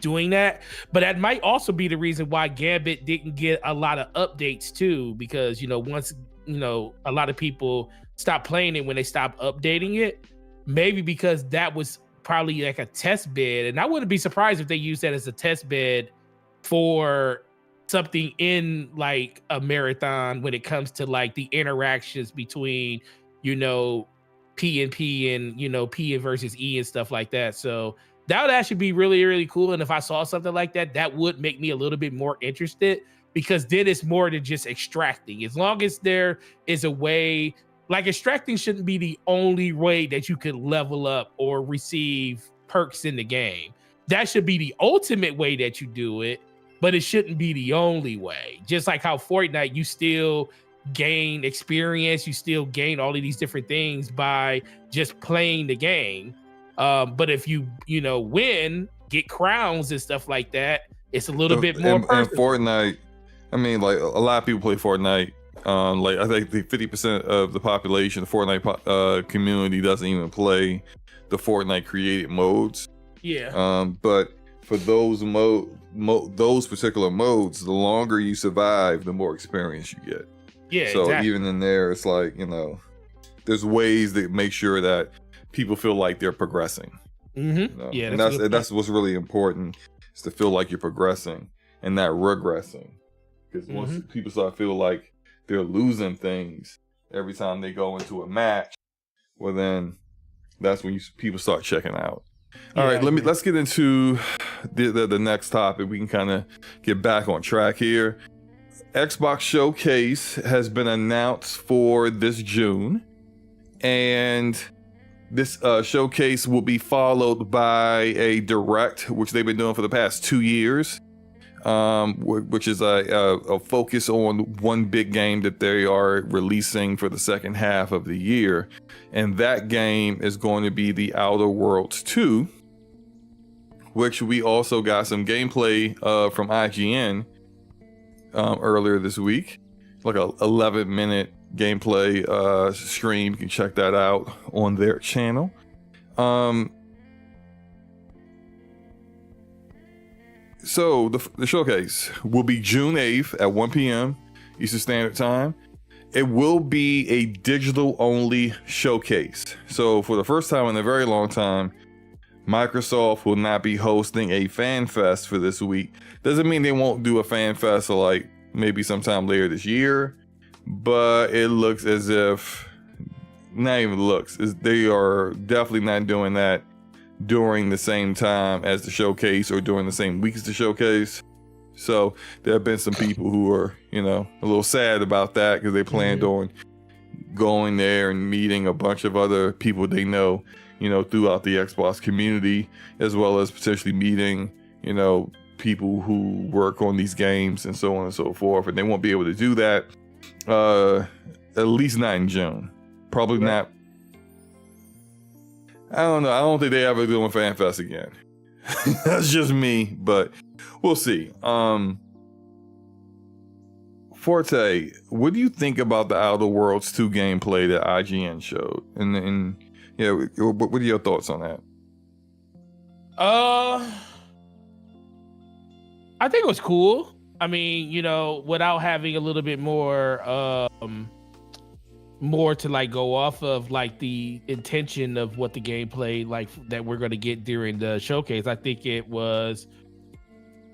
doing that. But that might also be the reason why Gambit didn't get a lot of updates too, because, you know, once, you know, a lot of people stopped playing it when they stopped updating it, maybe because that was probably like a test bed. And I wouldn't be surprised if they used that as a test bed for something in like a marathon when it comes to like the interactions between, you know, P and P and, you know, P versus E and stuff like that. So that would actually be really, really cool. And if I saw something like that, that would make me a little bit more interested, because then it's more than just extracting. As long as there is a way, like extracting shouldn't be the only way that you could level up or receive perks in the game. That should be the ultimate way that you do it, but it shouldn't be the only way. Just like how Fortnite, you still gain experience, you still gain all of these different things by just playing the game. But if you win, get crowns and stuff like that, it's a little bit more personal. And Fortnite, I mean, like a lot of people play Fortnite. Like I think the 50% of the population, the Fortnite community, doesn't even play the Fortnite created modes. Yeah. But for those those particular modes, the longer you survive, the more experience you get. Yeah. So exactly. even in there, it's like, there's ways that make sure that people feel like they're progressing. Mm-hmm. Yeah. And that's what's really important, is to feel like you're progressing and not regressing. Because once people start to feel like they're losing things every time they go into a match, well then that's when people start checking out. All right, let's get into the next topic. We can kind of get back on track here. Xbox Showcase has been announced for this June, and this showcase will be followed by a direct, which they've been doing for the past 2 years, which is a focus on one big game that they are releasing for the second half of the year. And that game is going to be The Outer Worlds 2, which we also got some gameplay from IGN earlier this week, like a 11-minute gameplay stream. You can check that out on their channel. So the showcase will be June 8th at 1 p.m. Eastern Standard Time. It will be a digital only showcase. So for the first time in a very long time, Microsoft will not be hosting a fan fest for this week. Doesn't mean they won't do a fan fest like maybe sometime later this year, but it looks as if, not even looks, they are definitely not doing that during the same time as the showcase or during the same week as the showcase. So there have been some people who are, a little sad about that, because they planned on going there and meeting a bunch of other people they know, throughout the Xbox community, as well as potentially meeting, people who work on these games and so on and so forth. And they won't be able to do that, at least not in June. Probably not. I don't know. I don't think they ever doing FanFest again. That's just me, but we'll see. Forte, what do you think about the Outer Worlds 2 gameplay that IGN showed? And what are your thoughts on that? I think it was cool. I mean, without having a little bit more to like go off of, like the intention of what the gameplay like that we're going to get during the showcase. I think it was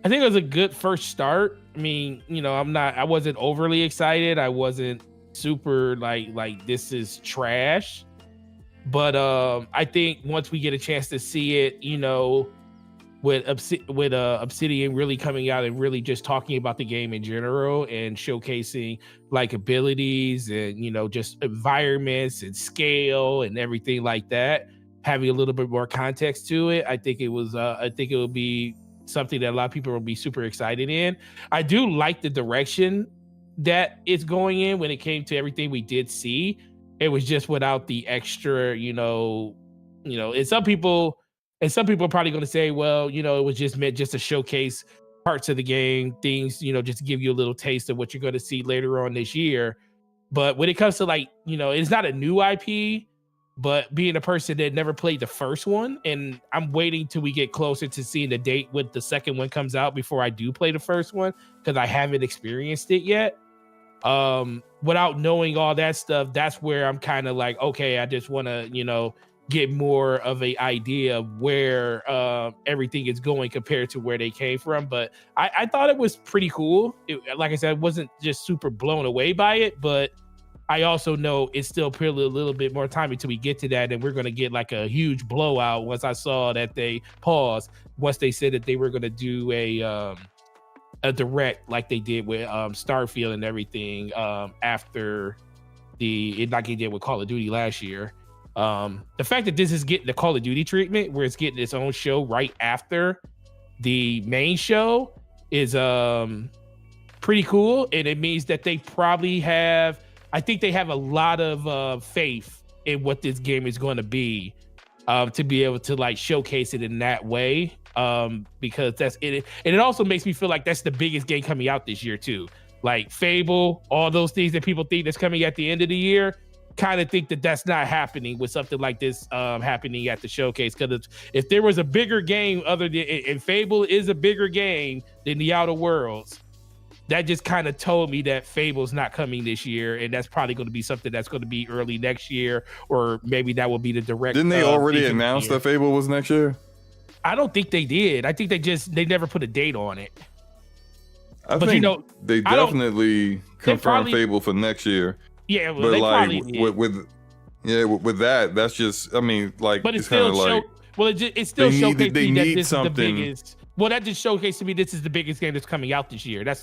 a good first start. I mean, I wasn't overly excited. I wasn't super like this is trash. But I think once we get a chance to see it, with Obsidian really coming out and really just talking about the game in general and showcasing like abilities and just environments and scale and everything like that, having a little bit more context to it, I think it will be something that a lot of people will be super excited in. I do like the direction that it's going in when it came to everything we did see. It was just without the extra, and some people are probably going to say, well, it was just meant just to showcase parts of the game, things, just to give you a little taste of what you're going to see later on this year. But when it comes to like, it's not a new IP, but being a person that never played the first one, and I'm waiting till we get closer to seeing the date when the second one comes out before I do play the first one, because I haven't experienced it yet. Without knowing all that stuff, that's where I'm kind of like, okay, I just want to, get more of a idea of where everything is going compared to where they came from. But I thought it was pretty cool. Like I said, I wasn't just super blown away by it, but I also know it's still probably a little bit more time until we get to that, and we're going to get like a huge blowout once I saw that they paused, once they said that they were going to do a direct like they did with Starfield and everything after like he did with Call of Duty last year. The fact that this is getting the Call of Duty treatment, where it's getting its own show right after the main show, is pretty cool, and it means that they probably have. I think they have a lot of faith in what this game is going to be, to be able to like showcase it in that way. Because that's it, and it also makes me feel like that's the biggest game coming out this year too. Like Fable, all those things that people think that's coming at the end of the year, kind of think that that's not happening with something like this happening at the showcase. Because if there was a bigger game other than, and Fable is a bigger game than the Outer Worlds, that just kind of told me that Fable's not coming this year, and that's probably going to be something that's going to be early next year, or maybe that will be the direct. Didn't they already announce that Fable was next year? I don't think they did. I think they never put a date on it. But think they definitely confirmed Fable for next year. Yeah, well, but they like with that, that's just, I mean, like, but it's still like, it's still showcasing they that need this something. is the biggest. Well, that just showcased to me this is the biggest game that's coming out this year. That's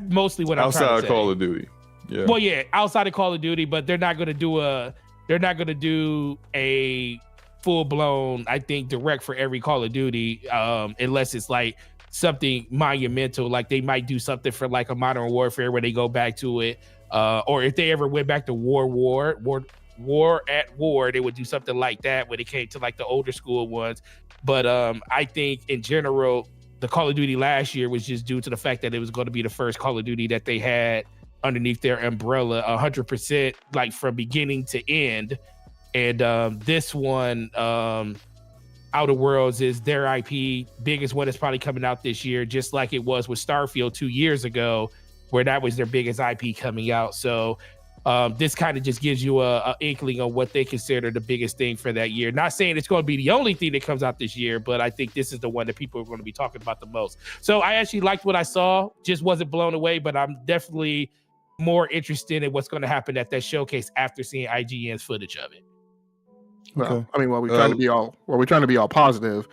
mostly what I'm trying to say. Outside of Call of Duty. Yeah. Well, yeah, outside of Call of Duty, but they're not going to do a full blown, I think, direct for every Call of Duty, unless it's like something monumental. Like they might do something for like a Modern Warfare where they go back to it, or if they ever went back to War at War, they would do something like that when it came to like the older school ones. But I think in general, the Call of Duty last year was just due to the fact that it was going to be the first Call of Duty that they had underneath their umbrella 100%, like from beginning to end. And this one, Outer Worlds, is their IP, biggest one that's probably coming out this year, just like it was with Starfield 2 years ago, where that was their biggest IP coming out. So this kind of just gives you a inkling of what they consider the biggest thing for that year. Not saying it's going to be the only thing that comes out this year, but I think this is the one that people are going to be talking about the most. So I actually liked what I saw, just wasn't blown away, but I'm definitely more interested in what's going to happen at that showcase after seeing IGN's footage of it. Well, okay. I mean, while we're trying to be all positive,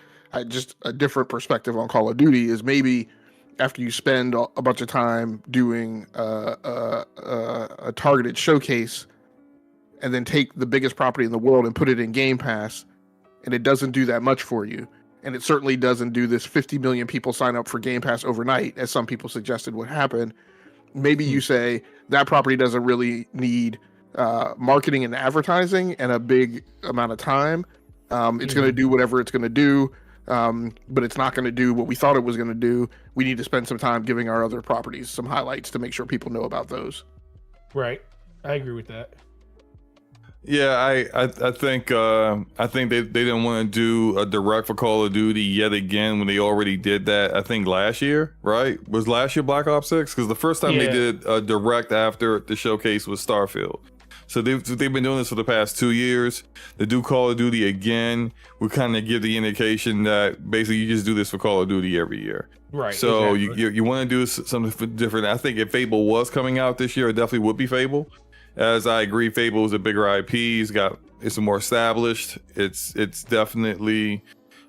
just a different perspective on Call of Duty is maybe after you spend a bunch of time doing a targeted showcase and then take the biggest property in the world and put it in Game Pass, and it doesn't do that much for you. And it certainly doesn't do this 50 million people sign up for Game Pass overnight, as some people suggested would happen. Maybe you say that property doesn't really need marketing and advertising and a big amount of time. It's going to do whatever it's going to do. But it's not going to do what we thought it was going to do. We need to spend some time giving our other properties some highlights to make sure people know about those. Right. I agree with that. Yeah, I think they didn't want to do a direct for Call of Duty yet again when they already did that. I think last year, right? Was last year Black Ops 6? Because the first time they did a direct after the showcase was Starfield. So they've been doing this for the past 2 years. They do Call of Duty again. We kind of give the indication that basically you just do this for Call of Duty every year. Right. So exactly. you want to do something different. I think if Fable was coming out this year, it definitely would be Fable. As I agree, Fable is a bigger IP. It's more established. It's definitely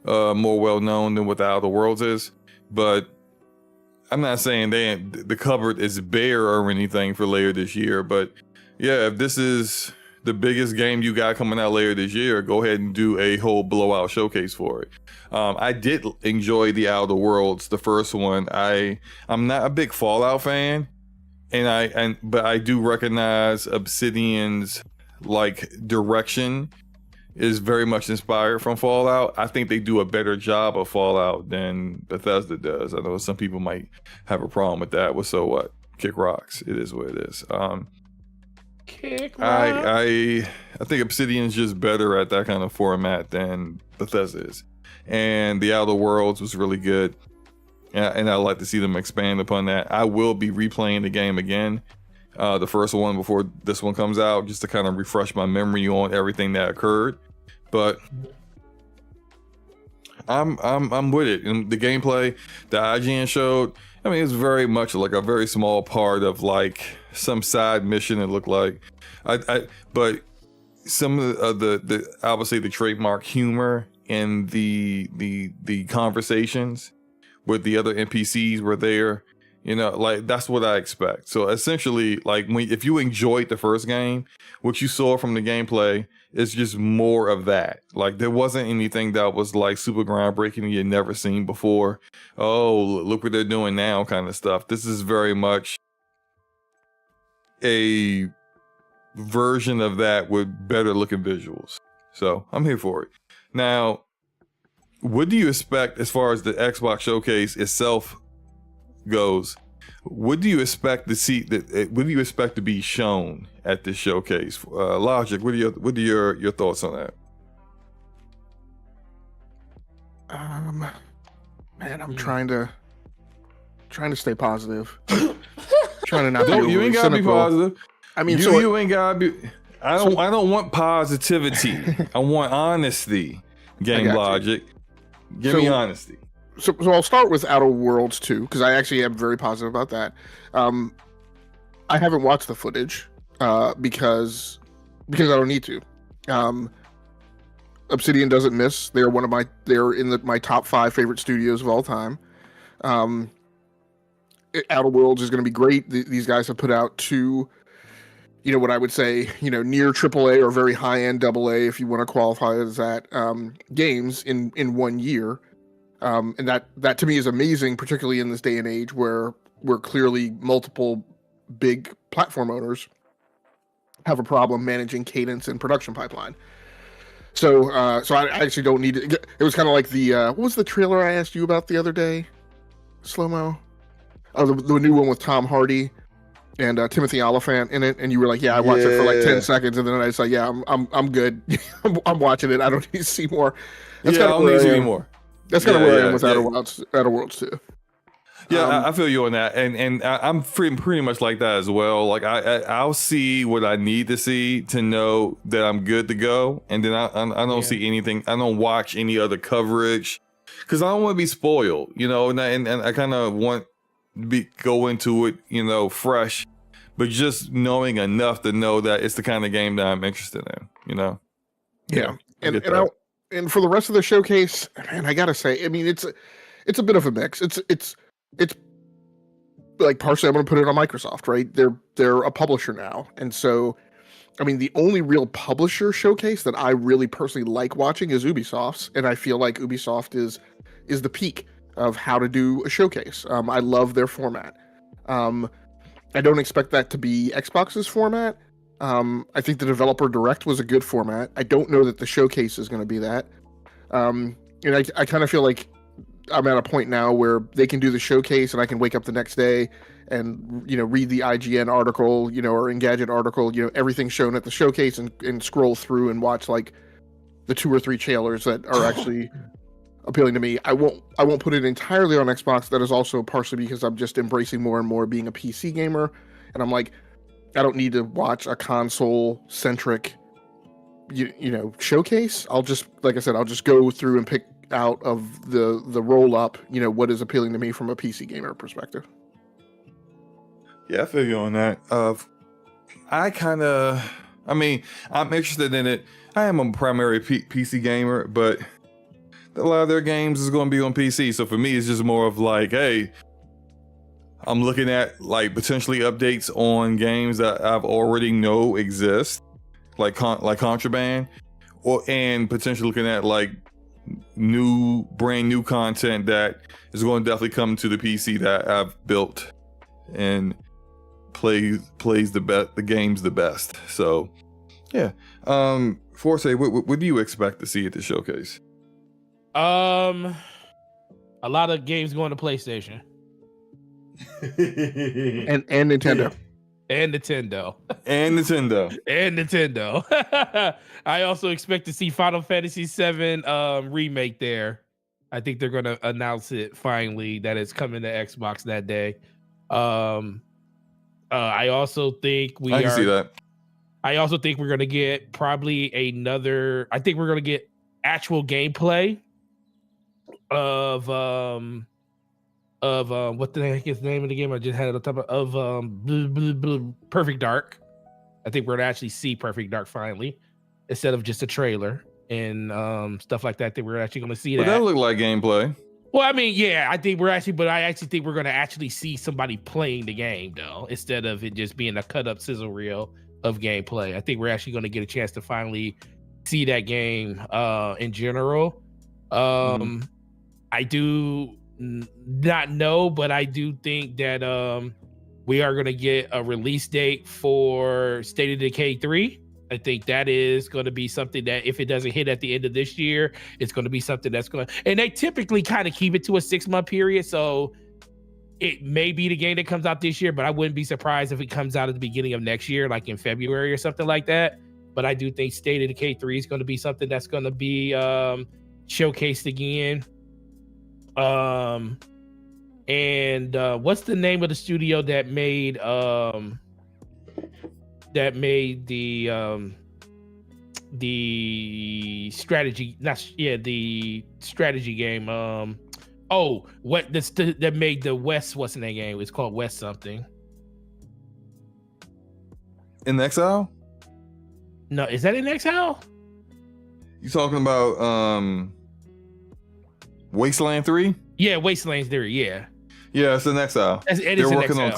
more well known than what the Outer Worlds is. But I'm not saying the cupboard is bare or anything for later this year. But yeah, if this is the biggest game you got coming out later this year, go ahead and do a whole blowout showcase for it. I did enjoy the Outer Worlds, the first one. I'm not a big Fallout fan, but I do recognize Obsidian's like direction is very much inspired from Fallout. I think they do a better job of Fallout than Bethesda does. I know some people might have a problem with that. Well, so what? Kick rocks. It is what it is. I think Obsidian's just better at that kind of format than Bethesda is. And the Outer Worlds was really good. And I'd like to see them expand upon that. I will be replaying the game again, the first one before this one comes out, just to kind of refresh my memory on everything that occurred. But I'm with it. And the gameplay that IGN showed, I mean, it's very much like a very small part of like some side mission. It looked like, but some of the obviously the trademark humor and the conversations with the other NPCs were there. Like that's what I expect. So essentially, like if you enjoyed the first game, what you saw from the gameplay is just more of that. Like there wasn't anything that was like super groundbreaking you'd never seen before. Oh, look what they're doing now, kind of stuff. This is very much a version of that with better looking visuals. So I'm here for it. Now, what do you expect as far as the Xbox showcase itself goes? What do you expect to see? What do you expect to be shown at this showcase? Logic, what are your thoughts on that? Man, I'm trying to stay positive. Trying to not be You ain't gotta be positive. I mean, you ain't gotta be. I don't want positivity. I want honesty. Game Logic, give me honesty. So I'll start with Outer Worlds 2 because I actually am very positive about that. I haven't watched the footage because I don't need to. Obsidian doesn't miss. They're in my top 5 favorite studios of all time. Outer Worlds is going to be great. These guys have put out 2, what I would say, near AAA or very high end AA, if you want to qualify it as that, games in 1 year. And that to me is amazing, particularly in this day and age where clearly multiple big platform owners have a problem managing cadence and production pipeline. So I actually don't need it. It was kind of like what was the trailer I asked you about the other day, SloMo? Oh, the new one with Tom Hardy and Timothy Olyphant in it, and you were like, "Yeah, I watched it for like 10 seconds," and then I was like, "Yeah, I'm good. I'm watching it. I don't need to see more." I don't need to see more. That's kind of where I am with Outer Worlds 2. Yeah, I feel you on that, and I'm pretty much like that as well. Like I'll see what I need to see to know that I'm good to go, and then I don't see anything. I don't watch any other coverage because I don't want to be spoiled, and I kind of want to go into it, fresh, but just knowing enough to know that it's the kind of game that I'm interested in, Yeah, and for the rest of the showcase, man, I gotta say, I mean, it's a bit of a mix. It's like partially I'm gonna put it on Microsoft, right? They're a publisher now, and so I mean the only real publisher showcase that I really personally like watching is Ubisoft's, and I feel like Ubisoft is the peak of how to do a showcase. I love their format. I don't expect that to be Xbox's format. I think the Developer Direct was a good format. I don't know that the showcase is going to be that. And I kind of feel like I'm at a point now where they can do the showcase and I can wake up the next day and, read the IGN article, or Engadget article, everything shown at the showcase and scroll through and watch like the 2 or 3 trailers that are actually appealing to me. I won't put it entirely on Xbox. That is also partially because I'm just embracing more and more being a PC gamer. And I'm like, I don't need to watch a console centric, showcase. I'll just, like I said, I'll just go through and pick out of the roll up, what is appealing to me from a PC gamer perspective. Yeah, I feel you on that. I'm interested in it. I am a primary PC gamer, but a lot of their games is going to be on PC. So for me, it's just more of like, hey, I'm looking at like potentially updates on games that I've already know exist, like Contraband, and potentially looking at like brand new content that is going to definitely come to the PC that I've built and plays the games the best. So yeah. Forte, what do you expect to see at the showcase? A lot of games going to PlayStation. and Nintendo. And Nintendo. And Nintendo. I also expect to see Final Fantasy VII Remake there. I think they're going to announce it finally that it's coming to Xbox that day. I also think I can see that. I also think we're going to get probably another. I think we're going to get actual gameplay of what the heck is the name of the game? I just had it on top of Perfect Dark. I think we're gonna actually see Perfect Dark finally, instead of just a trailer and stuff like that. I think we're actually gonna see that. But that looked like gameplay. Well, I mean, yeah, I actually think we're going to actually see somebody playing the game though, instead of it just being a cut up sizzle reel of gameplay. I think we're actually going to get a chance to finally see that game in general. I do not know, but I do think that we are going to get a release date for State of Decay 3. I think that is going to be something that if it doesn't hit at the end of this year, it's going to be something that's going to, and they typically kind of keep it to a 6-month period. So it may be the game that comes out this year, but I wouldn't be surprised if it comes out at the beginning of next year, like in February or something like that. But I do think State of Decay 3 is going to be something that's going to be showcased again. And what's the name of the studio that made the strategy, the strategy game. That made the West, what's in that game? It's called West something. In Exile? No, is that in Exile? You talking about Wasteland 3? Yeah, Wasteland 3, yeah. Yeah, it's in Exile. They're working on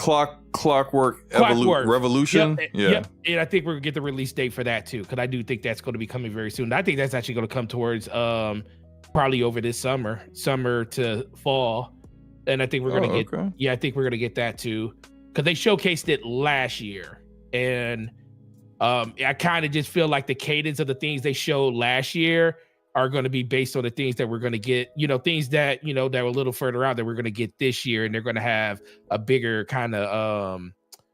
Clockwork Revolution. Yep. And I think we're gonna get the release date for that too, because I do think that's going to be coming very soon. I think that's actually going to come towards probably over this summer to fall. And I think we're gonna get I think we're gonna get that too, because they showcased it last year. And I kind of just feel like the cadence of the things they showed last year are going to be based on the things that we're going to get, things that, that were a little further out that we're going to get this year. And they're going to have a bigger kind of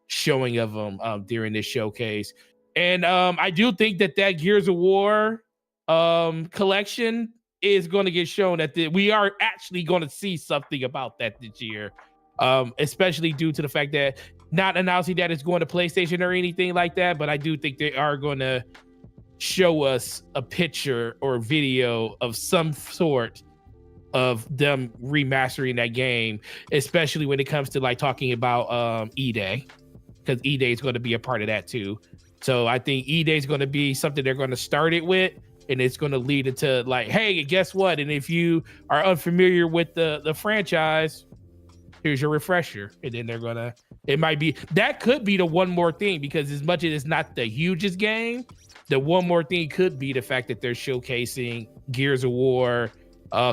showing of them during this showcase. And I do think that Gears of War collection is going to get shown we are actually going to see something about that this year, especially due to the fact that not announcing that it's going to PlayStation or anything like that, but I do think they are going to show us a picture or a video of some sort of them remastering that game, especially when it comes to like talking about E-Day, because E-Day is going to be a part of that too. So I think E-Day is going to be something they're going to start it with, and it's going to lead into like, hey, guess what? And if you are unfamiliar with the franchise, here's your refresher. And then that could be the one more thing, because as much as it's not the hugest game, the one more thing could be the fact that they're showcasing Gears of War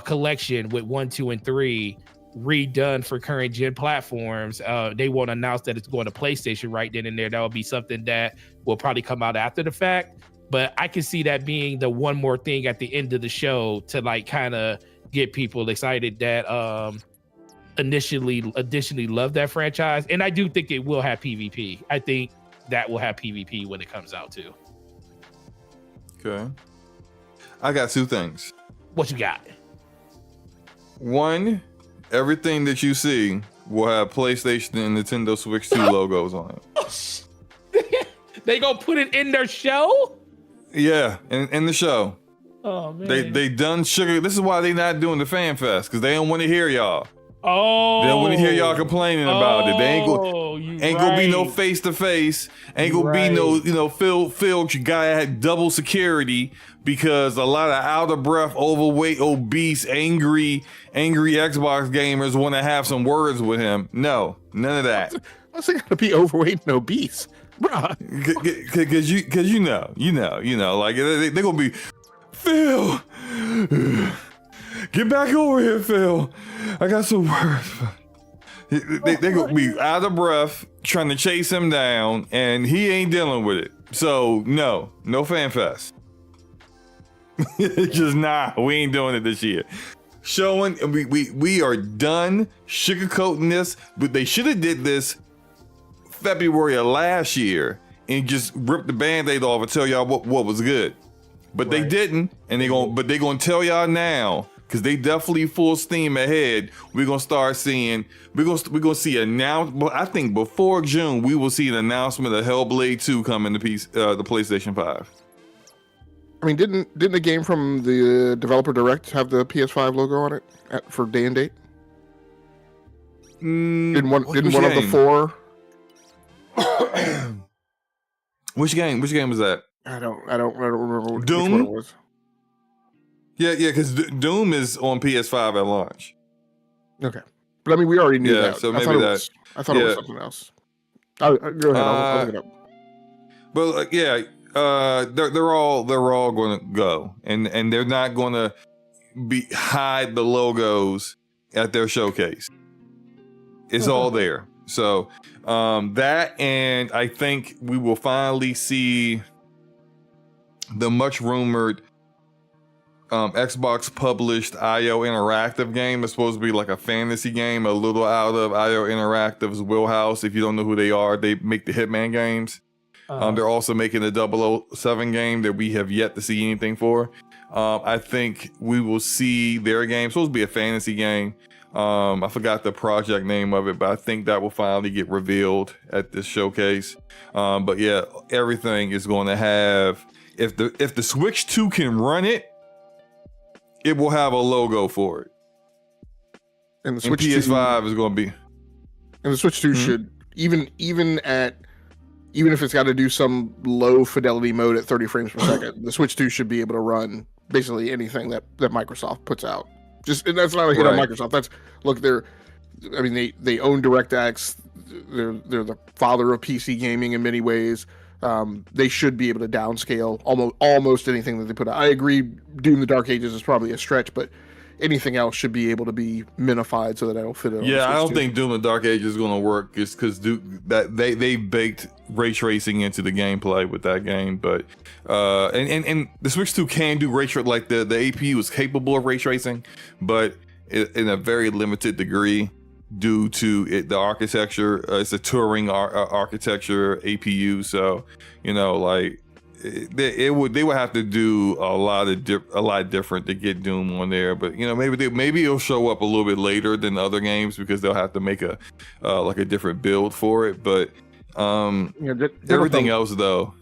collection with 1, 2, and 3 redone for current gen platforms. They won't announce that it's going to PlayStation right then and there. That will be something that will probably come out after the fact. But I can see that being the one more thing at the end of the show to like kind of get people excited that additionally love that franchise. And I do think it will have PvP. I think that will have PvP when it comes out too. Okay. I got 2 things. What you got? One, everything that you see will have PlayStation and Nintendo Switch 2 logos on it. They gonna put it in their show? Yeah, in the show. Oh man. They done sugar. This is why they not doing the fan fest, because they don't want to hear y'all. Oh, they don't want to hear y'all complaining about it. They ain't gonna be no face to face. Ain't gonna be no Phil. You gotta have double security, because a lot of out of breath, overweight, obese, angry Xbox gamers want to have some words with him. No, none of that. What's it gotta be overweight and obese, bruh? Because you know, like they're gonna be Phil. Get back over here, Phil. I got some words. They're going to be out of breath trying to chase him down, and he ain't dealing with it. So, no fan fest. Just we ain't doing it this year. Showing, we are done sugarcoating this, but they should have did this February of last year and just ripped the Band-Aid off and tell y'all what was good. But they didn't, and they're gonna tell y'all now, because they definitely full steam ahead. We're gonna start seeing, we're gonna see I think before June we will see an announcement of Hellblade 2 coming to the PlayStation 5. I mean, didn't the game from the developer direct have the PS5 logo on it for day and date? Didn't one of the 4? Which game was that? I don't remember Doom? which one it was. Yeah, because Doom is on PS5 at launch. Okay, but I mean, we already knew Yeah, that. so I maybe thought it that- was. I thought it was yeah. something else. Go ahead. I'll look it up. But they're all going to go, and they're not going to hide the logos at their showcase. It's all there. So that, and I think we will finally see the much rumored Xbox published IO Interactive game. It's supposed to be like a fantasy game, a little out of IO Interactive's wheelhouse. If you don't know who they are, they make the Hitman games. They're also making the 007 game that we have yet to see anything for. I think we will see their game. It's supposed to be a fantasy game. I forgot the project name of it, but I think that will finally get revealed at this showcase. But yeah, everything is going to have, if the Switch 2 can run it, it will have a logo for it. And the Switch PS5 is going to be. And the Switch 2 should even if it's got to do some low fidelity mode at 30 frames per second, the Switch 2 should be able to run basically anything that Microsoft puts out. And that's not a hit on Microsoft. They own DirectX. They're the father of PC gaming in many ways. They should be able to downscale almost anything that they put out. I agree, Doom: The Dark Ages is probably a stretch, but anything else should be able to be minified so that it'll fit in. Yeah, I don't think Doom: The Dark Ages is going to work just because they baked ray tracing into the gameplay with that game. But and the Switch 2 can do ray tracing, like the APU is capable of ray tracing, but in a very limited degree due to the architecture. It's a Turing architecture APU, so they would have to do a lot different to get Doom on there. But maybe it'll show up a little bit later than other games because they'll have to make a different build for it. But everything else though.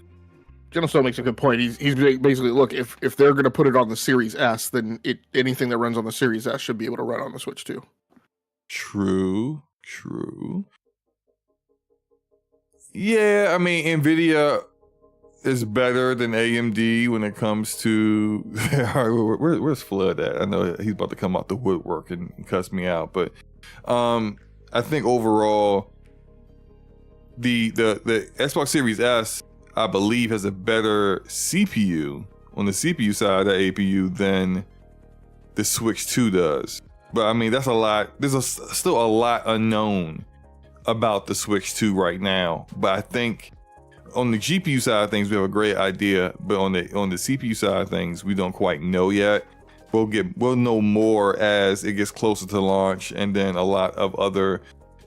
Genostone makes a good point. He's basically, look, if they're going to put it on the Series S, then anything that runs on the Series S should be able to run on the Switch too. True. Yeah, I mean, NVIDIA is better than AMD when it comes to where's Flood at? I know he's about to come out the woodwork and cuss me out, but I think overall the Xbox Series S, I believe, has a better CPU on the CPU side of the APU than the Switch 2 does. But I mean, that's a lot. There's still a lot unknown about the Switch 2 right now. But I think on the GPU side of things, we have a great idea. But on the CPU side of things, we don't quite know yet. We'll know more as it gets closer to launch, and then a lot of other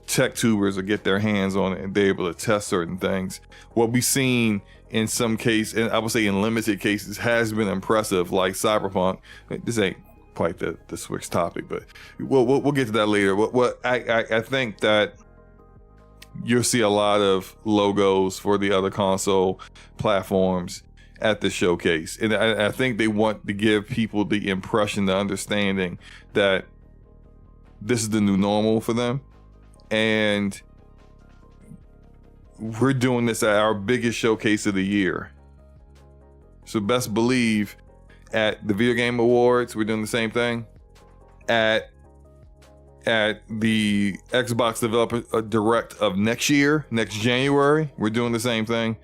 tech tubers will get their hands on it and they're able to test certain things. What we've seen in some cases, and I would say in limited cases, has been impressive, like Cyberpunk. This ain't quite the Switch topic, but we'll get to that later. What I think that you'll see a lot of logos for the other console platforms at the showcase, and I think they want to give people the impression, the understanding that this is the new normal for them, and we're doing this at our biggest showcase of the year. So best believe at the Video Game Awards, we're doing the same thing. At the Xbox Developer Direct of next January, we're doing the same thing.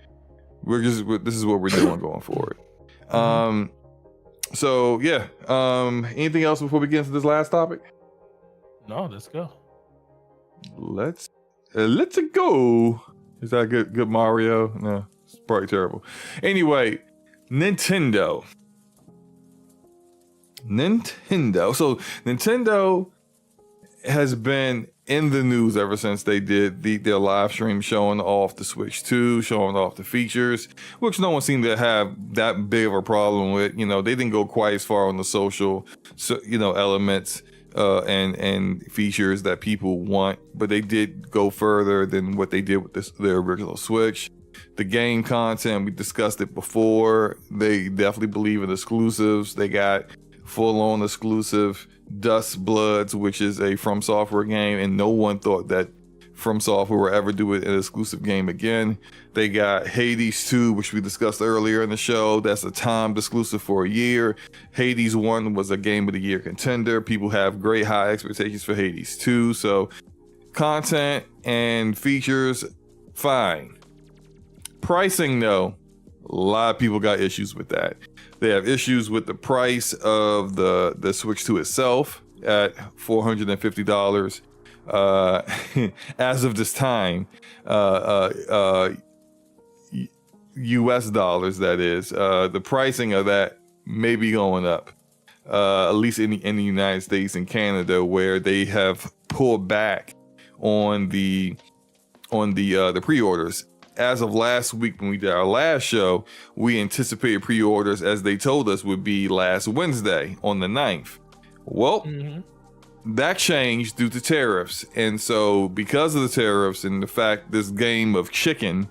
This is what we're doing going forward. So yeah. Anything else before we get into this last topic? No, let's go. Let's go. Is that good Mario? No, it's probably terrible. Anyway, Nintendo. So Nintendo has been in the news ever since they did their live stream showing off the Switch 2, showing off the features, which no one seemed to have that big of a problem with. They didn't go quite as far on the social, elements and features that people want, but they did go further than what they did with their original Switch. The game content, we discussed it before. They definitely believe in exclusives. They got full-on exclusive Dust Bloods, which is a From Software game, and no one thought that From Software will ever do an exclusive game again. They got Hades 2, which we discussed earlier in the show. That's a timed exclusive for a year. Hades 1 was a Game of the Year contender. People have great high expectations for Hades 2. So content and features, fine. Pricing, though, a lot of people got issues with that. They have issues with the price of the Switch 2 itself at $450. As of this time, US dollars, that is. The pricing of that may be going up, at least in the United States and Canada, where they have pulled back on the pre-orders. As of last week, when we did our last show, we anticipated pre-orders, as they told us, would be last Wednesday on the 9th. Well, that changed due to tariffs. And so because of the tariffs and the fact this game of chicken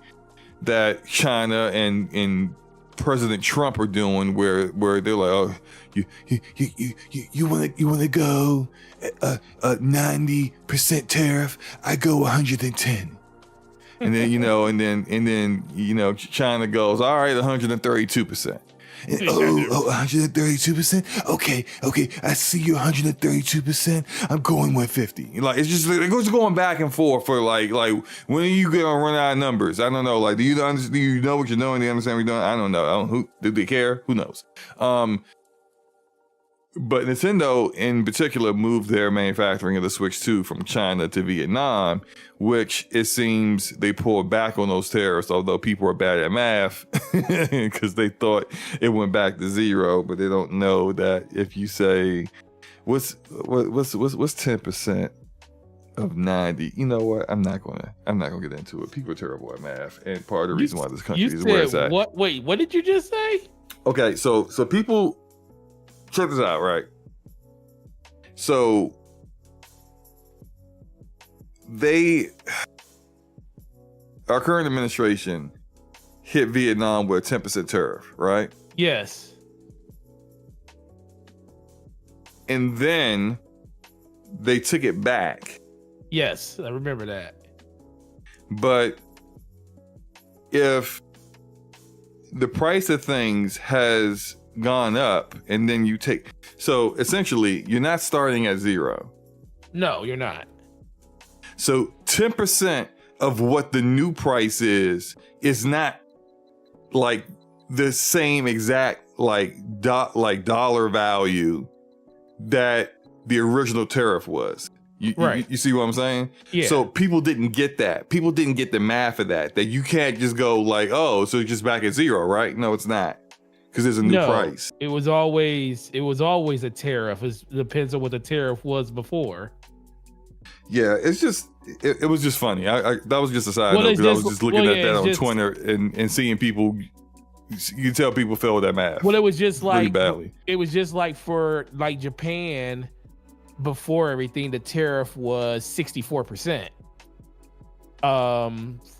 that China and President Trump are doing, where they're like, oh, you want to go a 90% tariff, I go 110. And then, China goes, all right, 132%. And, 132%? Okay, I see you 132%. I'm going 150. Like, it's just, it goes going back and forth for like when are you gonna run out of numbers? I don't know. Like, do you know what you're doing? Do you understand what you're doing? I don't know. Do they care? Who knows? But Nintendo in particular moved their manufacturing of the Switch 2 from China to Vietnam, which it seems they pulled back on those tariffs, although people are bad at math because they thought it went back to zero, but they don't know that if you say what's 10% of 90, you know what? I'm not gonna get into it. People are terrible at math, and part of the reason why this country is where it's at. What? Wait, what did you just say? Okay, so people. Check this out, right? So our current administration hit Vietnam with a 10% tariff, right? Yes. And then they took it back. Yes, I remember that. But if the price of things has gone up and then so essentially you're not starting at zero. No, you're not. So 10% of what the new price is not like the same exact dollar value that the original tariff was. You see what I'm saying? Yeah. So people didn't get that. People didn't get the math of that you can't just go like, oh, so it's just back at zero, right? No, it's not. Because there's a new price. It was always a tariff. It depends on what the tariff was before. Yeah, it's just it was just funny. That was just a side note because I was just looking at that on Twitter and seeing people. You can tell people fail with that math. Well, it was just like really badly. It was just like for like Japan before everything. The tariff was 64%.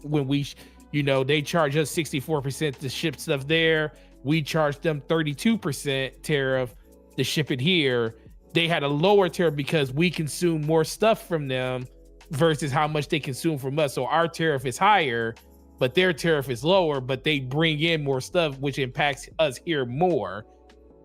When we, they charge us 64% to ship stuff there. We charged them 32% tariff to ship it here. They had a lower tariff because we consume more stuff from them versus how much they consume from us. So our tariff is higher, but their tariff is lower, but they bring in more stuff, which impacts us here more.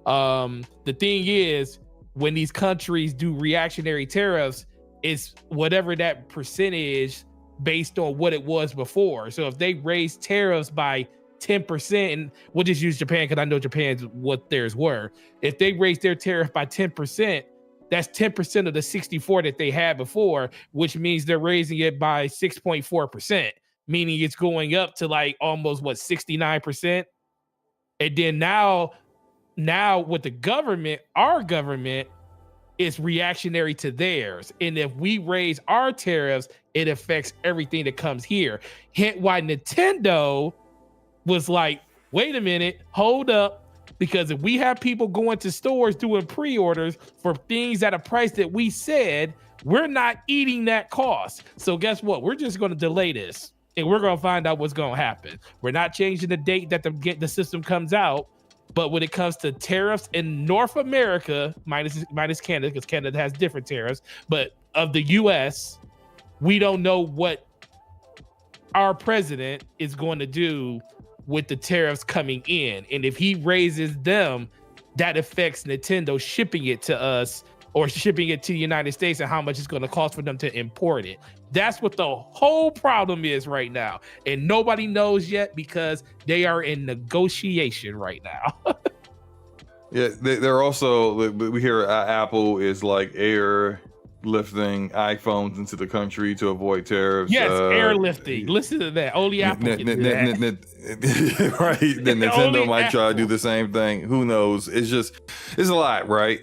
The thing is, when these countries do reactionary tariffs, it's whatever that percentage based on what it was before. So if they raise tariffs by 10%, and we'll just use Japan because I know Japan's what theirs were. If they raise their tariff by 10%, that's 10% of the 64 that they had before, which means they're raising it by 6.4%, meaning it's going up to like almost 69%. And then now with the government, our government is reactionary to theirs. And if we raise our tariffs, it affects everything that comes here. Hence why Nintendo was like, wait a minute, hold up, because if we have people going to stores doing pre-orders for things at a price that we said, we're not eating that cost. So guess what? We're just going to delay this, and we're going to find out what's going to happen. We're not changing the date that the system comes out, but when it comes to tariffs in North America, minus Canada, because Canada has different tariffs, but of the U.S., we don't know what our president is going to do with the tariffs coming in. And if he raises them, that affects Nintendo shipping it to us or shipping it to the United States and how much it's going to cost for them to import it. That's what the whole problem is right now. And nobody knows yet because they are in negotiation right now. Yeah, they're also, we hear Apple is like airlifting iPhones into the country to avoid tariffs. Yes, airlifting. Listen to that. Only Apple can do that. Right. Then Nintendo might try to do the same thing. Who knows? It's a lot, right?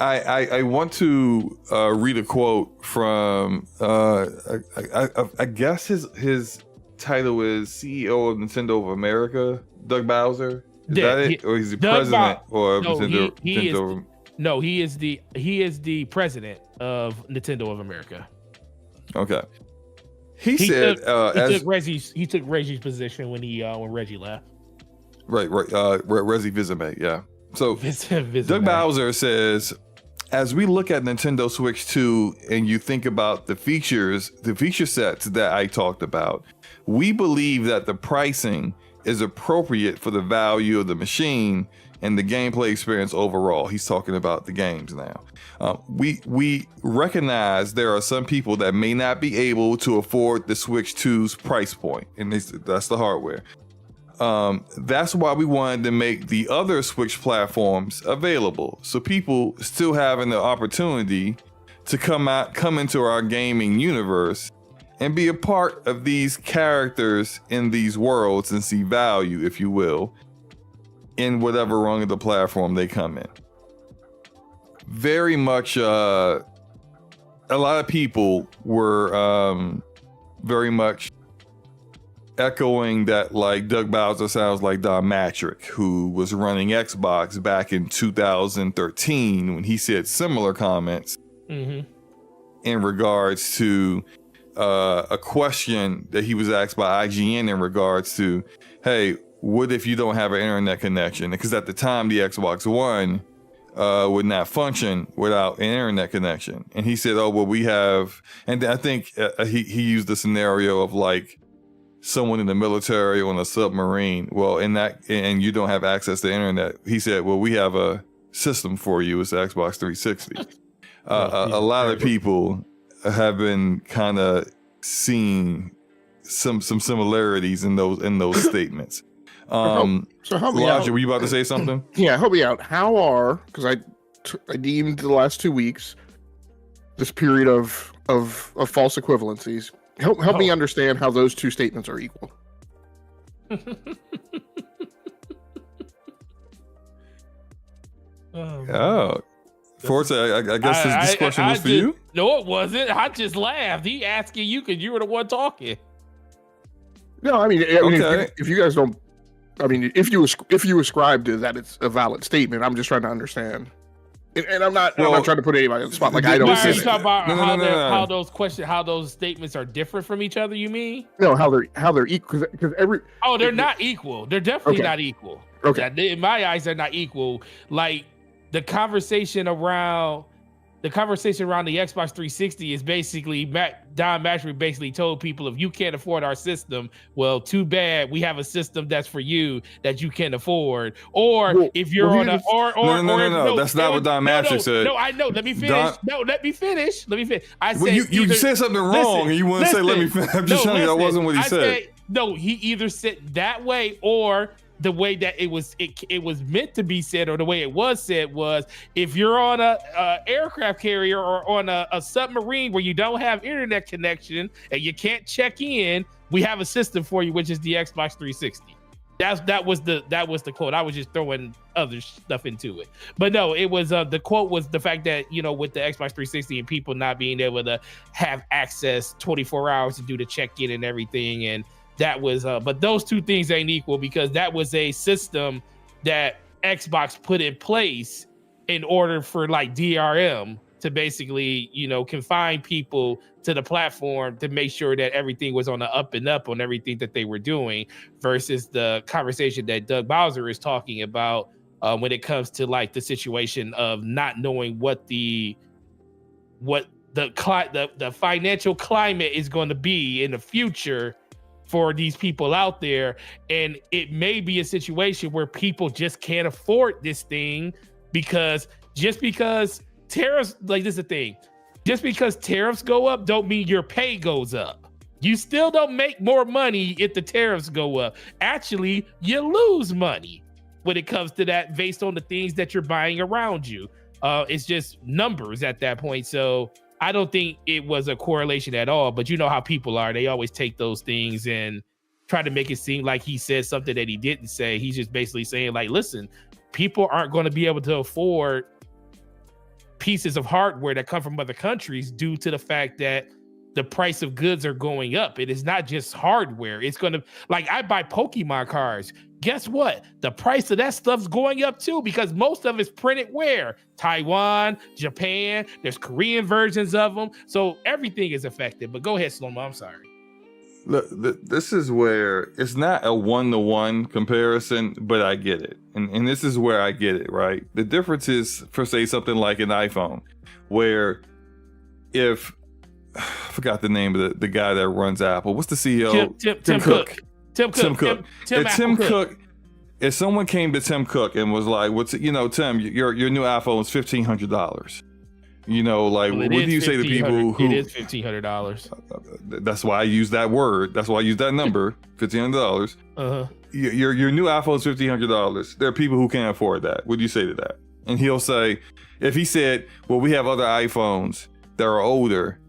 I want to read a quote from I guess his title is CEO of Nintendo of America, Doug Bowser. Is that it? Or he's the president of Nintendo? He is the president of Nintendo of America. Okay. He said took Reggie's position when Reggie left. Right. Reggie Vizame, yeah. So Doug Bowser says, as we look at Nintendo Switch 2 and you think about the feature sets that I talked about, we believe that the pricing is appropriate for the value of the machine and the gameplay experience overall. He's talking about the games now. We recognize there are some people that may not be able to afford the Switch 2's price point, and that's the hardware. That's why we wanted to make the other Switch platforms available, so people still having the opportunity to come into our gaming universe and be a part of these characters in these worlds and see value, if you will, in whatever rung of the platform they come in. Very much, a lot of people were very much echoing that, like, Doug Bowser sounds like Don Matrick, who was running Xbox back in 2013 when he said similar comments in regards to a question that he was asked by IGN in regards to, hey, what if you don't have an internet connection? Because at the time, the Xbox One would not function without an internet connection. And he said, oh, well, we have, and I think he used the scenario of like someone in the military on a submarine. Well, and you don't have access to internet. He said, well, we have a system for you. It's the Xbox 360. A lot of people have been kind of seeing some similarities in those statements. So help me out. Were you about to say something? Yeah, help me out. Because I deemed the last 2 weeks this period of false equivalencies. Help me understand how those two statements are equal. Forte, I guess this question was for you? No, it wasn't. I just laughed. He asking you because you were the one talking. No, I mean, okay. if you guys don't, I mean, if you ascribe to that, it's a valid statement. I'm just trying to understand, and I'm not trying to put anybody on the spot. Like I don't. Are you talking about how those statements are different from each other? You mean? No, how they're equal because every. Oh, they're not equal. They're definitely not equal. Okay. In my eyes, they're not equal. Like the conversation around the Xbox 360 is basically Don Matrick basically told people, if you can't afford our system, well, too bad. We have a system that's for you that you can afford. Or if you're on a no, that's not what Don Matrick said. No, I know. Let me finish. Let me finish. I said you said something wrong, and you want to say let me finish. I'm just telling you that wasn't what he said. No, he either said that way or the way that it was meant to be said, or the way it was said was, if you're on a aircraft carrier or on a submarine where you don't have internet connection and you can't check in, we have a system for you, which is the Xbox 360. That was the quote. I was just throwing other stuff into it, but no, it was the quote was the fact that, you know, with the Xbox 360 and people not being able to have access 24 hours to do the check-in and everything, and that was, but those two things ain't equal because that was a system that Xbox put in place in order for like DRM to basically, you know, confine people to the platform to make sure that everything was on the up and up on everything that they were doing, versus the conversation that Doug Bowser is talking about when it comes to like the situation of not knowing what the financial climate is going to be in the future for these people out there. And it may be a situation where people just can't afford this thing because tariffs, like this is the thing, just because tariffs go up don't mean your pay goes up. You still don't make more money if the tariffs go up. Actually, you lose money when it comes to that based on the things that you're buying around you. It's just numbers at that point. So I don't think it was a correlation at all, but you know how people are. They always take those things and try to make it seem like he said something that he didn't say. He's just basically saying like, listen, people aren't going to be able to afford pieces of hardware that come from other countries due to the fact that the price of goods are going up. It is not just hardware. It's going to, like, I buy Pokemon cards. Guess what? The price of that stuff's going up too because most of it's printed where? Taiwan, Japan, there's Korean versions of them. So everything is affected. But go ahead, SloMo. I'm sorry. Look, this is where it's not a one-to-one comparison, but I get it. And this is where I get it, right? The difference is, for say, something like an iPhone, where if, I forgot the name of the guy that runs Apple. What's the CEO? Tim Cook. Tim Cook. If someone came to Tim Cook and was like, Tim, your new iPhone is $1,500. What do you say to people who... It is $1,500. That's why I use that word. That's why I use that number, $1,500. Uh-huh. Your new iPhone is $1,500. There are people who can't afford that. What do you say to that? And he'll say, if he said, well, we have other iPhones that are older,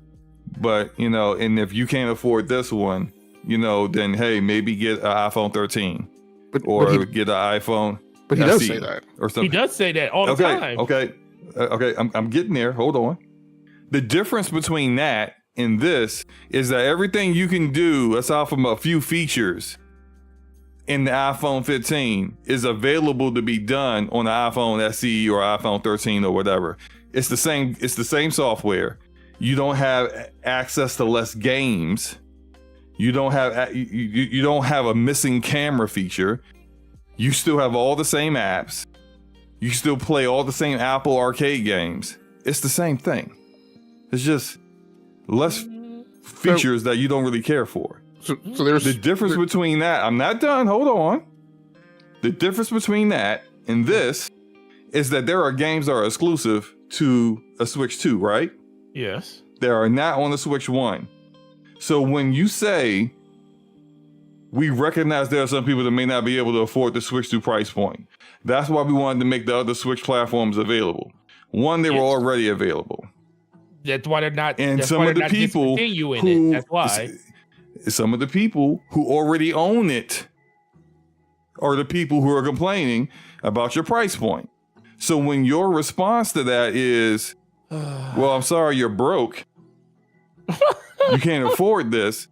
but, and if you can't afford this one, then, hey, maybe get an iPhone 13 get an iPhone. But he does say that. Or something. He does say that all the time. Okay. I'm getting there. Hold on. The difference between that and this is that everything you can do, aside from a few features in the iPhone 15, is available to be done on the iPhone SE or iPhone 13 or whatever. It's the same software. You don't have access to less games. You don't have a missing camera feature. You still have all the same apps. You still play all the same Apple Arcade games. It's the same thing. It's just less features that you don't really care for. So there's the difference between that. I'm not done. Hold on. The difference between that and this is that there are games that are exclusive to a Switch 2, right? Yes. They are not on the Switch 1. So when you say we recognize there are some people that may not be able to afford the Switch 2 price point, that's why we wanted to make the other Switch platforms available. One, they were already available. That's why they're not. And some of the people who, that's why. Some of the people who already own it are the people who are complaining about your price point. So when your response to that is, well, I'm sorry, you're broke. You can't afford this.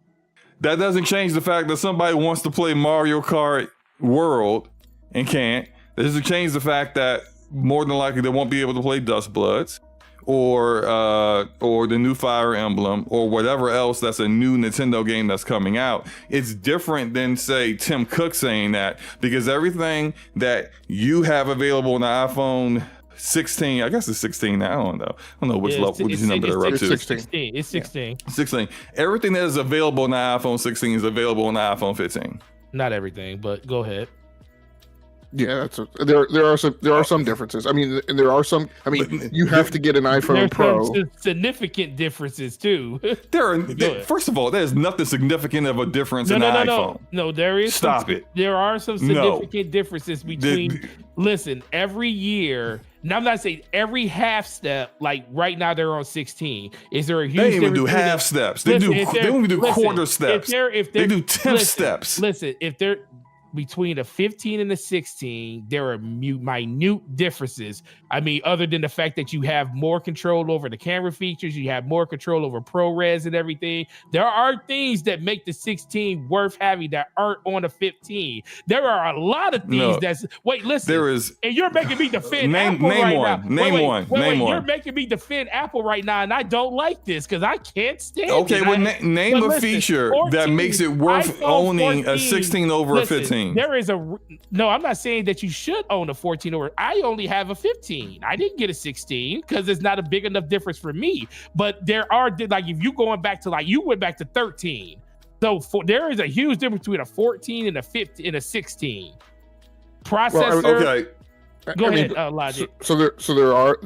That doesn't change the fact that somebody wants to play Mario Kart World and can't. That doesn't change the fact that more than likely they won't be able to play Dust Bloods or the new Fire Emblem or whatever else that's a new Nintendo game that's coming out. It's different than, say, Tim Cook saying that, because everything that you have available on the iPhone 16, I guess it's 16 now. I don't know which number they're up to. 16. It's 16. 16. Everything that is available on the iPhone 16 is available on the iPhone 15. Not everything, but go ahead. Yeah, there are some differences. I mean, there are some. I mean, you have to get an iPhone Pro. Some significant differences too. First of all, there's nothing significant of a difference in the iPhone. No, there is. Stop it. There are some significant differences between. Listen, every year. Now I'm not saying every half step. Like right now, they're on 16. Is there a huge? They even do half steps. They don't even do quarter steps. They do 10 steps. Listen, if they're between the 15 and the 16, there are minute differences. I mean, other than the fact that you have more control over the camera features, you have more control over ProRes and everything. There are things that make the 16 worth having that aren't on the 15. There are a lot of things listen. There is, and you're making me defend Apple right now. Name one. You're making me defend Apple right now, and I don't like this because I can't stand it. Okay, name a feature 14, that makes it worth owning 14, a 16 over a 15. 14. No, I'm not saying that you should own a 14 or I only have a 15. I didn't get a 16 because it's not a big enough difference for me. But there are, like, if you going back to, like, you went back to 13. So there is a huge difference between a 14 and a 15 and a 16. Processor. Well, okay. Go ahead, Logic. So there are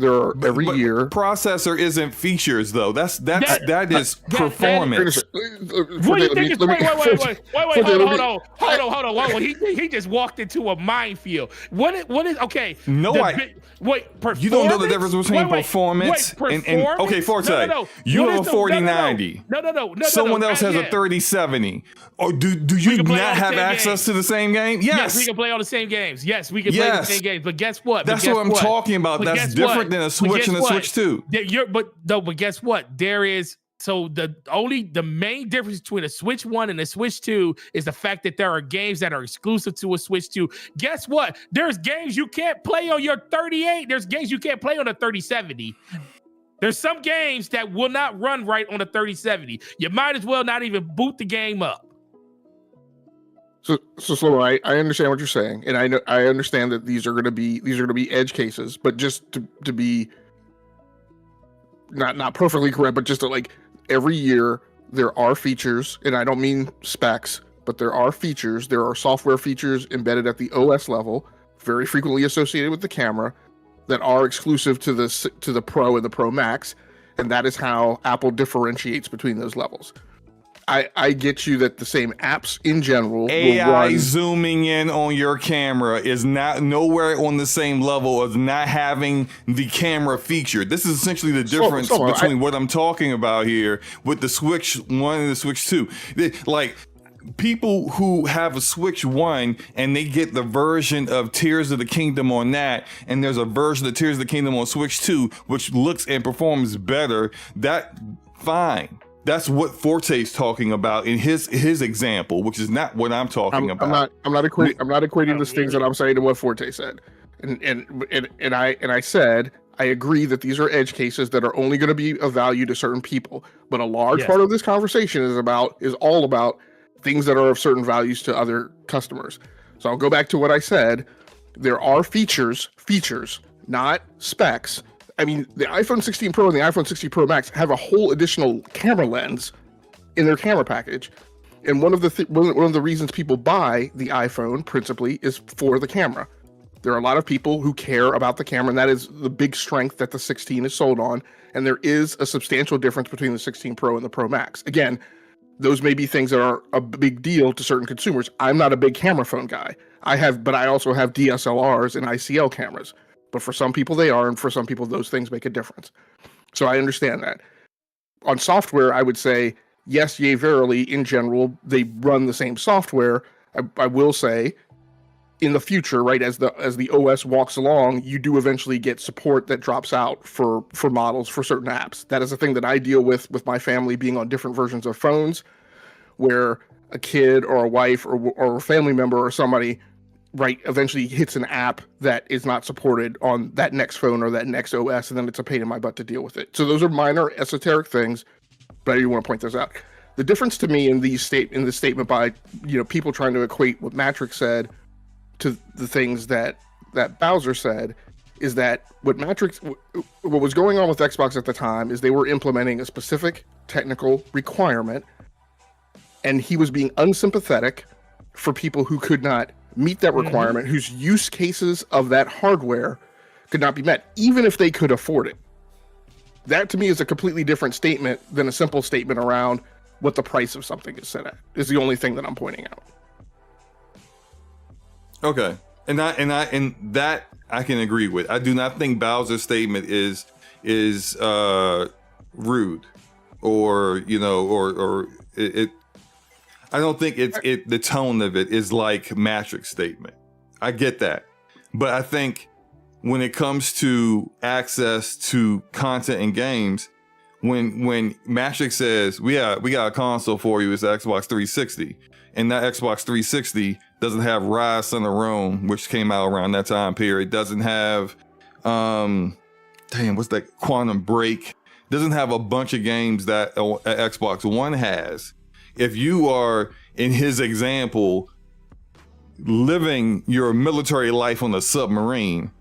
every year. Processor isn't features though. That is performance. What do you think? Wait, hold on. He just walked into a minefield. What is okay? No, you don't know the difference between performance and okay, Forte. You have a 4090. No. Someone else has a 3070. Or do you not have access to the same game? Yes, we can play all the same games. Yes, we can play the same games. But guess what? That's what I'm talking about. That's different than a Switch and a Switch 2. But guess what? There is the main difference between a Switch 1 and a Switch 2 is the fact that there are games that are exclusive to a Switch 2. Guess what? There's games you can't play on your 38. There's games you can't play on a 3070. There's some games that will not run right on a 3070. You might as well not even boot the game up. So Slow, I understand what you're saying, and I understand that these are going to be edge cases, but just to be not perfectly correct, but just to, like, every year there are features, and I don't mean specs, but there are features. There are software features embedded at the OS level, very frequently associated with the camera, that are exclusive to the Pro and the Pro Max, and that is how Apple differentiates between those levels. I get you that the same apps in general AI will run. Zooming in on your camera is not nowhere on the same level as not having the camera feature. This is essentially the difference between what I'm talking about here with the Switch 1 and the Switch 2. Like, people who have a Switch 1 and they get the version of Tears of the Kingdom on that, and there's a version of Tears of the Kingdom on Switch 2 which looks and performs better, that fine. That's what Forte's talking about in his example, which is not what I'm talking about. I'm not equating those things that I'm saying to what Forte said, and I said I agree that these are edge cases that are only going to be of value to certain people, but a large part of this conversation is all about things that are of certain values to other customers. So I'll go back to what I said. There are features, not specs. I mean, the iPhone 16 Pro and the iPhone 16 Pro Max have a whole additional camera lens in their camera package. And one of the reasons people buy the iPhone principally is for the camera. There are a lot of people who care about the camera, and that is the big strength that the 16 is sold on. And there is a substantial difference between the 16 Pro and the Pro Max. Again, those may be things that are a big deal to certain consumers. I'm not a big camera phone guy. But I also have DSLRs and ICL cameras. But for some people they are, and for some people those things make a difference. So I understand that. On software, I would say, yes, yea, verily, in general, they run the same software. I will say, in the future, right, as the OS walks along, you do eventually get support that drops out for models for certain apps. That is a thing that I deal with my family being on different versions of phones, where a kid or a wife or a family member or somebody, right, eventually hits an app that is not supported on that next phone or that next OS, and then it's a pain in my butt to deal with it. So those are minor esoteric things, but I do want to point those out. The difference to me in this statement by people trying to equate what Matrix said to the things that Bowser said is that what was going on with Xbox at the time is they were implementing a specific technical requirement, and he was being unsympathetic for people who could not meet that requirement, whose use cases of that hardware could not be met, even if they could afford it. That to me is a completely different statement than a simple statement around what the price of something is set at, is the only thing that I'm pointing out. Okay. And that I can agree with. I do not think Bowser's statement is rude or it I don't think the tone of it is like Matrix statement. I get that. But I think when it comes to access to content and games, when Matrix says, we got a console for you, it's the Xbox 360, and that Xbox 360 doesn't have Rise Son of Rome, which came out around that time period, doesn't have what's that, Quantum Break, doesn't have a bunch of games that Xbox One has. If you are, in his example, living your military life on a submarine,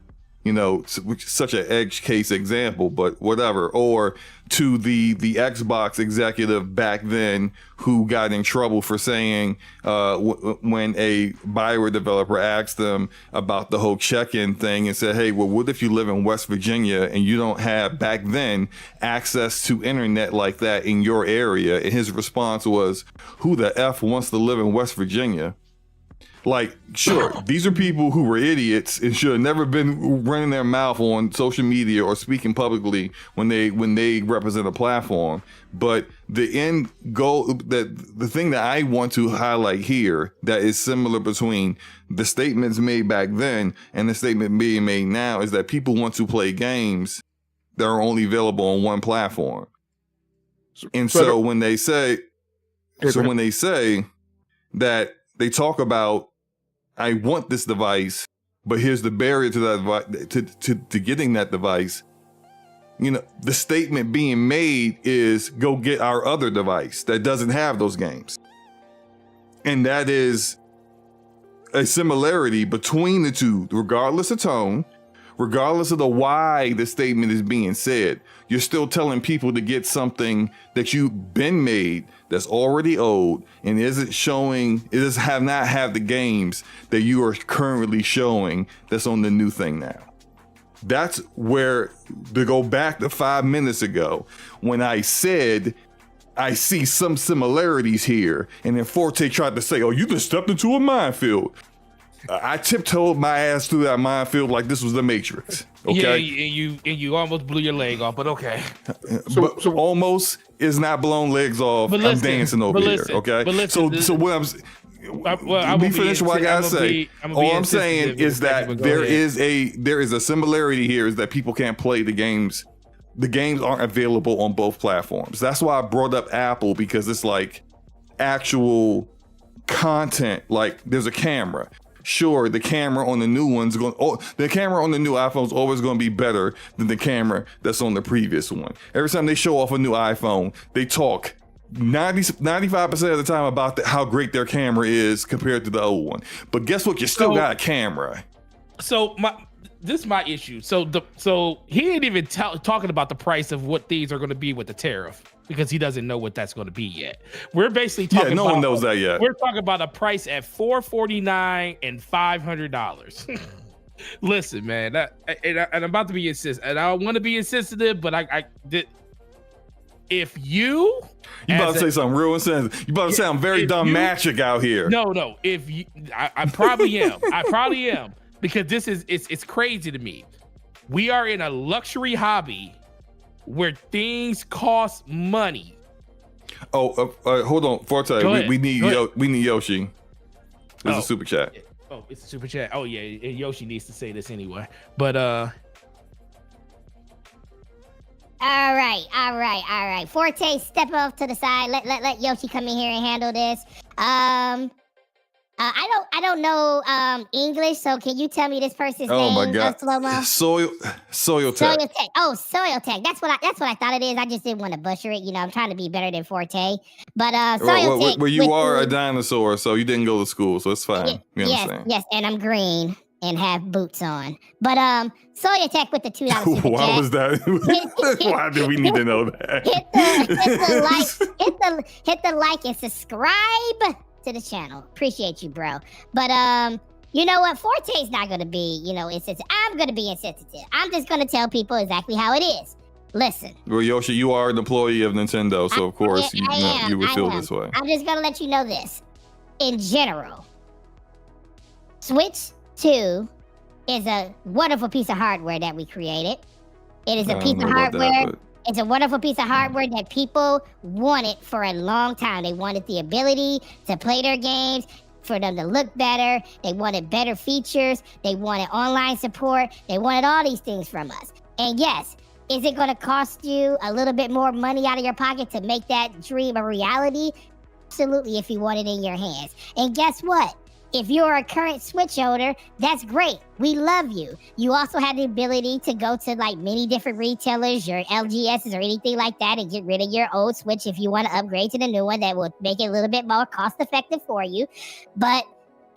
you know, which is such an edge case example, but whatever. Or to the Xbox executive back then who got in trouble for saying when a Bioware developer asked them about the whole check-in thing and said, hey, well, what if you live in West Virginia and you don't have back then access to internet like that in your area? And his response was, who the F wants to live in West Virginia? Like, sure, these are people who were idiots and should have never been running their mouth on social media or speaking publicly when they represent a platform. But the end goal, the thing that I want to highlight here that is similar between the statements made back then and the statement being made now is that people want to play games that are only available on one platform. And so when they say that they talk about, I want this device, but here's the barrier to that to getting that device. You know, the statement being made is go get our other device that doesn't have those games. And that is a similarity between the two, regardless of tone, regardless of the why the statement is being said. You're still telling people to get something that you've been made that's already old and have not have the games that you are currently showing that's on the new thing now. That's where, to go back to 5 minutes ago, when I said I see some similarities here, and then Forte tried to say, oh, you just stepped into a minefield. I tiptoed my ass through that minefield like this was the Matrix. Okay. Yeah, and you almost blew your leg off, but okay. So almost is not blown legs off. I'm dancing over here. Okay. So what let me finish what I gotta say. All I'm saying is that there is a similarity here is that people can't play the games. The games aren't available on both platforms. That's why I brought up Apple, because it's like actual content. Like there's a camera. Sure, the camera on the new the camera on the new iPhone is always going to be better than the camera that's on the previous one. Every time they show off a new iPhone, they talk 95% of the time about how great their camera is compared to the old one. But guess what? You still got a camera. So this is my issue. So he ain't even talking about the price of what these are going to be with the tariff, because he doesn't know what that's going to be yet. We're basically talking no one knows that yet. We're talking about a price at $449 and $500. Listen, man, and I'm about to be insensitive, and I want to be insensitive, but I did. If you about to say something real insensitive, you about to sound very dumb magic out here. No. If you, I probably am. I probably am, because this is it's crazy to me. We are in a luxury hobby where things cost money. Oh, hold on, Forte. We need Yoshi. There's a super chat. Oh, it's a super chat. Oh yeah, Yoshi needs to say this anyway. But All right. Forte, step off to the side. Let Yoshi come in here and handle this. I don't know English, so can you tell me this person's name? Oh my God, SloMo? Soiltech. Oh, Soiltech. That's what I thought it is. I just didn't want to butcher it. You know, I'm trying to be better than Forte. But Soiltech. Well, you are a dinosaur, so you didn't go to school, so it's fine. Yes, and I'm green and have boots on. But Soiltech with the $2 super Why chat. was that? Why do we need to know that? Hit the like and subscribe to the channel. Appreciate you, bro. But you know what? Forte's not gonna be, insensitive. I'm gonna be insensitive. I'm just gonna tell people exactly how it is. Listen. Well, Yoshi, you are an employee of Nintendo, so of course you would feel this way. I'm just gonna let you know this. In general, Switch 2 is a wonderful piece of hardware that we created. It is a piece of hardware. It's a wonderful piece of hardware that people wanted for a long time. They wanted the ability to play their games, for them to look better. They wanted better features. They wanted online support. They wanted all these things from us. And yes, is it going to cost you a little bit more money out of your pocket to make that dream a reality? Absolutely, if you want it in your hands. And guess what? If you're a current Switch owner, that's great. We love you. You also have the ability to go to like many different retailers, your LGSs or anything like that, and get rid of your old Switch if you want to upgrade to the new one. That will make it a little bit more cost effective for you. But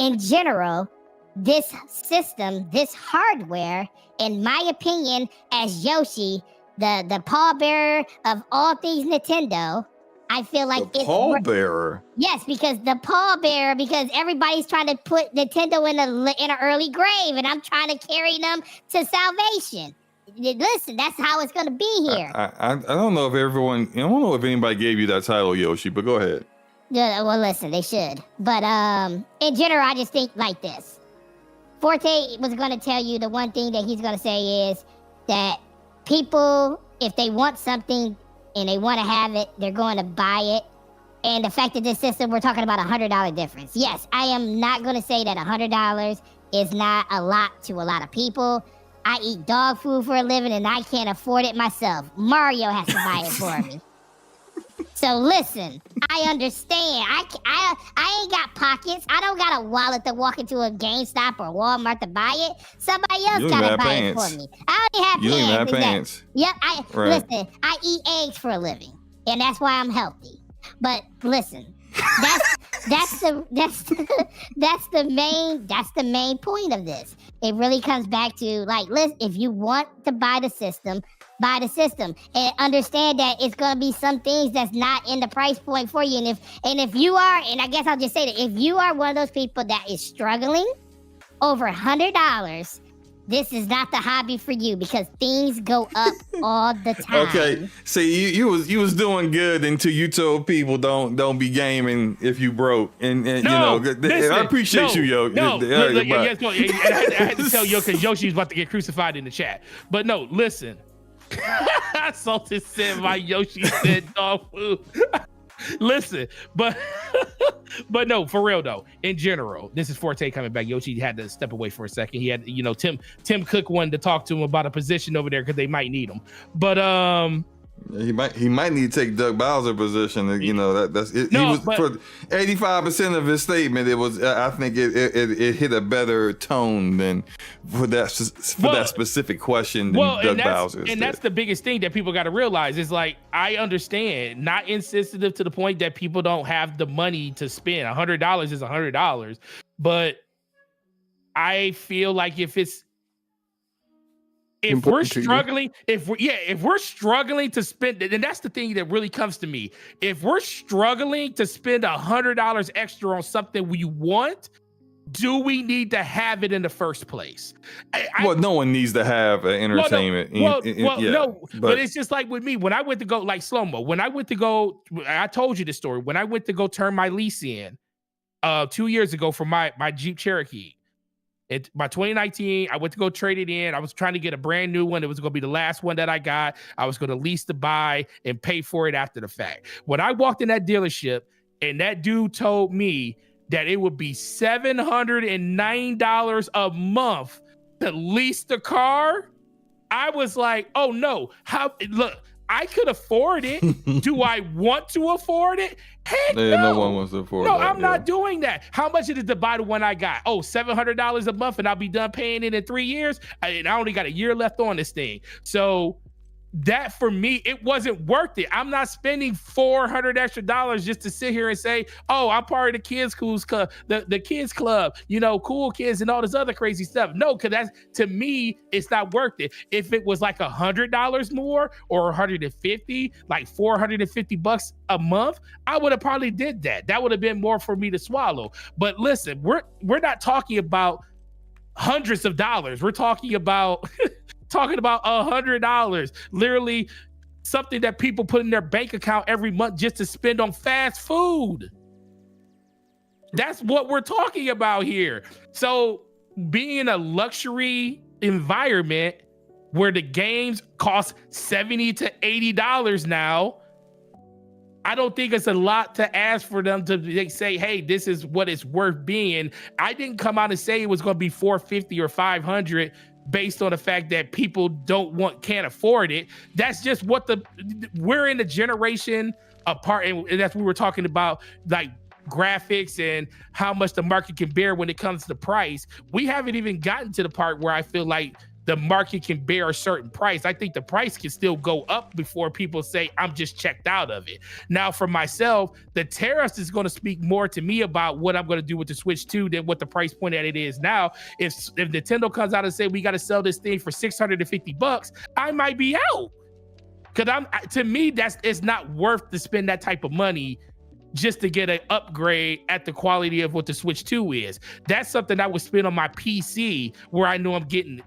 in general, this system, this hardware, in my opinion, as Yoshi, the pallbearer of all things Nintendo, I feel like the pallbearer. Yes, because the pallbearer, because everybody's trying to put Nintendo in an early grave, and I'm trying to carry them to salvation. Listen, that's how it's going to be here. I don't know if everyone, I don't know if anybody gave you that title, Yoshi, but go ahead. Yeah, well, listen, they should. But in general, I just think like this. Forte was going to tell you the one thing that he's going to say is that people, if they want something and they want to have it, they're going to buy it. And the fact that this system, we're talking about $100 difference. Yes, I am not going to say that $100 is not a lot to a lot of people. I eat dog food for a living and I can't afford it myself. Mario has to buy it for me. So listen, I understand. I ain't got pockets. I don't got a wallet to walk into a GameStop or Walmart to buy it. Somebody else gotta buy it for me. I only have pants. You don't even have pants. Yep. Listen, I eat eggs for a living, and that's why I'm healthy. But listen, that's the main point of this. It really comes back to like, listen, if you want to buy the system, and understand that it's gonna be some things that's not in the price point for you. And if you are, and I guess I'll just say that if you are one of those people that is struggling over $100, this is not the hobby for you because things go up all the time. Okay, see, you was doing good until you told people don't be gaming if you broke, and No, you know, listen, I appreciate you, yo. No, I had to tell Yo because Yoshi's about to get crucified in the chat. But no, listen. Salted said my Yoshi said dog food. Listen, but no, for real though. In general, this is Forte coming back. Yoshi had to step away for a second. He had, Tim Cook wanted to talk to him about a position over there because they might need him. But he might need to take Doug Bowser position. That's it. No, he was but, for 85% of his statement. It was I think it hit a better tone than for that specific question than Doug Bowser. And that's the biggest thing that people got to realize is like, I understand, not insensitive to the point that people don't have the money to spend. $100 is $100, but I feel like if we're struggling to spend, and that's the thing that really comes to me. If we're struggling to spend $100 extra on something we want, do we need to have it in the first place? No one needs to have entertainment. But it's just like with me, when I went to go, like SloMo, I told you the story. When I went to go turn my lease in 2 years ago for my Jeep Cherokee, by 2019, I went to go trade it in. I was trying to get a brand new one. It was going to be the last one that I got. I was going to lease to buy and pay for it after the fact. When I walked in that dealership and that dude told me that it would be $709 a month to lease the car, I was like, oh no, look, I could afford it. Do I want to afford it? Heck no. No one wants to afford it. No, I'm not doing that. How much is it to buy the one I got? Oh, $700 a month and I'll be done paying it in 3 years. And I only got a year left on this thing. So that for me, it wasn't worth it. I'm not spending $400 extra just to sit here and say, oh, I'm part of the kids' club, the kids club, cool kids and all this other crazy stuff. No, because that's, to me, it's not worth it. If it was like $100 more or $150, like $450 a month, I would have probably did that. That would have been more for me to swallow. But listen, we're not talking about hundreds of dollars. We're talking about $100, literally something that people put in their bank account every month just to spend on fast food. That's what we're talking about here. So being in a luxury environment where the games cost $70 to $80 now, I don't think it's a lot to ask for them to say, hey, this is what it's worth being. I didn't come out and say it was going to be $450 or $500 based on the fact that people can't afford it. That's just what we're in a generation apart. And that's what we were talking about, like graphics and how much the market can bear when it comes to price. We haven't even gotten to the part where I feel like the market can bear a certain price. I think the price can still go up before people say, I'm just checked out of it. Now, for myself, the tariffs is going to speak more to me about what I'm going to do with the Switch 2 than what the price point at it is now. If Nintendo comes out and say, we got to sell this thing for $650, I might be out. Because to me, it's not worth to spend that type of money just to get an upgrade at the quality of what the Switch 2 is. That's something I would spend on my PC, where I know I'm getting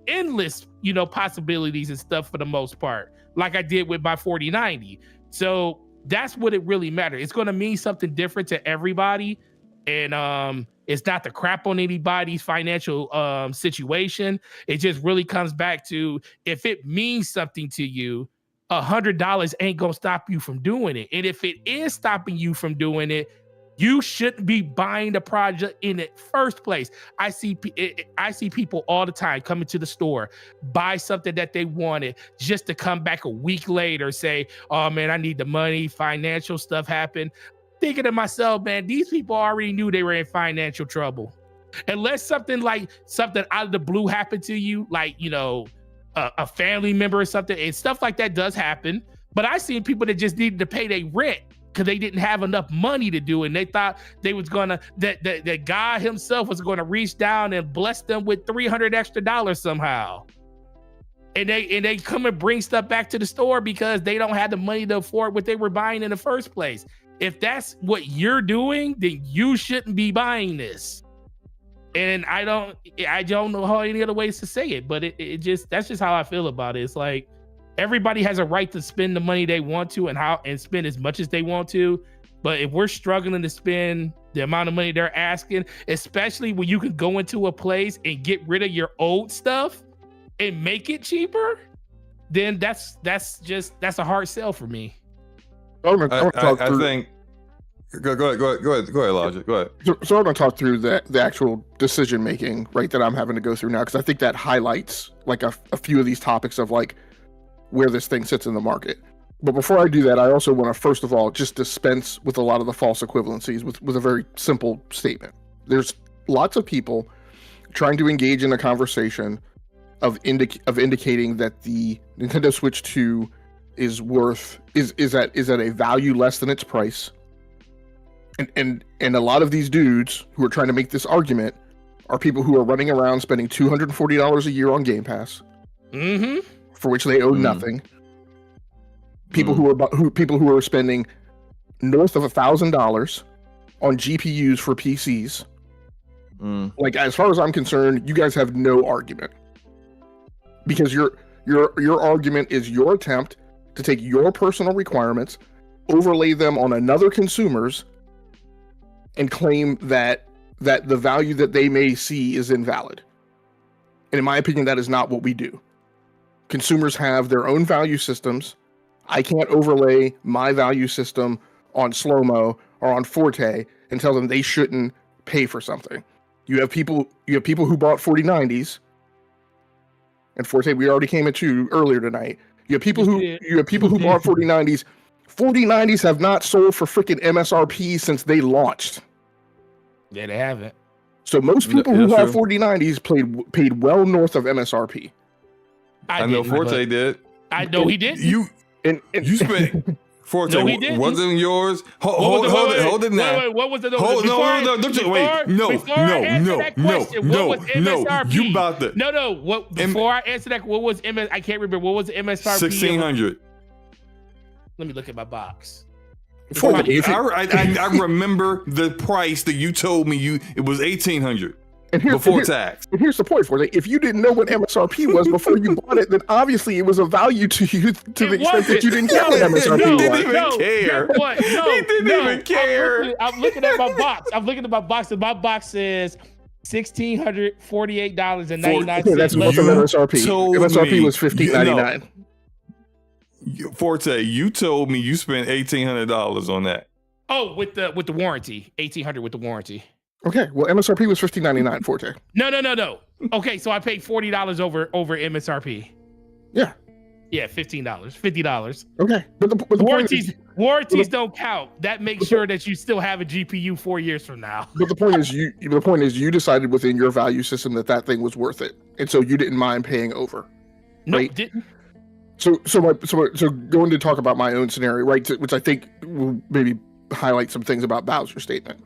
endless, possibilities and stuff for the most part, like I did with my 4090. So that's what it really matters. It's going to mean something different to everybody. And it's not to crap on anybody's financial situation. It just really comes back to, if it means something to you, $100 ain't gonna stop you from doing it. And if it is stopping you from doing it, you shouldn't be buying the project in the first place. I see people all the time coming to the store, buy something that they wanted, just to come back a week later say, oh man, I need the money, financial stuff happened. Thinking to myself, man, these people already knew they were in financial trouble. Unless something out of the blue happened to you, like, a family member or something, and stuff like that does happen. But I seen people that just needed to pay their rent because they didn't have enough money to do it. And they thought they was gonna, that God himself was gonna reach down and bless them with $300 extra somehow. And they come and bring stuff back to the store because they don't have the money to afford what they were buying in the first place. If that's what you're doing, then you shouldn't be buying this. And I don't know how any other ways to say it, but that's just how I feel about it. It's like, everybody has a right to spend the money they want to and spend as much as they want to. But if we're struggling to spend the amount of money they're asking, especially when you can go into a place and get rid of your old stuff and make it cheaper, then that's a hard sell for me. I think. Go ahead, Logic. Go ahead. So I'm going to talk through the actual decision making, right, that I'm having to go through now, because I think that highlights like a few of these topics of like where this thing sits in the market. But before I do that, I also want to first of all just dispense with a lot of the false equivalencies with a very simple statement. There's lots of people trying to engage in a conversation of indicating that the Nintendo Switch 2 is at a value less than its price. And a lot of these dudes who are trying to make this argument are people who are running around spending $240 a year on Game Pass, for which they owe nothing. People who are spending north of $1,000 on GPUs for PCs. Like, as far as I'm concerned, you guys have no argument, because your argument is your attempt to take your personal requirements, overlay them on another consumer's, and claim that the value that they may see is invalid. And in my opinion, that is not what we do. Consumers have their own value systems. I can't overlay my value system on SloMo or on Forte and tell them they shouldn't pay for something. You have people who bought 4090s, and Forte we already came into earlier tonight. You have people who bought 4090s. 4090s have not sold for freaking MSRP since they launched. Yeah, they haven't. So most people who have 4090s paid well north of MSRP. I know Forte did. I know he did. You spent Forte. No, he didn't. Wasn't yours? Hold it now. Wait, what was the You about to before I answer that, what was MS? I can't remember. What was the MSRP? 1,600. Let me look at my box. I remember the price that you told me it was 1,800 before tax. And here's the point for it. If you didn't know what MSRP was before you bought it, then obviously it was of value to you to the extent that you didn't care what MSRP was. He didn't even care. He didn't even care. I'm looking at my box. And my box says $1,648.99. That's most of MSRP. MSRP was $1,599. Forte, you told me you spent $1,800 on that. Oh, with the warranty, $1,800 with the warranty. Okay, well MSRP was $1,599. Forte. No. Okay, so I paid $40 over MSRP. Yeah. Yeah, $15, $50. Okay, but the point is, Warranties don't count. That makes sure that you still have a GPU 4 years from now. But the point is, you decided within your value system that thing was worth it, and so you didn't mind paying over. No, right? didn't. So going to talk about my own scenario, right? Which I think will maybe highlight some things about Bowser's statement.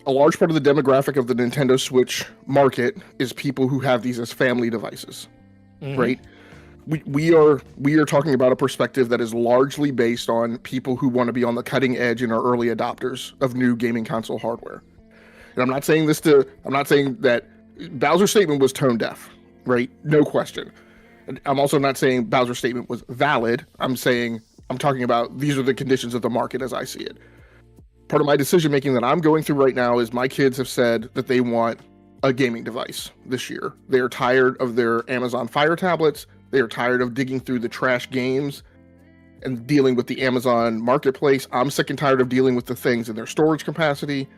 A large part of the demographic of the Nintendo Switch market is people who have these as family devices, right? We are talking about a perspective that is largely based on people who want to be on the cutting edge and are early adopters of new gaming console hardware. And I'm not saying that Bowser's statement was tone deaf, right? No question. And I'm also not saying Bowser's statement was valid. I'm talking about these are the conditions of the market as I see it. Part of my decision making that I'm going through right now is my kids have said that they want a gaming device this year. They are tired of their Amazon Fire tablets. They are tired of digging through the trash games and dealing with the Amazon marketplace. I'm sick and tired of dealing with the things in their storage capacity.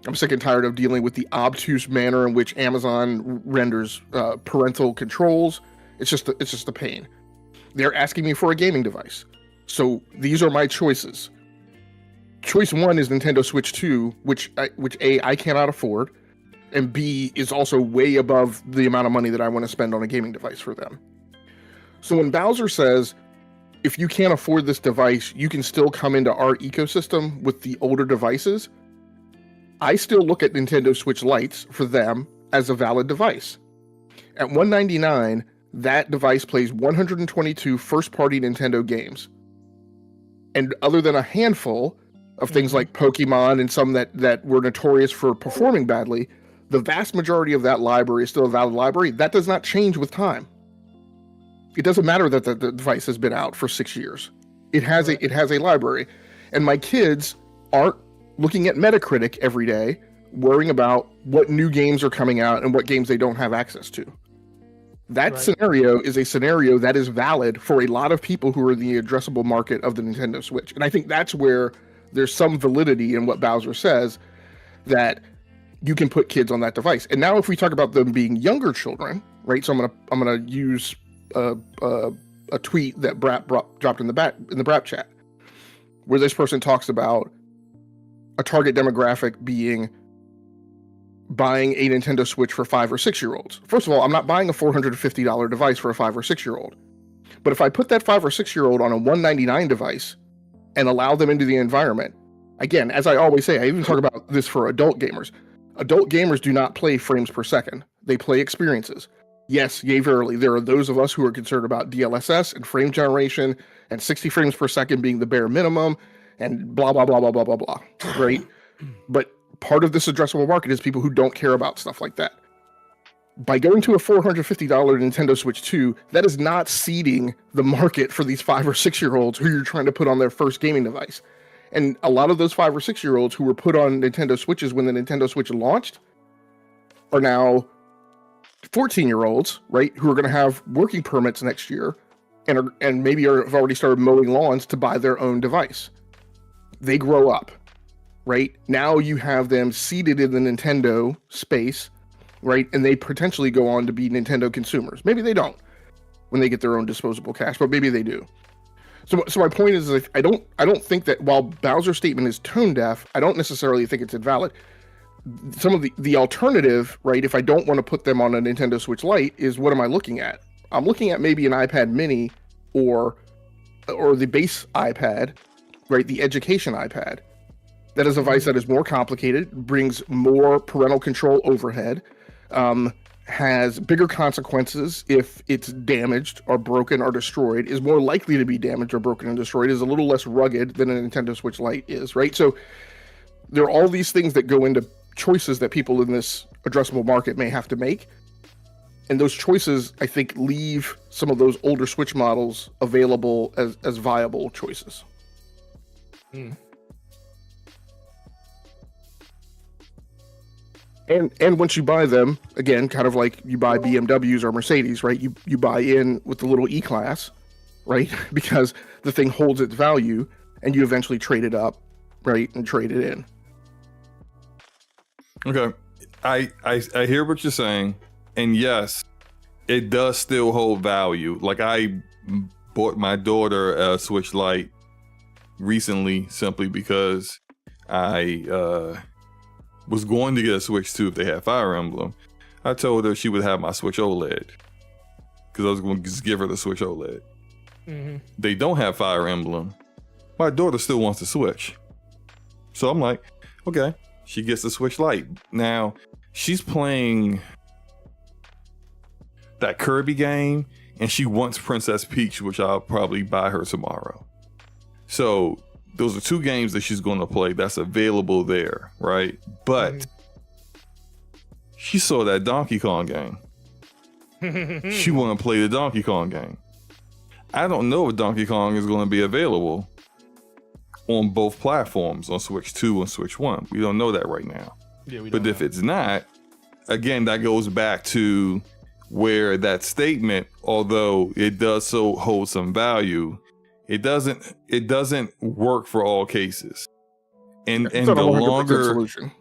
I'm sick and tired of dealing with the obtuse manner in which Amazon renders parental controls. It's just a pain. They're asking me for a gaming device. So these are my choices. Choice one is Nintendo Switch 2, which A, I cannot afford, and B, is also way above the amount of money that I want to spend on a gaming device for them. So when Bowser says, if you can't afford this device, you can still come into our ecosystem with the older devices, I still look at Nintendo Switch Lites for them as a valid device. At $199, that device plays 122 first-party Nintendo games. And other than a handful of things like Pokemon and some that were notorious for performing badly, the vast majority of that library is still a valid library. That does not change with time. It doesn't matter that the device has been out for 6 years. It has a library. And my kids aren't looking at Metacritic every day, worrying about what new games are coming out and what games they don't have access to. That scenario is a scenario that is valid for a lot of people who are in the addressable market of the Nintendo Switch. And I think that's where there's some validity in what Bowser says, that you can put kids on that device. And now if we talk about them being younger children, right? So I'm gonna use a tweet that Brap dropped in the Brap chat, where this person talks about a target demographic being buying a Nintendo Switch for 5 or 6 year olds. First of all, I'm not buying a $450 device for a 5 or 6 year old. But if I put that 5 or 6 year old on a $199 device and allow them into the environment, again, as I always say, I even talk about this for adult gamers. Adult gamers do not play frames per second. They play experiences. Yes, yea, verily, there are those of us who are concerned about DLSS and frame generation and 60 frames per second being the bare minimum and blah, blah, blah, blah, blah, blah, blah, right? But part of this addressable market is people who don't care about stuff like that. By going to a $450 Nintendo Switch 2, that is not seeding the market for these 5 or 6 year olds who you're trying to put on their first gaming device. And a lot of those 5 or 6 year olds who were put on Nintendo Switches when the Nintendo Switch launched are now 14-year-olds, right, who are going to have working permits next year and maybe have already started mowing lawns to buy their own device. They grow up, right? Now you have them seated in the Nintendo space, right? And they potentially go on to be Nintendo consumers. Maybe they don't when they get their own disposable cash, but maybe they do. So my point is, I don't think that while Bowser's statement is tone deaf, I don't necessarily think it's invalid. Some of the alternative, right, if I don't want to put them on a Nintendo Switch Lite, is what am I looking at? I'm looking at maybe an iPad mini or the base iPad, right, the education iPad. That is a device that is more complicated, brings more parental control overhead, has bigger consequences if it's damaged or broken or destroyed, is more likely to be damaged or broken and destroyed, is a little less rugged than a Nintendo Switch Lite is, right? So there are all these things that go into choices that people in this addressable market may have to make. And those choices, I think, leave some of those older Switch models available as viable choices. And once you buy them, again, kind of like you buy BMWs or Mercedes, right? You buy in with the little E-Class, right? Because the thing holds its value, and you eventually trade it up, right? And trade it in. Okay. I hear what you're saying. And yes, it does still hold value. Like I bought my daughter a Switch Lite recently simply because I was going to get a Switch 2 if they had Fire Emblem. I told her she would have my Switch OLED because I was going to just give her the Switch OLED. Mm-hmm. They don't have Fire Emblem. My daughter still wants the Switch. So I'm like, okay, she gets the Switch Lite. Now, she's playing that Kirby game, and she wants Princess Peach, which I'll probably buy her tomorrow. So those are 2 games that she's going to play that's available there, right? But she saw that Donkey Kong game. She want to play the Donkey Kong game. I don't know if Donkey Kong is going to be available on both platforms, on Switch 2 and Switch 1. We don't know that right now. Yeah, but if it's not, again, that goes back to where that statement, although it does so hold some value, it doesn't work for all cases. And the longer solution.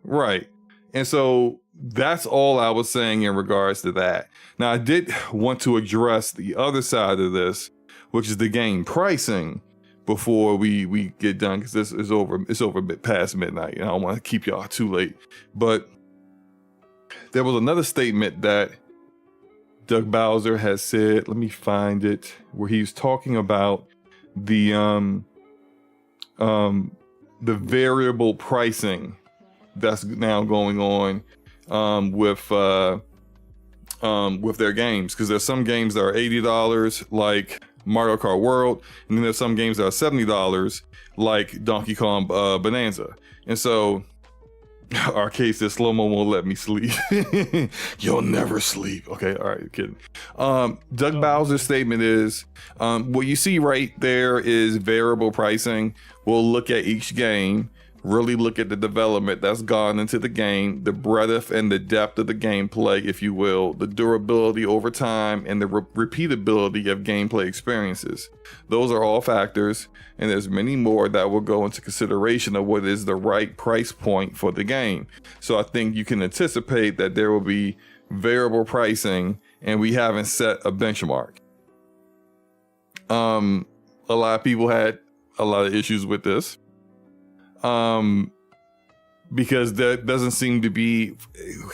Right. And so that's all I was saying in regards to that. Now, I did want to address the other side of this, which is the game pricing, before we get done, because this is over. It's over a bit past midnight, and I don't want to keep y'all too late. But there was another statement that Doug Bowser has said. Let me find it, where he's talking about the variable pricing that's now going on with their games, because there's some games that are $80 like Mario Kart World, and then there's some games that are $70 like Donkey Kong Bonanza. And so Arcade says SloMo won't let me sleep. You'll never sleep. Okay, all right, kidding. Doug Bowser's statement is, what you see right there is variable pricing. We'll look at each game, really look at the development that's gone into the game, the breadth and the depth of the gameplay, if you will, the durability over time, and the repeatability of gameplay experiences. Those are all factors, and there's many more that will go into consideration of what is the right price point for the game. So I think you can anticipate that there will be variable pricing, and we haven't set a benchmark. A lot of people had a lot of issues with this. Because there doesn't seem to be,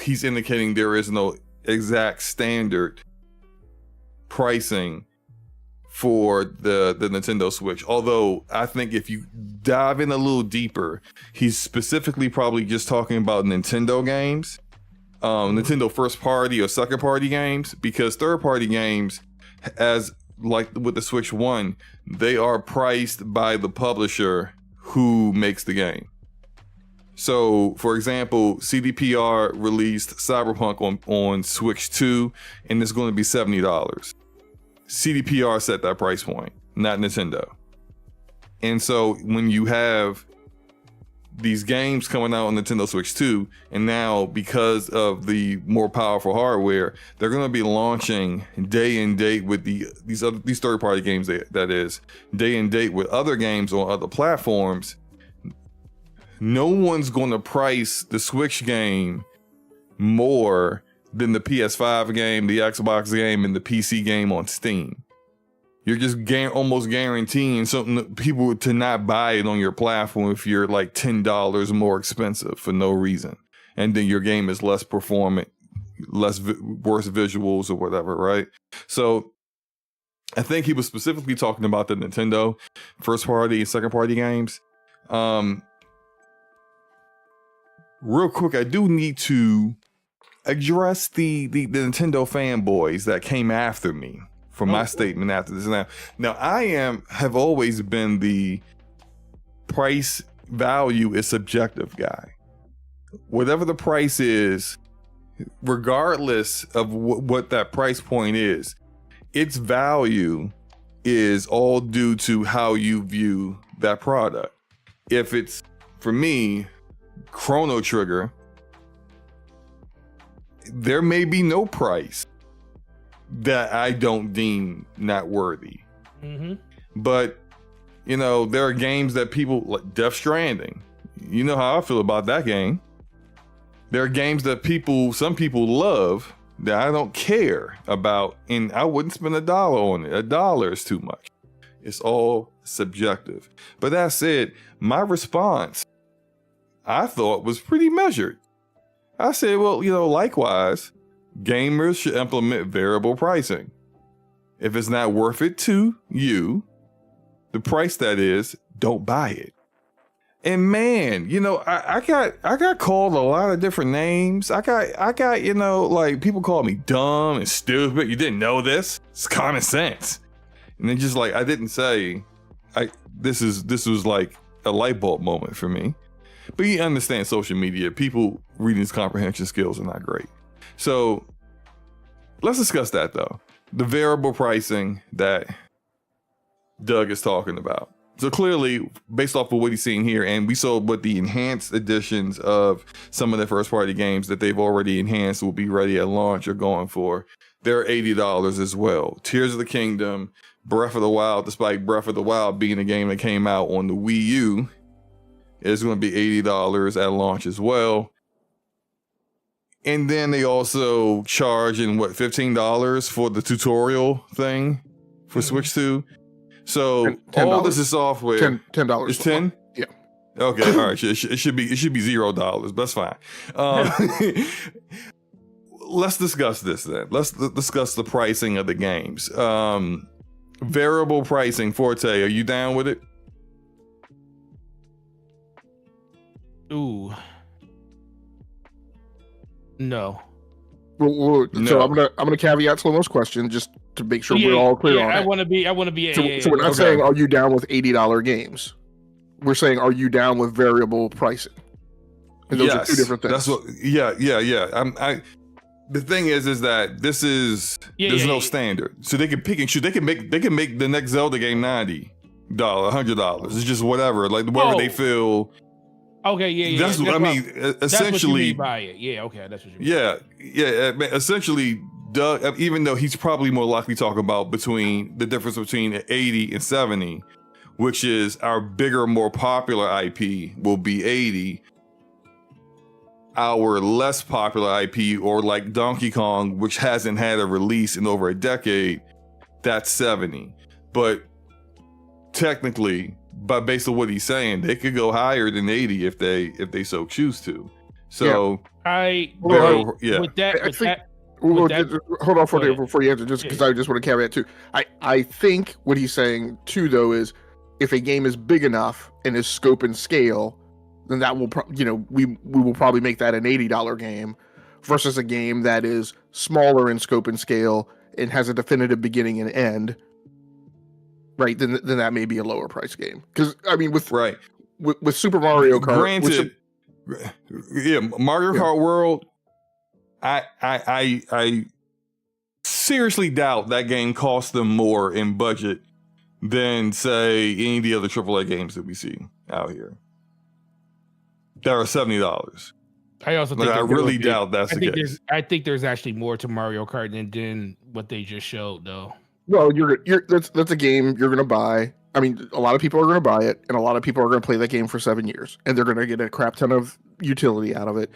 he's indicating there is no exact standard pricing for the Nintendo Switch. Although I think if you dive in a little deeper, he's specifically probably just talking about Nintendo games, Nintendo first party or second party games, because third party games, as like with the Switch 1, they are priced by the publisher who makes the game. So, for example, CDPR released Cyberpunk on Switch 2, and it's going to be $70. CDPR set that price point, not Nintendo. And so when you have these games coming out on Nintendo Switch 2, and now because of the more powerful hardware, they're going to be launching day and date with these third-party games, that is, day and date with other games on other platforms. No one's going to price the Switch game more than the PS5 game, the Xbox game, and the PC game on Steam. You're just almost guaranteeing something people to not buy it on your platform if you're like $10 more expensive for no reason, and then your game is less performant, worse visuals or whatever, right? So I think he was specifically talking about the Nintendo first party and second party games. Real quick, I do need to address the Nintendo fanboys that came after me for my statement after this. Now I have always been the price value is subjective guy. Whatever the price is, regardless of what that price point is, its value is all due to how you view that product. If it's, for me, Chrono Trigger, there may be no price that I don't deem not worthy. Mm-hmm. But, there are games that people, like Death Stranding, you know how I feel about that game. There are games that some people love, that I don't care about, and I wouldn't spend $1 on it. $1 is too much. It's all subjective. But that said, my response, I thought, was pretty measured. I said, well, likewise, gamers should implement variable pricing. If it's not worth it to you, the price that is, don't buy it. And man, I got called a lot of different names. I got, like people call me dumb and stupid. You didn't know this? It's common sense. And then just like, I didn't say, this was like a light bulb moment for me. But you understand social media, people reading comprehension skills are not great. So let's discuss that though. The variable pricing that Doug is talking about. So clearly, based off of what he's seeing here, and we saw what the enhanced editions of some of the first party games that they've already enhanced will be ready at launch are going for. They're $80 as well. Tears of the Kingdom, Breath of the Wild, despite Breath of the Wild being a game that came out on the Wii U, is going to be $80 at launch as well. And then they also charge $15 for the tutorial thing for Switch 2. So $10. all this is software. $10. It's 10? Yeah. Okay. All right. It should be $0. That's fine. Let's discuss this then. Let's discuss the pricing of the games. Variable pricing, Forte. Are you down with it? Ooh. No. So No. I'm gonna caveat SloMo's question just to make sure we're all clear on I it. want to be. So we're not saying are you down with $80 games. We're saying are you down with variable pricing? And those are two different things. That's what. Yeah. The thing is that this is there's no standard, so they can pick and choose. They can make the next Zelda game $90, $100. It's just whatever, like whatever they feel. Okay, yeah. That's what I mean. Essentially, that's what you mean by it. Yeah, okay, that's what you mean. Yeah. Essentially, Doug, even though he's probably more likely talking about the difference between 80 and 70, which is our bigger, more popular IP will be 80. Our less popular IP, or like Donkey Kong, which hasn't had a release in over a decade, that's 70. But technically, based on what he's saying, they could go higher than 80 if they so choose to. So Hold on before you answer, just because I just want to caveat too. I think what he's saying too, though, is if a game is big enough in its scope and scale, then that will, we will probably make that an $80 game, versus a game that is smaller in scope and scale and has a definitive beginning and end. Right, then that may be a lower price game. Because I mean, with Super Mario Kart, granted, Mario Kart World, I seriously doubt that game cost them more in budget than say any of the other AAA games that we see out here. That are $70. I also think I really doubt that's the case. I think there's actually more to Mario Kart than what they just showed, though. Well, that's a game you're gonna buy. I mean, a lot of people are gonna buy it, and a lot of people are gonna play that game for 7 years, and they're gonna get a crap ton of utility out of it.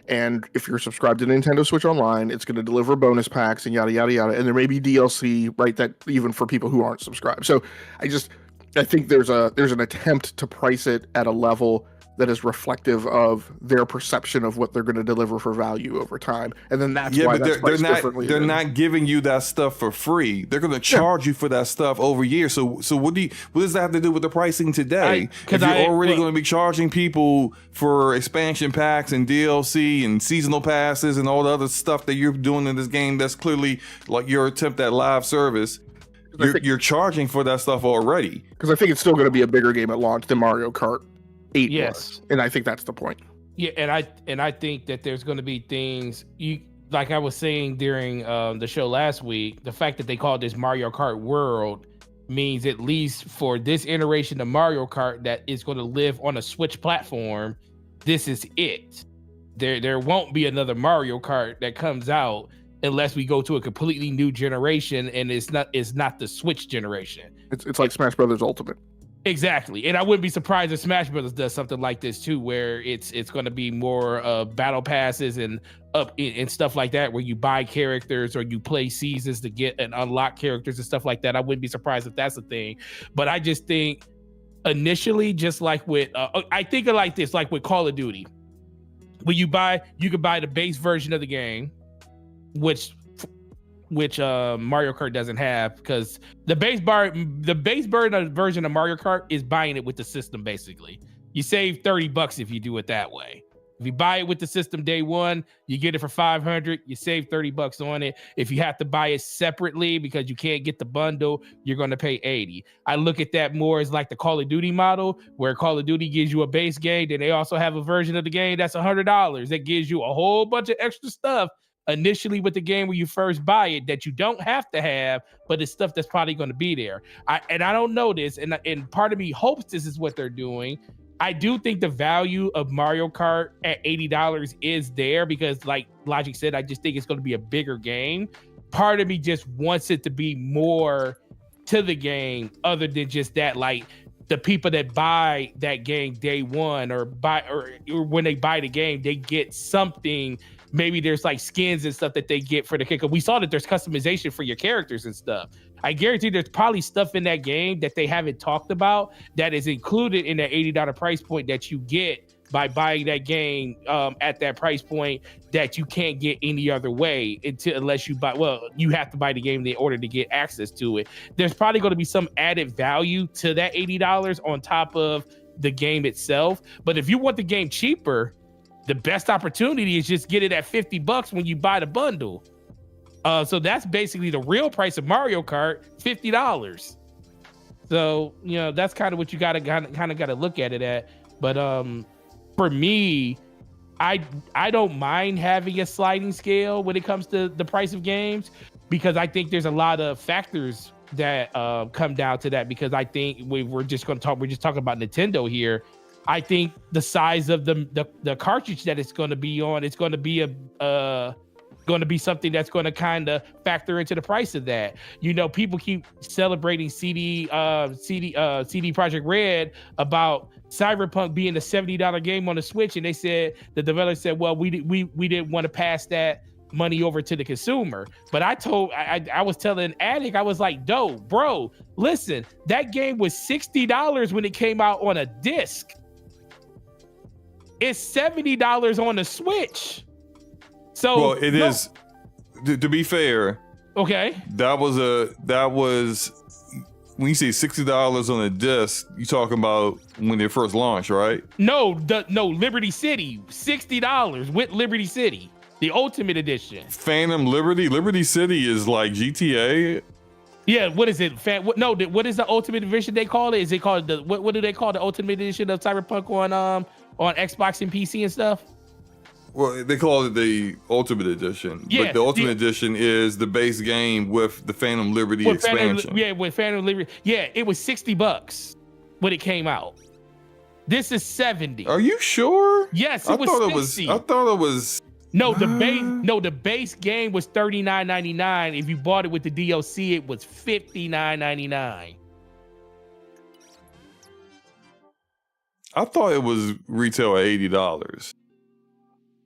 And if you're subscribed to Nintendo Switch Online, it's gonna deliver bonus packs and yada yada yada. And there may be DLC, right? That even for people who aren't subscribed. So I think there's an attempt to price it at a level that is reflective of their perception of what they're going to deliver for value over time, and then that's why that's priced differently. They're not giving you that stuff for free. They're going to charge you for that stuff over years. So what does that have to do with the pricing today? If you're already going to be charging people for expansion packs and DLC and seasonal passes and all the other stuff that you're doing in this game, that's clearly like your attempt at live service. You're charging for that stuff already. Because I think it's still going to be a bigger game at launch than Mario Kart 8 yes. was. And I think that's the point. Yeah, and I think that there's going to be things like I was saying during the show last week. The fact that they called this Mario Kart World means, at least for this iteration of Mario Kart that is going to live on a Switch platform, this is it. There won't be another Mario Kart that comes out unless we go to a completely new generation, and it's not the Switch generation. It's like Smash Brothers Ultimate. Exactly, and I wouldn't be surprised if Smash Brothers does something like this too, where it's going to be more battle passes and and stuff like that, where you buy characters or you play seasons to get and unlock characters and stuff like that. I wouldn't be surprised if that's a thing, but I just think initially, just like with I think of like this, like with Call of Duty, when you can buy the base version of the game, which Mario Kart doesn't have, because the base version of Mario Kart is buying it with the system. Basically, you save $30 if you do it that way. If you buy it with the system day one, you get it for $500. You save $30 on it. If you have to buy it separately because you can't get the bundle, you're going to pay $80. I look at that more as like the Call of Duty model, where Call of Duty gives you a base game, then they also have a version of the game that's $100 that gives you a whole bunch of extra stuff initially with the game when you first buy it that you don't have to have, but it's stuff that's probably going to be there. I don't know this, and part of me hopes this is what they're doing. I do think the value of Mario Kart at $80 is there because, like Logic said, I just think it's going to be a bigger game. Part of me just wants it to be more to the game other than just that, like the people that buy that game day one or when they buy the game, they get something. Maybe there's like skins and stuff that they get for the kicker. We saw that there's customization for your characters and stuff. I guarantee there's probably stuff in that game that they haven't talked about that is included in that $80 price point that you get by buying that game at that price point that you can't get any other way unless you buy. Well, you have to buy the game in order to get access to it. There's probably going to be some added value to that $80 on top of the game itself. But if you want the game cheaper, the best opportunity is just get it at $50 when you buy the bundle. So that's basically the real price of Mario Kart, $50. So, you know, that's kind of what you got to look at it at. But for me, I don't mind having a sliding scale when it comes to the price of games, because I think there's a lot of factors that come down to that. Because I think we're just talking about Nintendo here. I think the size of the cartridge that it's going to be on, it's going to be going to be something that's going to kind of factor into the price of that. You know, people keep celebrating CD Projekt Red about Cyberpunk being a $70 game on the Switch, and they said, the developer said, well, we didn't want to pass that money over to the consumer. But I was telling Attic, I was like, bro, listen, that game was $60 when it came out on a disc. It's $70 on the Switch. So well, it is. To be fair, okay. That was when you say $60 on a disc, you talking about when they first launched, right? No, Liberty City, $60 with Liberty City, the Ultimate Edition. Phantom Liberty City is like GTA. Yeah, what is it? What is the Ultimate Edition they call it? Is it called what do they call the Ultimate Edition of Cyberpunk on Xbox and PC and stuff? Well, they call it the Ultimate Edition. Yeah, but the Ultimate Edition is the base game with the Phantom Liberty expansion. With Phantom Liberty. Yeah, it was $60 when it came out. This is $70. Are you sure? Yes, it was $60. I thought it was. No, the base game was $39.99. If you bought it with the DLC, it was $59.99. I thought it was retail at $80.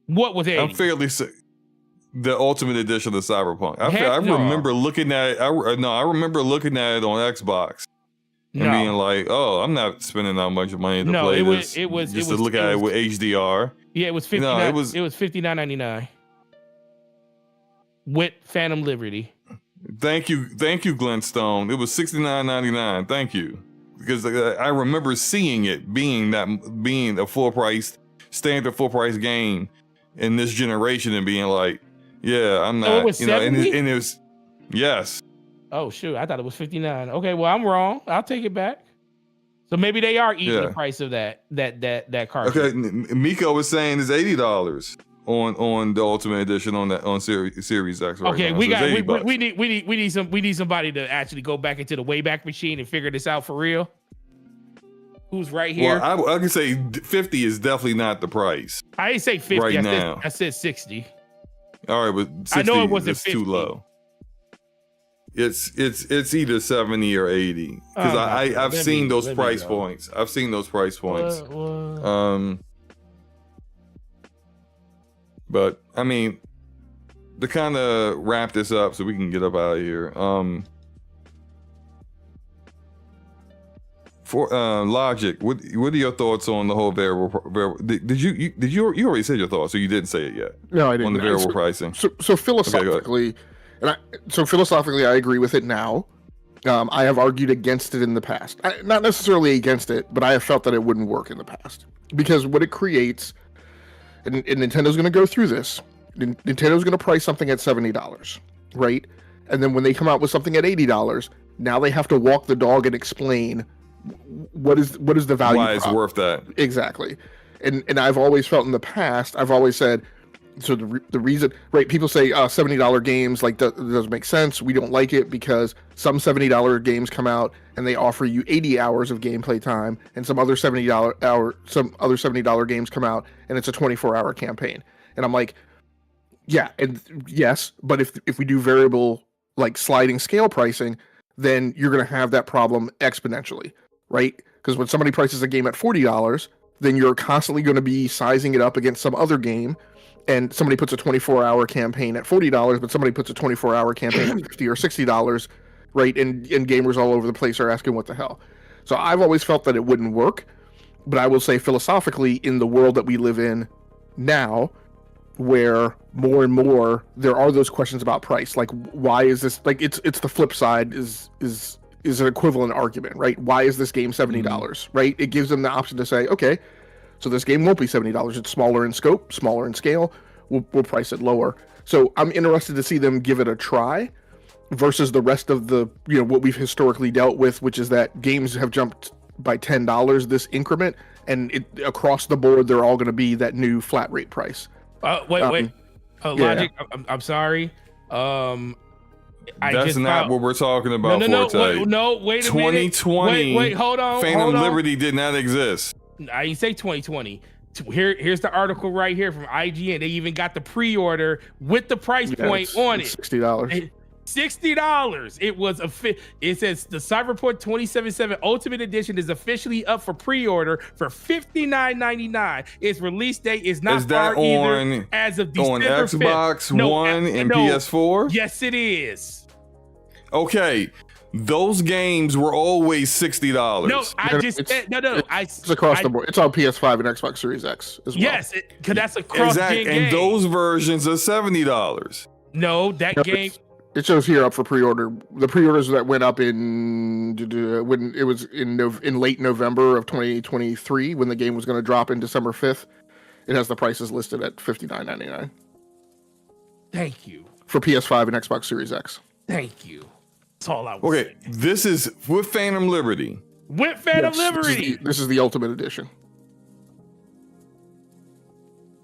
What was it? I'm fairly sick. The Ultimate Edition of Cyberpunk. I remember looking at it. I remember looking at it on Xbox and being like, "Oh, I'm not spending that much money to play this." It was to look at it with HDR. Yeah, it was $59. No, it was $59.99 with Phantom Liberty. Thank you, Glintstone. It was $69.99. Thank you, because I remember seeing it being a standard full price game in this generation and being like, yeah, I'm not, it was and it was, yes. Oh shoot, I thought it was $59. Okay, well, I'm wrong. I'll take it back. So maybe they are eating the price of that card. Okay, Miko was saying it's $80 on the Ultimate Edition on Series X right okay, now. we need somebody to actually go back into the Wayback Machine and figure this out for real. Who's right here? Well, I can say 50 is definitely not the price. I didn't say 50. Right now. I said 60. All right, but 60, I know it wasn't 50. Too low. It's either 70 or 80 because I've seen those price points. I've seen those price points. But I mean, to kind of wrap this up so we can get up out of here. For Logic, what are your thoughts on the whole variable? Did you already said your thoughts, so you didn't say it yet? No, I didn't. On the variable pricing. So philosophically, I agree with it now. I have argued against it in the past. Not necessarily against it, but I have felt that it wouldn't work in the past because what it creates, and Nintendo's going to go through this. Nintendo's going to price something at $70, right? And then when they come out with something at $80, now they have to walk the dog and explain what is the value. Why it's worth that. Exactly. And I've always felt in the past, I've always said, so the reason, right? People say $70 games like doesn't make sense. We don't like it because some $70 games come out and they offer you 80 hours of gameplay time, and some other $70 games come out and it's a 24-hour campaign. And I'm like, yeah, and yes, but if we do variable like sliding scale pricing, then you're going to have that problem exponentially, right? Because when somebody prices a game at $40, then you're constantly going to be sizing it up against some other game. And somebody puts a 24-hour campaign at $40, but somebody puts a 24-hour campaign at $50 or $60, right? And gamers all over the place are asking what the hell. So I've always felt that it wouldn't work. But I will say philosophically, in the world that we live in now, where more and more there are those questions about price, like why is this, like it's the flip side is an equivalent argument, right? Why is this game $70, right? It gives them the option to say, okay, so this game won't be $70. It's smaller in scope, smaller in scale. We'll price it lower. So I'm interested to see them give it a try versus the rest of the, what we've historically dealt with, which is that games have jumped by $10 this increment, and across the board, they're all going to be that new flat rate price. Wait. Logic, I'm sorry. That's not what we're talking about. No, wait a minute. 2020. Wait, hold on. Phantom Liberty did not exist. I didn't say 2020. Here's the article right here from IGN. They even got the pre-order with the price point on it. $60. $60. It says the Cyberpunk 2077 Ultimate Edition is officially up for pre-order for $59.99. Its release date is not far either as of December 5th. On Xbox One and PS4? Yes, it is. Okay. Those games were always $60. No, I just said no. It's across the board. It's on PS5 and Xbox Series X as well. Yes, because that's a cross-gen game. And those versions are $70. No, game. It shows here up for pre-order. The pre-orders that went up when it was in late November of 2023, when the game was going to drop in December 5th, it has the prices listed at $59.99. Thank you. For PS5 and Xbox Series X. Thank you. That's all I was saying. This is with Phantom Liberty. With Phantom Liberty. This is the Ultimate Edition.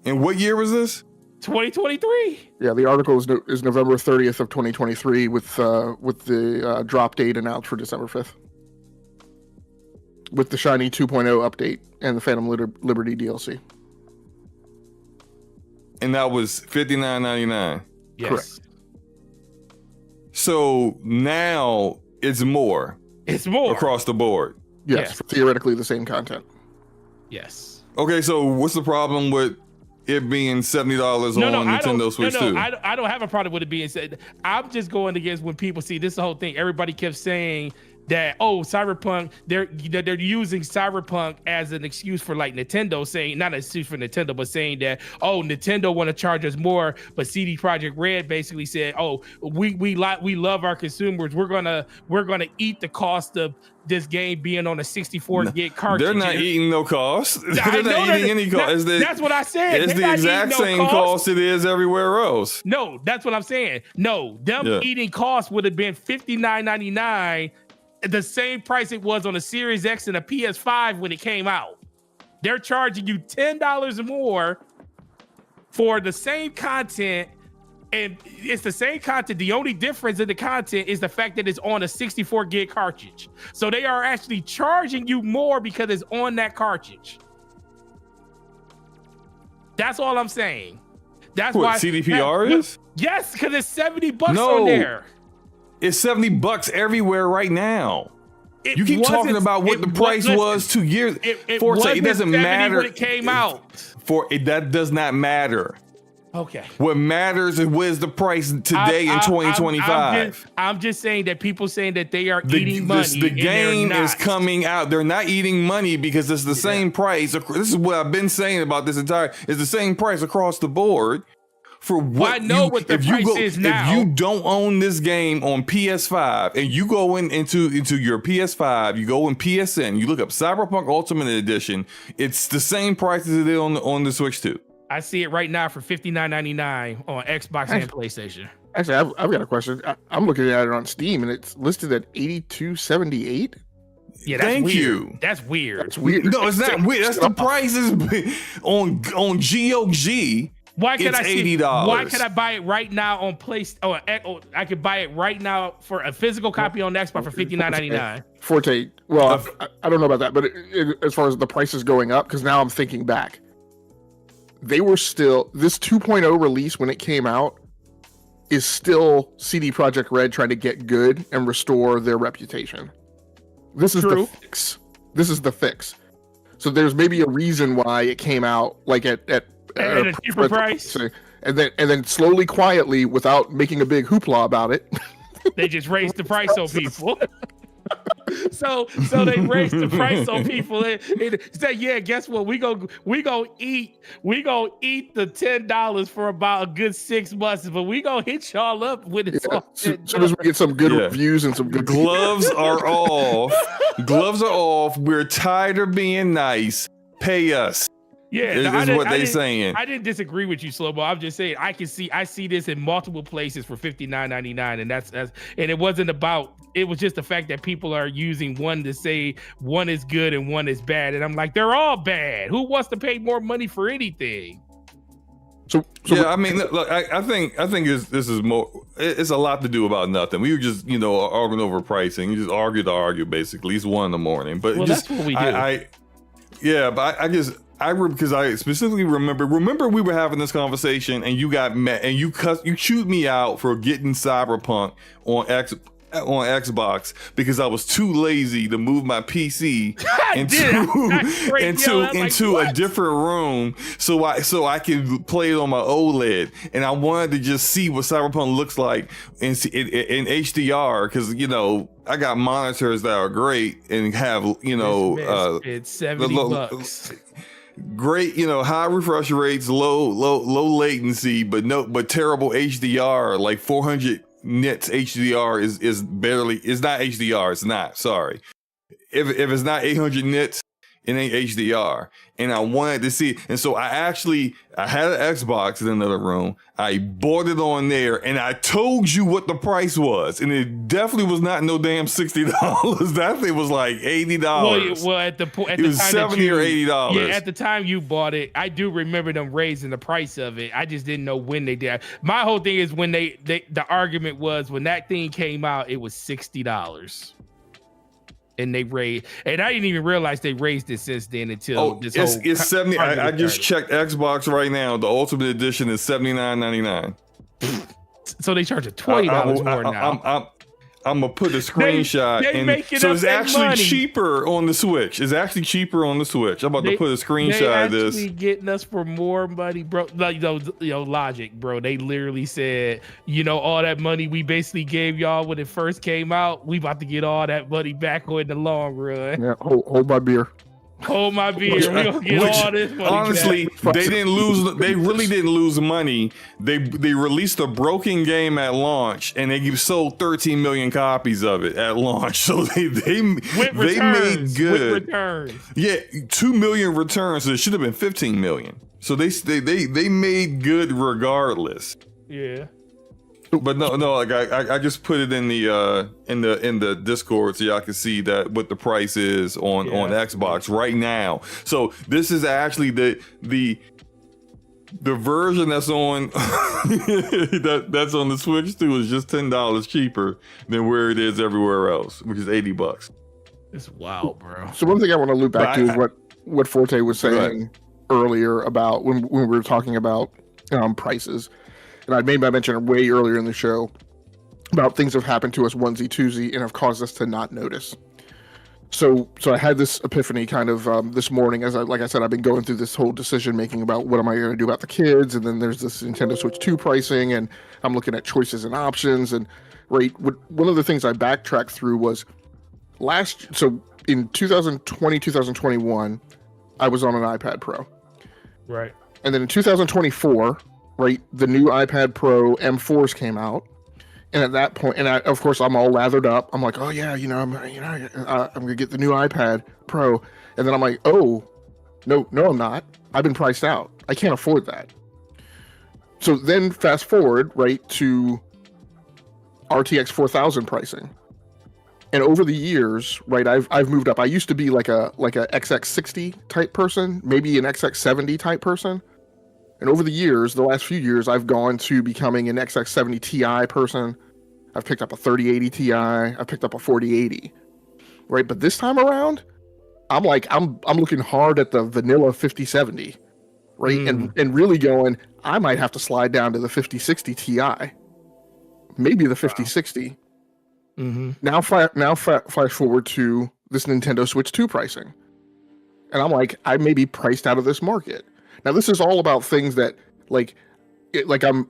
And what year was this? 2023. Yeah, the article is November 30th of 2023 with the drop date announced for December 5th. With the shiny 2.0 update and the Phantom Liberty DLC. And that was $59.99. Yes. Correct. So now it's more. It's more across the board. Yes. Theoretically the same content. Yes. Okay, so what's the problem with it being $70 on Nintendo Switch 2? I don't have a problem with it being said. I'm just going against when people see this whole thing. Everybody kept saying that, Cyberpunk, they're using Cyberpunk as an excuse for like Nintendo, saying not an excuse for Nintendo, but saying that Nintendo want to charge us more, but CD Projekt Red basically said, we love our consumers. We're gonna eat the cost of this game being on a 64 gig cartridge. They're not eating no cost. They're not eating any cost. That's what I said. It's the exact same cost it is everywhere else. No, that's what I'm saying. No, eating cost would have been $59.99. The same price it was on a Series X and a PS5 when it came out. They're charging you $10 more for the same content, and it's the same content. The only difference in the content is the fact that it's on a 64 gig cartridge. So they are actually charging you more because it's on that cartridge. That's all I'm saying. That's why CDPR is? Yes, because it's $70 on there. It's $70 everywhere right now. You keep talking about what the price was 2 years. Forte, it doesn't matter when it came out. That does not matter. Okay. What matters is where's the price today in 2025. I'm just saying that people saying that they are eating money. The game is coming out. They're not eating money because it's the same price. This is what I've been saying about this entire. It's the same price across the board. For what I know what the price is now. If you don't own this game on PS5 and you go into your PS5, you go in PSN, you look up Cyberpunk Ultimate Edition, it's the same price as it is on the Switch 2. I see it right now for $59.99 on Xbox and PlayStation. Actually, I've got a question. I'm looking at it on Steam and it's listed at $82.78. Yeah, that's Thank weird. you. That's weird. That's weird. No, it's not weird. That's the prices on GOG. Why can it's I see? $80? Why can I buy it right now on PlayStation? I could buy it right now for a physical copy on Xbox for $59.99. Forte. Well, I don't know about that, but as far as the prices going up, because now I'm thinking back, they were still this 2.0 release when it came out is still CD Projekt Red trying to get good and restore their reputation. This is the fix. This is the fix. So there's maybe a reason why it came out like at a cheaper price, and then slowly, quietly, without making a big hoopla about it, they just raised the price on people. so they raised the price on people and say, yeah, guess what? We gonna eat the $10 for about a good 6 months, but we gonna hit y'all up with it. As soon as we get some good reviews and some good gloves are off. Gloves are off. We're tired of being nice. Pay us. Yeah, is what they're saying. I didn't disagree with you, SloMo. I'm just saying I see this in multiple places for $59.99, and that's and it wasn't about. It was just the fact that people are using one to say one is good and one is bad, and I'm like, they're all bad. Who wants to pay more money for anything? So yeah, I mean, look, I think this is more. It's a lot to do about nothing. We were just arguing over pricing. You just argue to argue, basically. It's 1 a.m. But that's what we do. Because I specifically remember we were having this conversation and you got mad and you chewed me out for getting Cyberpunk on Xbox because I was too lazy to move my PC into a different room so I could play it on my OLED, and I wanted to just see what Cyberpunk looks like in HDR because I got monitors that are great and have it's $70. Great, high refresh rates, low latency, but terrible HDR, like 400 nits HDR is not HDR. It's not. Sorry, if it's not 800 nits, it ain't HDR. And I wanted to see it. And so I had an Xbox in another room. I bought it on there and I told you what the price was. And it definitely was not no damn $60. That thing was like $80. Well, at the it was time $70 or $80. Yeah, at the time you bought it, I do remember them raising the price of it. I just didn't know when they did. My whole thing is when the argument was when that thing came out, it was $60. And they raised, and I didn't even realize they raised it since then until this whole. It's 70. I just checked Xbox right now. The Ultimate Edition is $79.99. So they charge $20 more now. I'm gonna put a screenshot. So it's actually cheaper on the Switch. It's actually cheaper on the Switch. I'm about to put a screenshot of this. They actually getting us for more money, bro. Like, Logic, bro. They literally said, all that money we basically gave y'all when it first came out, we about to get all that money back in the long run. Yeah, hold my beer. Hold my beer. We gonna get all this money. Honestly, back. they didn't lose. They really didn't lose money. They released a broken game at launch, and they sold 13 million copies of it at launch. So they made good. With returns. Yeah, 2 million returns. So it should have been 15 million. So they made good regardless. Yeah. But no, like I just put it in the Discord so y'all can see that what the price is on Xbox right now. So this is actually the version that's on that's on the Switch too is just $10 cheaper than where it is everywhere else, which is $80. It's wild, bro. So one thing I want to loop back to is what Forte was saying earlier about when we were talking about prices. And I made my mention way earlier in the show. about things that have happened to us onesie twosie and have caused us to not notice. So I had this epiphany kind of this morning, like I said, I've been going through this whole decision making about what am I going to do about the kids, and then there's this Nintendo Switch 2 pricing, and I'm looking at choices and options, and one of the things I backtracked through was so in 2020, 2021, I was on an iPad Pro. Right. And then in 2024, right, the new iPad Pro M4s came out. And at that point, of course, I'm all lathered up. I'm like, oh yeah, I'm gonna get the new iPad Pro. And then I'm like, oh, no, I'm not. I've been priced out. I can't afford that. So then fast forward, right, to RTX 4000 pricing. And over the years, right, I've moved up. I used to be like a XX60 type person, maybe an XX70 type person. And over the years, the last few years, I've gone to becoming an XX70 Ti person. I've picked up a 3080 Ti. I've picked up a 4080. Right, but this time around, I'm looking hard at the vanilla 5070, right, and really going, I might have to slide down to the 5060 Ti, maybe the 5060. Mm-hmm. Now flash forward to this Nintendo Switch 2 pricing, and I'm like, I may be priced out of this market. Now this is all about things that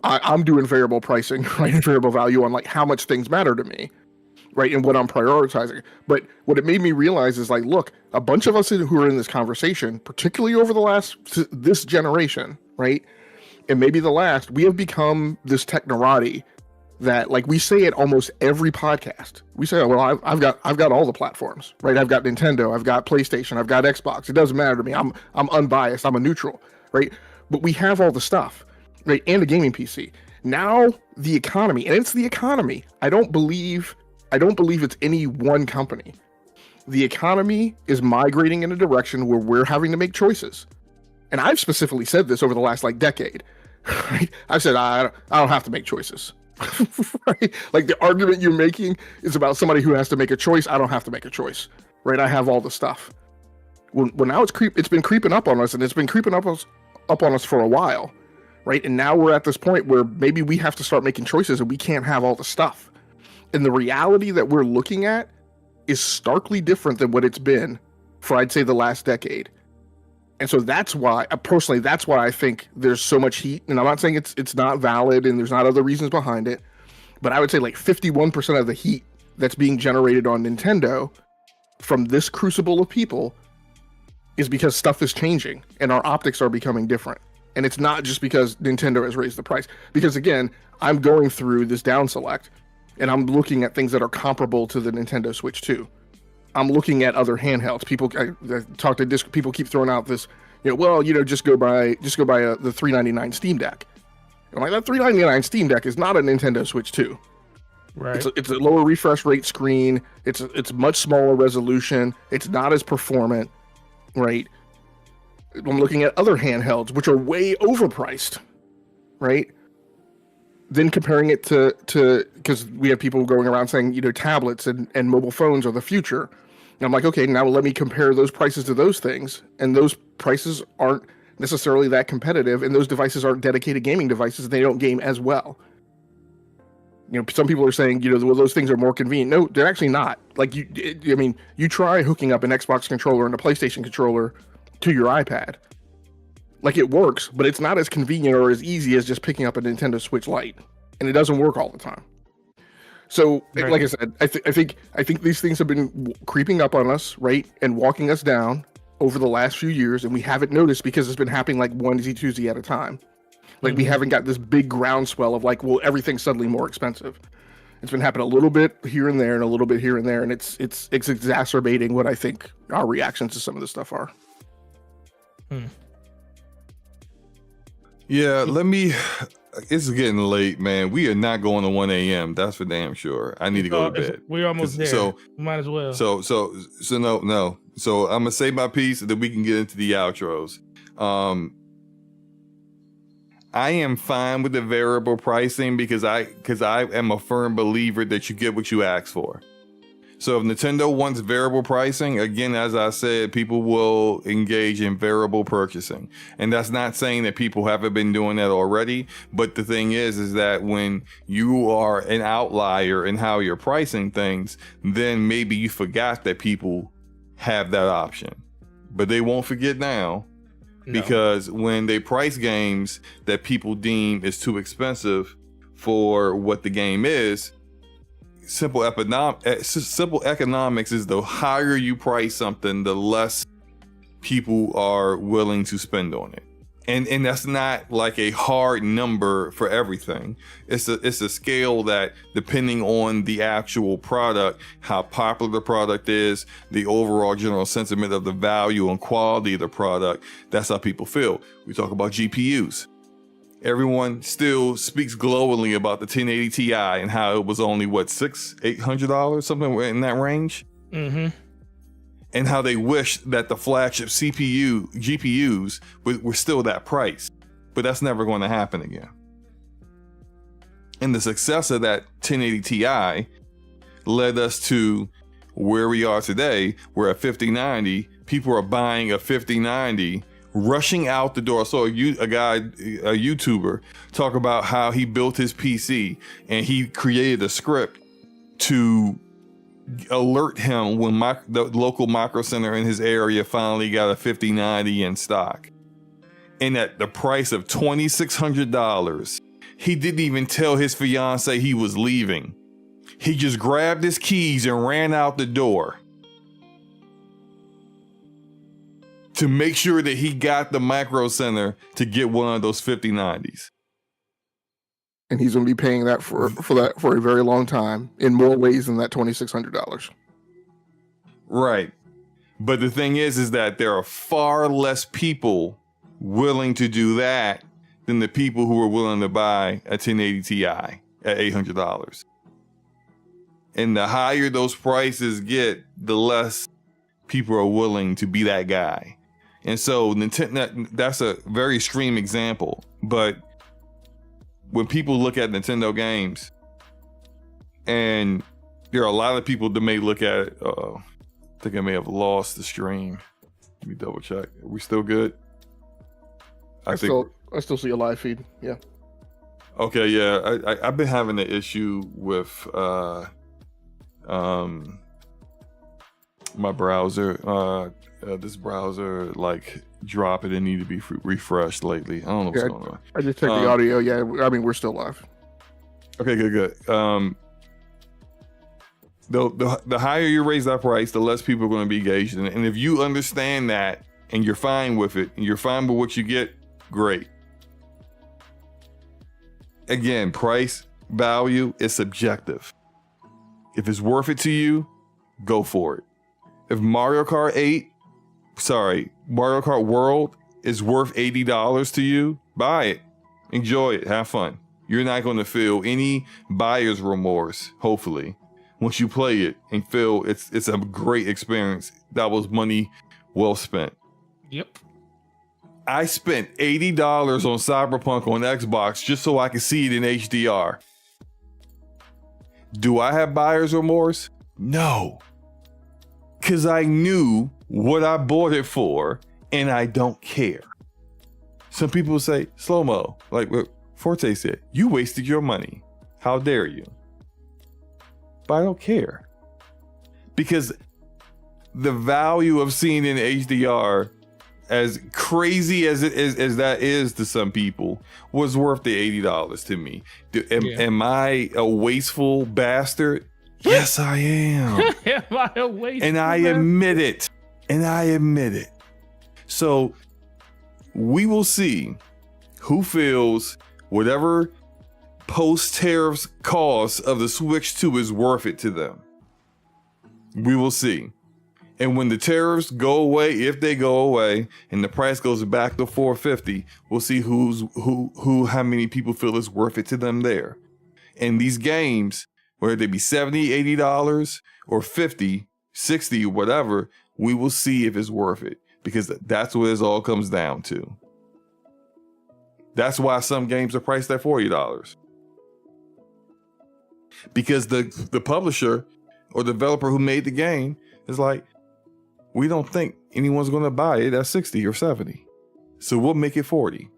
I'm doing variable pricing, right, and variable value on like how much things matter to me, right, and what I'm prioritizing. But what it made me realize is like, look, a bunch of us who are in this conversation, particularly over this generation, right, and maybe the last, we have become this technorati that, like, we say it almost every podcast. We say, oh, well, I've got all the platforms, right? I've got Nintendo, I've got PlayStation, I've got Xbox. It doesn't matter to me. I'm unbiased. I'm a neutral, right? But we have all the stuff, right? And a gaming PC. Now the economy, and it's the economy. I don't believe it's any one company. The economy is migrating in a direction where we're having to make choices. And I've specifically said this over the last decade, right? I've said I don't have to make choices. Right? Like, the argument you're making is about somebody who has to make a choice. I don't have to make a choice, right? I have all the stuff. Well, now it's been creeping up on us, and it's been creeping up on us for a while, right? And now we're at this point where maybe we have to start making choices, and we can't have all the stuff. And the reality that we're looking at is starkly different than what it's been for, I'd say, the last decade. And so that's why I think there's so much heat. And I'm not saying it's not valid and there's not other reasons behind it, but I would say like 51% of the heat that's being generated on Nintendo from this crucible of people is because stuff is changing and our optics are becoming different. And it's not just because Nintendo has raised the price. Because again, I'm going through this down select and I'm looking at things that are comparable to the Nintendo Switch 2. I'm looking at other handhelds. People keep throwing out this, just go buy the $399 Steam Deck. I'm like, that $399 Steam Deck is not a Nintendo Switch 2. Right. It's a lower refresh rate screen. It's much smaller resolution. It's not as performant, right? I'm looking at other handhelds, which are way overpriced, right? Then comparing it to because we have people going around saying, tablets and mobile phones are the future. And I'm like, okay, now let me compare those prices to those things. And those prices aren't necessarily that competitive. And those devices aren't dedicated gaming devices. They don't game as well. Some people are saying, well, those things are more convenient. No, they're actually not. Like, you try hooking up an Xbox controller and a PlayStation controller to your iPad. Like, it works, but it's not as convenient or as easy as just picking up a Nintendo Switch Lite. And it doesn't work all the time. So, right. Like I said, I think these things have been creeping up on us, right, and walking us down over the last few years, and we haven't noticed because it's been happening like onesie twosie at a time. Like, we haven't got this big groundswell of like, well, everything's suddenly more expensive. It's been happening a little bit here and there, and a little bit here and there, and it's exacerbating what I think our reactions to some of this stuff are. Yeah, it's getting late, man. We are not going to 1 a.m. That's for damn sure. I need to go to bed. We're almost there. So might as well. So no. So I'm gonna say my piece, and then we can get into the outros. I am fine with the variable pricing because I am a firm believer that you get what you ask for. So if Nintendo wants variable pricing, again, as I said, people will engage in variable purchasing. And that's not saying that people haven't been doing that already. But the thing is that when you are an outlier in how you're pricing things, then maybe you forgot that people have that option. But they won't forget now. No. Because when they price games that people deem is too expensive for what the game is, simple economics is the higher you price something, the less people are willing to spend on it. And that's not like a hard number for everything. It's a scale that, depending on the actual product, how popular the product is, the overall general sentiment of the value and quality of the product, that's how people feel. We talk about GPUs. Everyone still speaks glowingly about the 1080 Ti and how it was only $600-$800, something in that range. Mm-hmm. And how they wish that the flagship GPUs were still that price, but that's never going to happen again. And the success of that 1080 Ti led us to where we are today, where a 5090, people are buying a 5090, rushing out the door. I saw a YouTuber talk about how he built his PC and he created a script to alert him when the local Micro Center in his area finally got a 5090 in stock. And at the price of $2,600, he didn't even tell his fiance he was leaving. He just grabbed his keys and ran out the door to make sure that he got the Micro Center to get one of those 5090s. And he's going to be paying that for a very long time in more ways than that $2,600. Right. But the thing is that there are far less people willing to do that than the people who are willing to buy a 1080 Ti at $800. And the higher those prices get, the less people are willing to be that guy. And so Nintendo, that's a very extreme example, but when people look at Nintendo games, and there are a lot of people that may look at it, I think I may have lost the stream. Let me double check. Are we still good? I still see a live feed. Yeah. Okay. Yeah. I've been having an issue with my browser. This browser drop it and need to be refreshed lately. I don't know what's going on. I just checked the audio. Yeah, I mean, we're still live. Okay, good. The higher you raise that price, the less people are going to be engaged in it. And if you understand that and you're fine with it, and you're fine with what you get, great. Again, price, value is subjective. If it's worth it to you, go for it. If Mario Kart World is worth $80 to you, buy it. Enjoy it. Have fun. You're not going to feel any buyer's remorse, hopefully, once you play it and feel it's a great experience. That was money well spent. Yep. I spent $80 on Cyberpunk on Xbox just so I could see it in HDR. Do I have buyer's remorse? No. Because I knew what I bought it for, and I don't care. Some people say, SloMo, like what Forte said, you wasted your money. How dare you? But I don't care. Because the value of seeing in HDR, as crazy as that is to some people, was worth the $80 to me. Am I a wasteful bastard? Yes, I am. Am I a wasteful And I admit it. So we will see who feels whatever post-tariffs cost of the Switch 2 is worth it to them. We will see. And when the tariffs go away, if they go away, and the price goes back to $450, we'll see how many people feel it's worth it to them there. And these games, whether they be $70, $80, or $50, $60, whatever, we will see if it's worth it, because that's what it all comes down to. That's why some games are priced at $40. Because the publisher or developer who made the game is like, we don't think anyone's going to buy it at 60 or 70. So we'll make it 40.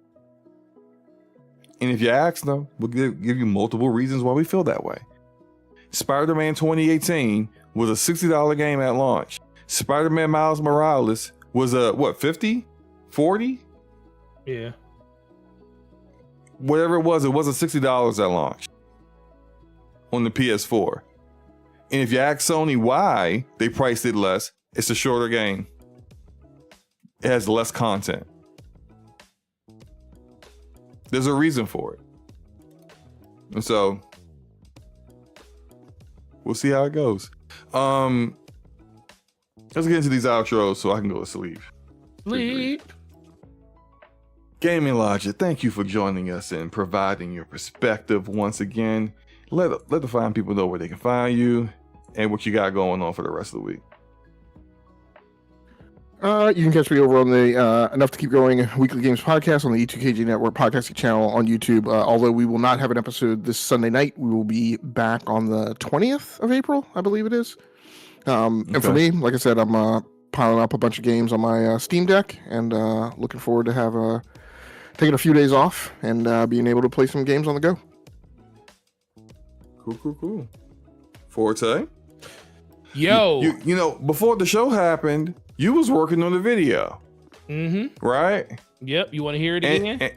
And if you ask them, we'll give you multiple reasons why we feel that way. Spider-Man 2018 was a $60 game at launch. Spider-Man Miles Morales was a, what, 50? 40? Yeah. Whatever it wasn't $60 at launch on the PS4. And if you ask Sony why they priced it less, it's a shorter game. It has less content. There's a reason for it. And so we'll see how it goes. Let's get into these outros so I can go to sleep. Sleep. Gaming Logic, thank you for joining us and providing your perspective once again. Let the fine people know where they can find you and what you got going on for the rest of the week. You can catch me over on the Enough to Keep Going Weekly Games podcast on the E2KG Network podcasting channel on YouTube. Although we will not have an episode this Sunday night, we will be back on the 20th of April, I believe it is. And for me, like I said, I'm piling up a bunch of games on my Steam Deck and looking forward to taking a few days off and being able to play some games on the go. Cool. Forte? Yo. You know, before the show happened, you was working on the video. Mm-hmm. Right? Yep. You want to hear it again?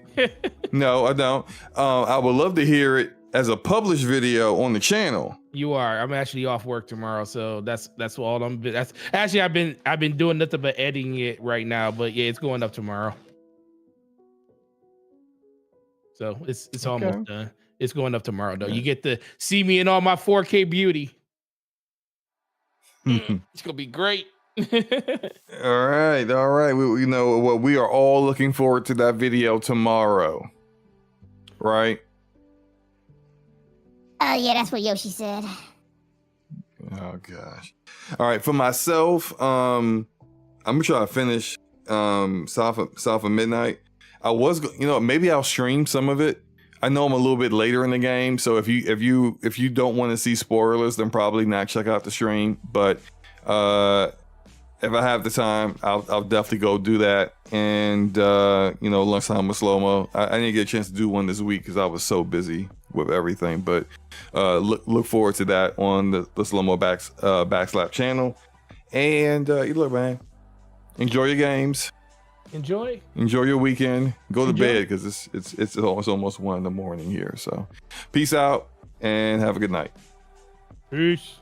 No, I don't. I would love to hear it as a published video on the channel. You are. I'm actually off work tomorrow, so that's all I'm. That's actually I've been doing nothing but editing it right now, but yeah, it's going up tomorrow. So it's almost done. It's going up tomorrow though. You get to see me in all my 4K beauty. It's gonna be great. All right. We know what we are all looking forward to that video tomorrow, right? Oh yeah, that's what Yoshi said. Oh gosh. All right. For myself, I'm gonna try to finish South of Midnight. I was, maybe I'll stream some of it. I know I'm a little bit later in the game, so if you don't want to see spoilers, then probably not check out the stream. But if I have the time, I'll definitely go do that. And lunchtime with SloMo. I didn't get a chance to do one this week because I was so busy with everything. But look forward to that on the SloMoBackSlap channel. And look, man, enjoy your games. Enjoy your weekend. Go to bed because it's almost 1 a.m. here. So peace out and have a good night. Peace.